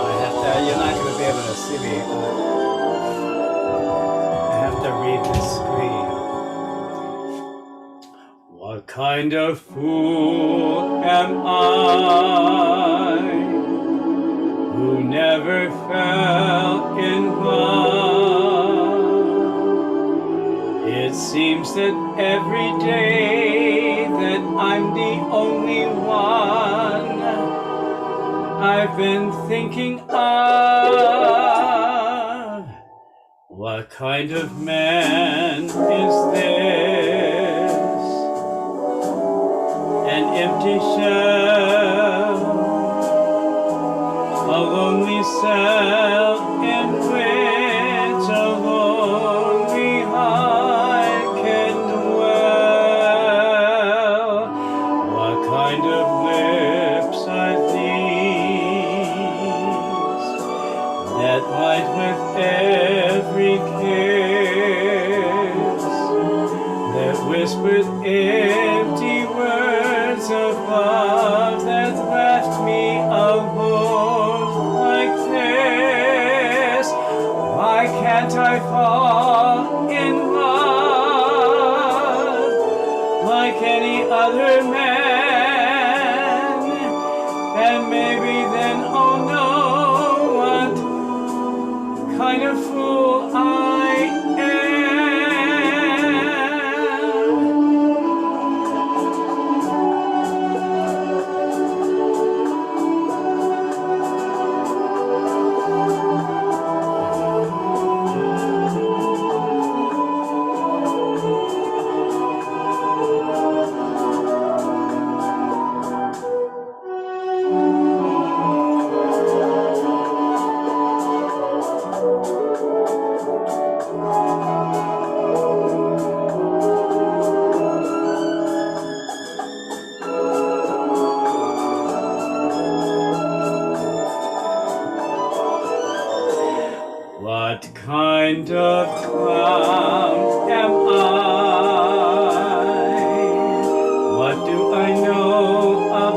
I have to, you're not going to be able to see me. I have to read the screen. What kind of fool am I who never fell in love? It seems that every day that I'm the only one I've been thinking of. What What kind of man is this? An empty shell, a lonely cell in which alone we hide can dwell. What kind of lips are these that light with every kiss, that whispered empty words of love that left me alone like this? Why can't I fall in love like any other man? And maybe then I'll know what kind of fool I am. What kind of clown am I? What do I know of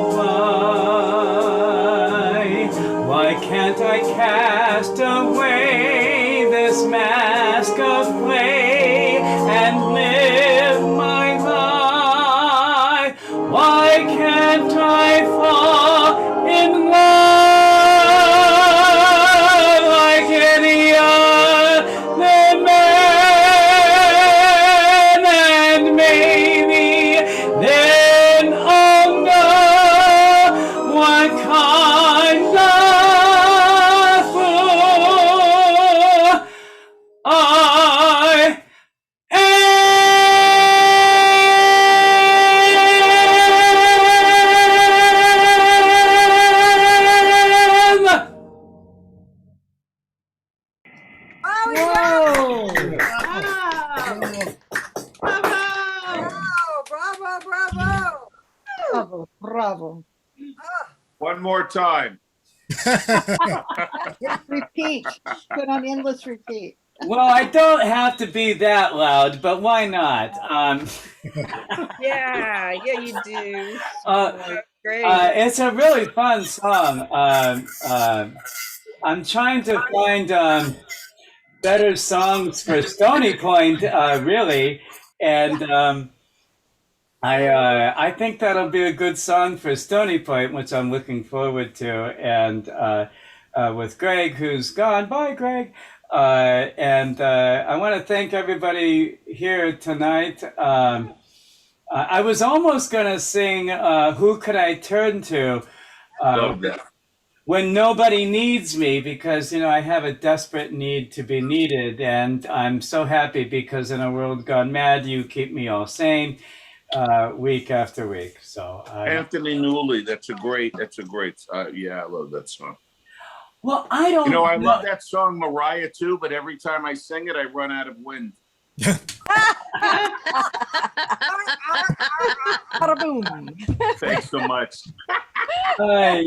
life? Why can't I cast away this mask of clay and live my life? Why can't I fall in love like any other man? And maybe then I'll know what kind of fool I am. Whoa! Bravo, bravo. Bravo, bravo. One more time. Repeat. Put on endless repeat. Well, I don't have to be that loud, but why not? Yeah, you do. Great. It's a really fun song. I'm trying to find better songs for Stony Point, really, and I think that'll be a good song for Stony Point, which I'm looking forward to, and with Greg, who's gone. Bye, Greg. And I want to thank everybody here tonight. I was almost going to sing Who Could I Turn To Love that. when nobody needs me, because, you know, I have a desperate need to be needed. And I'm so happy because in a world gone mad, you keep me all sane week after week. So Anthony Newley, that's a great, yeah, I love that song. Well, I don't I love that song Mariah too, but every time I sing it, I run out of wind. Thanks so much. That's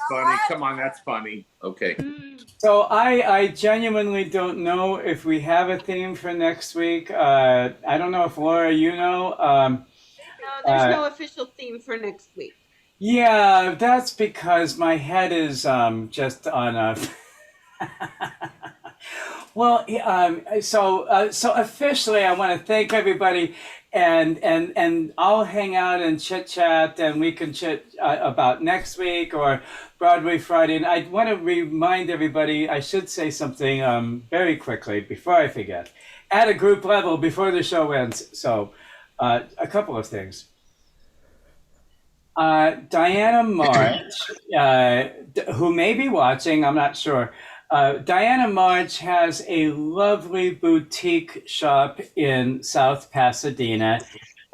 funny. Come on, that's funny. Okay. So I genuinely don't know if we have a theme for next week. I don't know if Laura, you know. No, there's no official theme for next week. Yeah, that's because my head is just on a. Well, so officially, I want to thank everybody, and I'll hang out and chit chat, and we can chit about next week or Broadway Friday. And I want to remind everybody, I should say something very quickly before I forget, at a group level before the show ends. So, a couple of things. Diana March, who may be watching, I'm not sure, Diana March has a lovely boutique shop in South Pasadena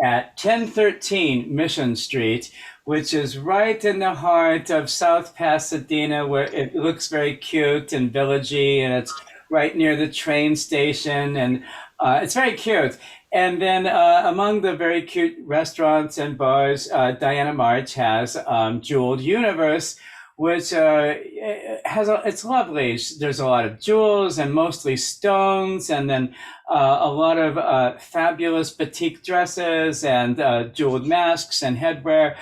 at 1013 Mission Street, which is right in the heart of South Pasadena, where it looks very cute and villagey, and it's right near the train station, and it's very cute. And then among the very cute restaurants and bars, Diana March has Jeweled Universe, which it's lovely. There's a lot of jewels and mostly stones, and then a lot of fabulous batik dresses and jeweled masks and headwear.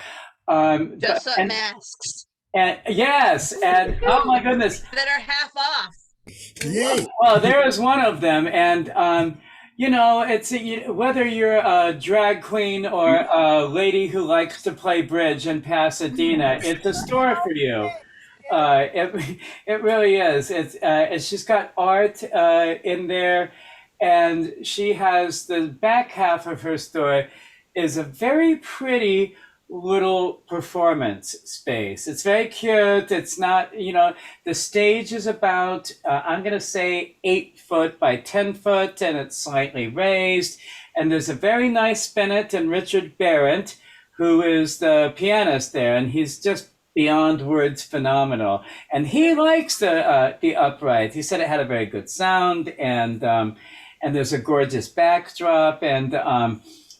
Dress up masks. And yes, and oh my goodness, that are half off. Yay. well, there is one of them, and it's whether you're a drag queen or a lady who likes to play bridge in Pasadena, it's a store for you. It really is. She's got art in there, and she has the back half of her store is a very pretty little performance space. It's very cute. It's not, the stage is about, I'm going to say 8 foot by 10 foot, and it's slightly raised. And there's a very nice Bennett and Richard Barrett, who is the pianist there, and he's just beyond words phenomenal. And he likes the upright. He said it had a very good sound, and there's a gorgeous backdrop, and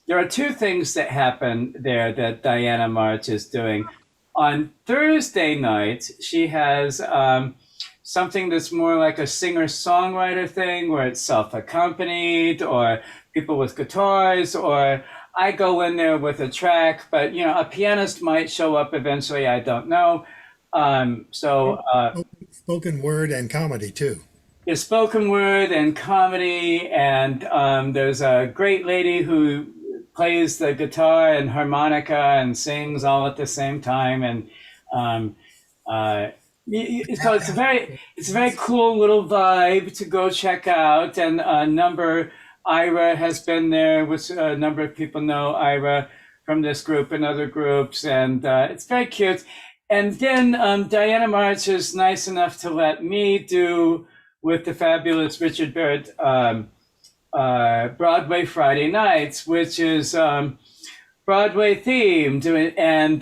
there are two things that happen there that Diana March is doing. On Thursday night, she has something that's more like a singer-songwriter thing, where it's self-accompanied, or people with guitars, or I go in there with a track, but a pianist might show up eventually. I don't know. Spoken word and comedy too. Is spoken word and comedy, and there's a great lady who plays the guitar and harmonica and sings all at the same time, and so it's a very cool little vibe to go check out. And Ira has been there, which a number of people know Ira from this group and other groups, and it's very cute. And then Diana March is nice enough to let me do, with the fabulous Richard Barrett, Broadway Friday Nights, which is Broadway themed, and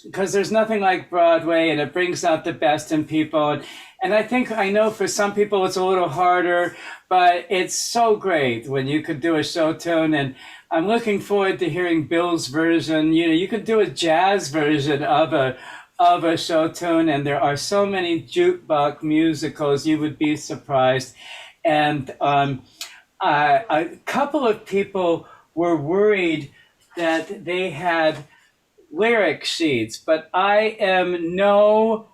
because there's nothing like Broadway, and it brings out the best in people. And I know for some people it's a little harder, but it's so great when you could do a show tune. And I'm looking forward to hearing Bill's version. You could do a jazz version of a show tune, and there are so many jukebox musicals, you would be surprised. And a couple of people were worried that they had lyric sheets, but I am no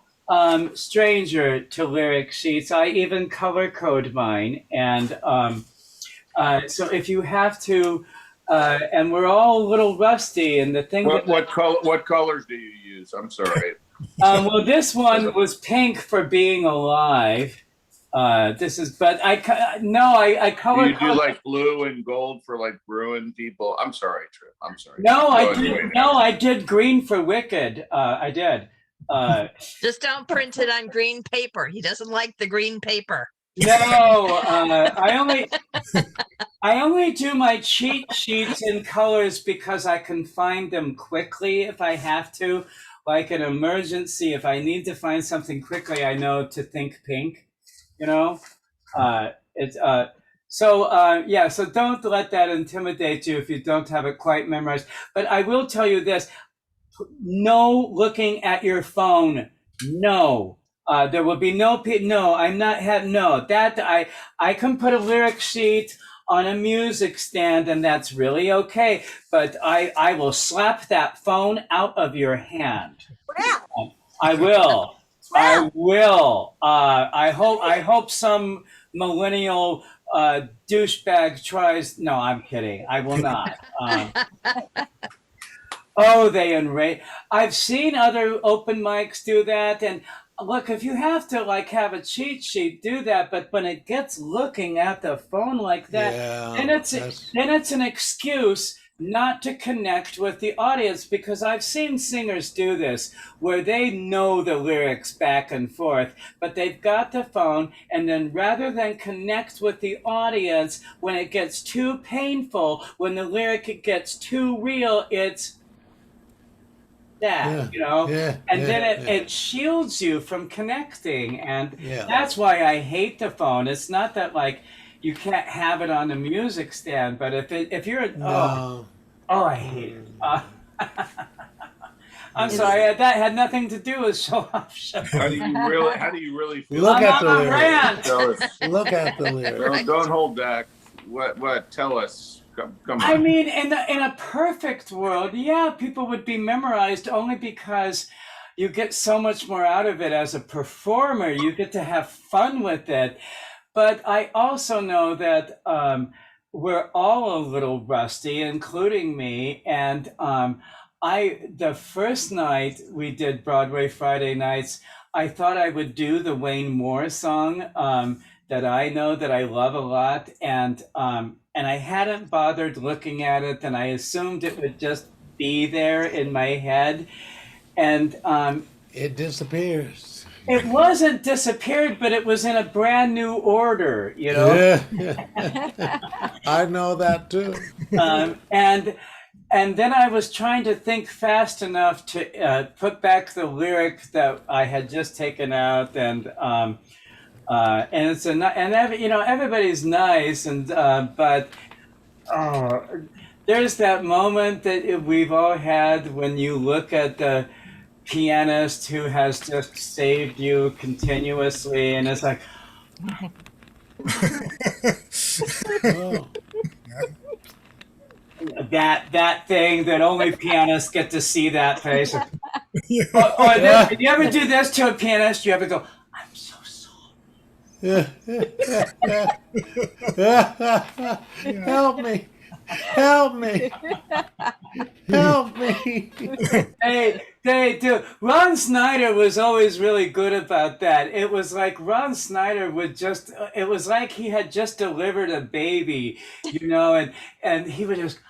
stranger to lyric sheets. I even color code mine, and so if you have to, and we're all a little rusty. And the thing what colors do you use? I'm sorry. Well, this one was pink for being alive. I color. Do you do like blue and gold for like Bruin people? I'm sorry, Trip. I'm sorry. No, I did green for Wicked. I did. Just don't print it on green paper. He doesn't like the green paper. No, I only do my cheat sheets in colors because I can find them quickly if I have to, like an emergency. If I need to find something quickly, I know to think pink. So don't let that intimidate you if you don't have it quite memorized. But I will tell you this: no looking at your phone. No. There will be no, I'm not, I can put a lyric sheet on a music stand, and that's really okay. But I will slap that phone out of your hand. I will. I will. I hope some millennial douchebag tries. No, I'm kidding. I will not. They enrage. I've seen other open mics do that, and look, if you have to have a cheat sheet, do that. But when it gets looking at the phone like that, then it's an excuse not to connect with the audience, because I've seen singers do this where they know the lyrics back and forth, but they've got the phone, and then rather than connect with the audience, when it gets too painful, when the lyric gets too real, it's that, and then it shields you from connecting. And that's why I hate the phone. It's not that like you can't have it on the music stand, but if you're I hate it. I'm sorry, that had nothing to do with Showoffshow. How do you really feel? Look at the lyrics. Look at the lyrics. Don't hold back. What? Tell us. Come on. I mean, in a perfect world, yeah, people would be memorized only because you get so much more out of it as a performer. You get to have fun with it. But I also know that we're all a little rusty, including me. And the first night we did Broadway Friday nights, I thought I would do the Wayne Moore song that I know that I love a lot. And I hadn't bothered looking at it, and I assumed it would just be there in my head. And it disappears. It wasn't disappeared, but it was in a brand new order, Yeah. I know that too. And then I was trying to think fast enough to put back the lyric that I had just taken out, and it's everybody's nice, and but there's that moment that we've all had when you look at the pianist who has just saved you continuously, and it's like, that thing that only pianists get to see that face. Or you ever do this to a pianist? You ever go, I'm so sorry. Help me. Help me. Help me. They do. Ron Snyder was always really good about that. It was like Ron Snyder it was like he had just delivered a baby, and he would just,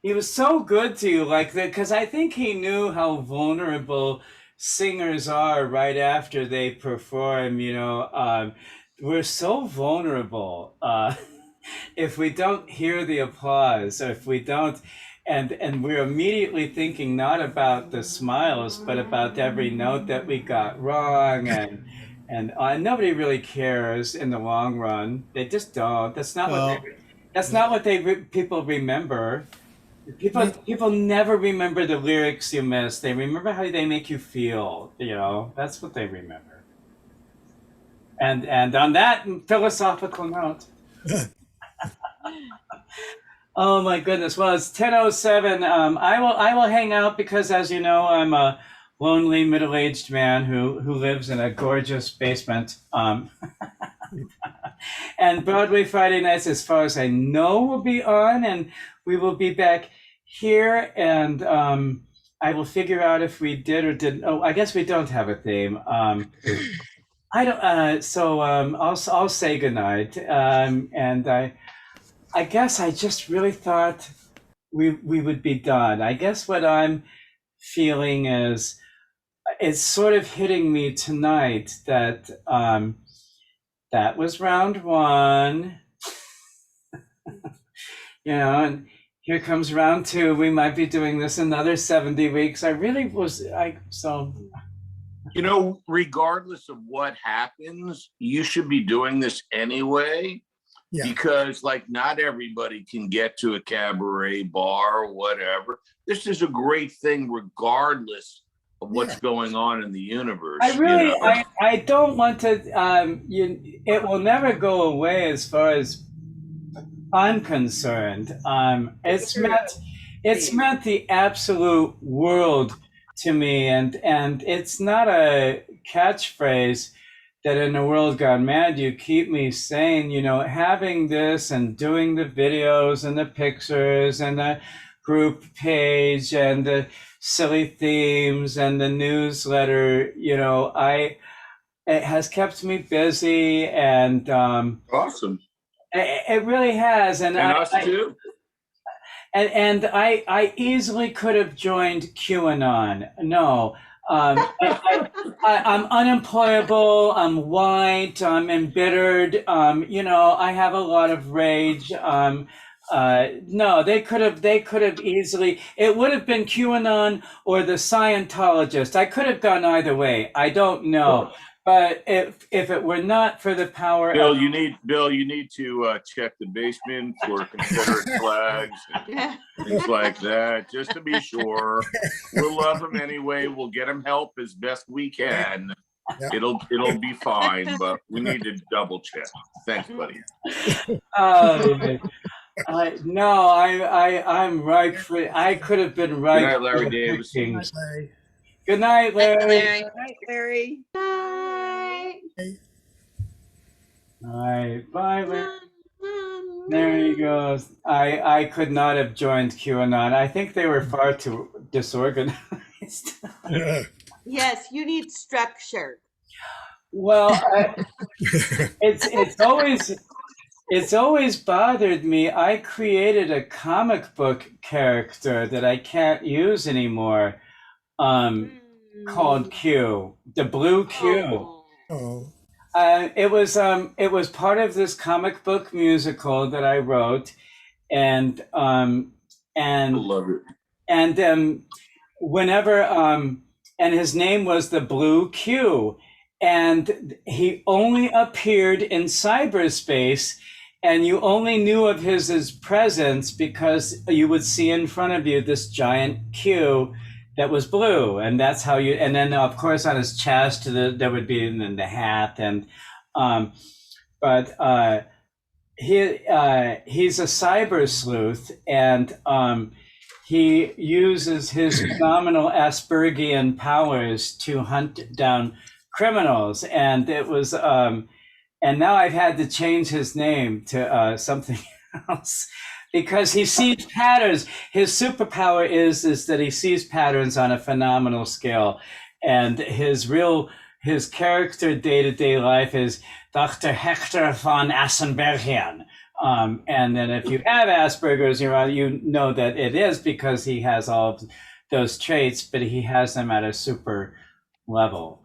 he was so good to you like that, because I think he knew how vulnerable singers are right after they perform. We're so vulnerable if we don't hear the applause, or if we don't, and we're immediately thinking not about the smiles, but about every note that we got wrong, and nobody really cares in the long run. They just don't. That's not what people remember. People never remember the lyrics you miss. They remember how they make you feel. That's what they remember. And on that philosophical note. Oh my goodness! Well, it's 10:07. I will hang out because, as you know, I'm a lonely middle-aged man who lives in a gorgeous basement. And Broadway Friday nights, as far as I know, will be on, and we will be back here. And I will figure out if we did or didn't. Oh, I guess we don't have a theme. I don't. So I'll say goodnight. And I guess I just really thought we would be done. I guess what I'm feeling is it's sort of hitting me tonight that that was round one, and here comes round two. We might be doing this another 70 weeks. Regardless of what happens, you should be doing this anyway. Yeah. Because not everybody can get to a cabaret bar or whatever. This is a great thing regardless of what's going on in the universe. I don't want to, it will never go away as far as I'm concerned. It's meant the absolute world to me, and it's not a catchphrase that in a world gone mad, you keep me saying, having this and doing the videos and the pictures and the group page and the silly themes and the newsletter, it has kept me busy, and awesome. It really has. And us too. and I easily could have joined QAnon. No, I'm unemployable. I'm white. I'm embittered. I have a lot of rage. No, they could have easily. It would have been QAnon or the Scientologist. I could have gone either way. I don't know, but if it were not for the power Bill, of you need to check the basement for Confederate flags and things like that, just to be sure. We'll love him anyway. We'll get him help as best we can. It'll be fine, but we need to double check. Thanks, buddy. No, I'm right for. I could have been right. Good night, Larry Davis. Good night, Larry. Good night, Larry. Bye. All right, bye, Larry. There he goes. I could not have joined QAnon. I think they were far too disorganized. Yes, you need structure. Well, it's always bothered me. I created a comic book character that I can't use anymore, called Q, the Blue Q. Oh. It was part of this comic book musical that I wrote, and I love it. And whenever and his name was the Blue Q, and he only appeared in cyberspace, and you only knew of his presence because you would see in front of you this giant Q that was blue, and that's how you. And then of course on his chest there would be in the hat, and he's a cyber sleuth, and he uses his phenomenal Aspergian powers to hunt down criminals, and it was and now I've had to change his name to something else because he sees patterns. His superpower is that he sees patterns on a phenomenal scale, and his character day-to-day life is Dr. Hector von Assenbergian. And then if you have Asperger's, you know that it is because he has all of those traits, but he has them at a super level.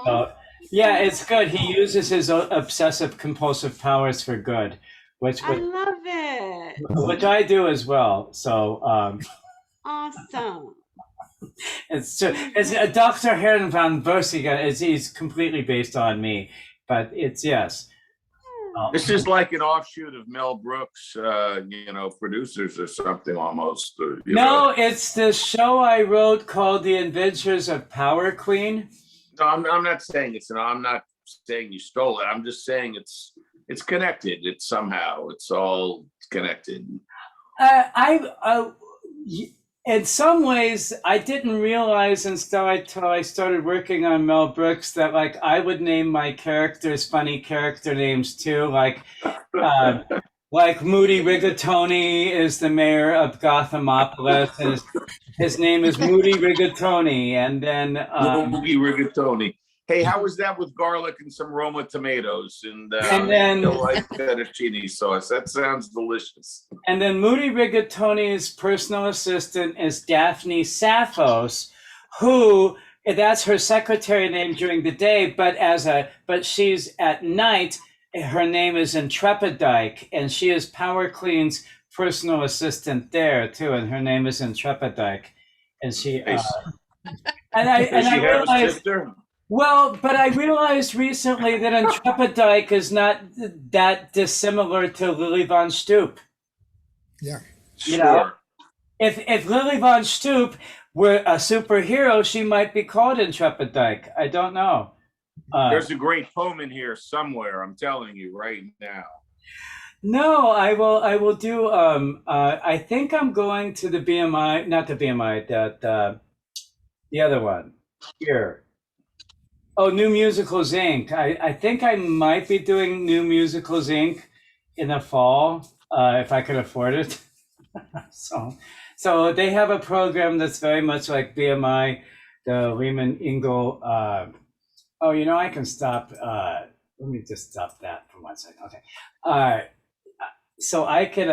So yeah, it's good. He uses his obsessive compulsive powers for good, which I love it. Which I do as well. So Awesome. it's Dr. Herrn von Bersiger. He's completely based on me, but it's yes. This is like an offshoot of Mel Brooks, producers or something almost. It's the show I wrote called The Adventures of Power Queen. No, I'm not saying I'm not saying you stole it. I'm just saying it's connected. It's all connected. In some ways, I didn't realize until I started working on Mel Brooks that I would name my characters funny character names too, like Moody Rigatoni is the mayor of Gothamopolis, and his name is Moody Rigatoni, and then Moody Rigatoni. Hey, how was that with garlic and some Roma tomatoes and then like fettuccine sauce? That sounds delicious. And then Moody Rigatoni's personal assistant is Daphne Saphos, who that's her secretary name during the day, but she's at night. Her name is Intrepidike, and she is Power Queen's personal assistant there too, and her name is Intrepidike, and she I realized. Well, but I realized recently that Intrepidike is not that dissimilar to Lily von Stoop. Yeah. If Lily von Stoop were a superhero, she might be called Intrepidike. I don't know. There's a great poem in here somewhere. I'm telling you right now. No, I will do. I think I'm going to the BMI, not the BMI, the other one here. Oh, New Musicals Inc. I think I might be doing New Musicals Inc. in the fall, if I could afford it. So they have a program that's very much like BMI, the Lehman Ingle. I can stop. Let me just stop that for 1 second. Okay. So I could.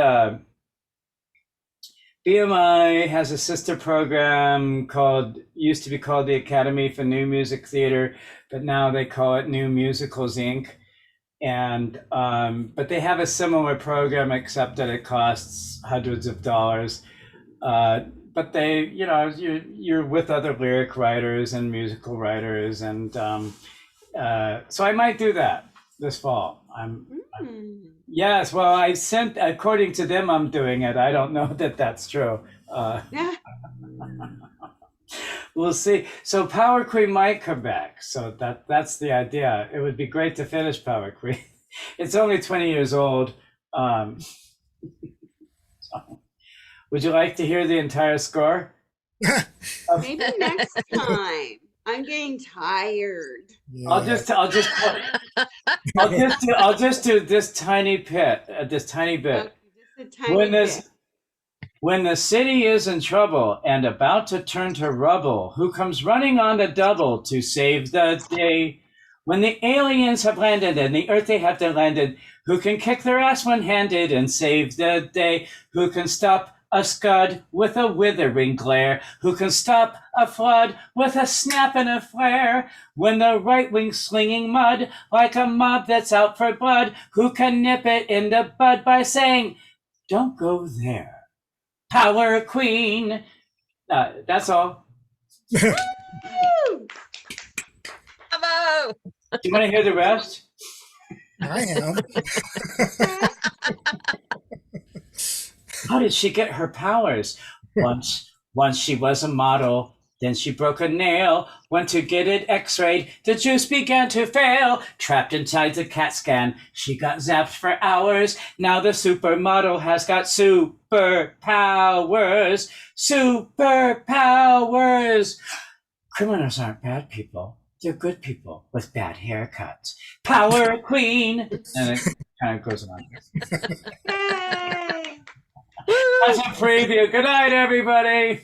BMI has a sister program used to be called the Academy for New Music Theater, but now they call it New Musicals Inc. And but they have a similar program, except that it costs hundreds of dollars. But they, you're with other lyric writers and musical writers, and so I might do that this fall. Yes, well, according to them, I'm doing it. I don't know that that's true. We'll see. So Power Queen might come back. So that's the idea. It would be great to finish Power Queen. It's only 20 years old. Would you like to hear the entire score? Maybe next time. I'm getting tired. Yeah. I'll just do this tiny bit. When the city is in trouble and about to turn to rubble, who comes running on the double to save the day? When the aliens have landed and the earth they have to landed, who can kick their ass one-handed and save the day? Who can stop a scud with a withering glare? Who can stop a flood with a snap and a flare? When the right wing's slinging mud like a mob that's out for blood, who can nip it in the bud by saying, "Don't go there"? Power Queen. That's all. Bravo! Do you want to hear the rest? I am. How did she get her powers? Once she was a model, then she broke a nail. Went to get it x-rayed, the juice began to fail. Trapped inside the CAT scan, she got zapped for hours. Now the supermodel has got superpowers. Superpowers. Criminals aren't bad people. They're good people with bad haircuts. Power Queen. And it kind of goes on. That's a preview. Good night, everybody.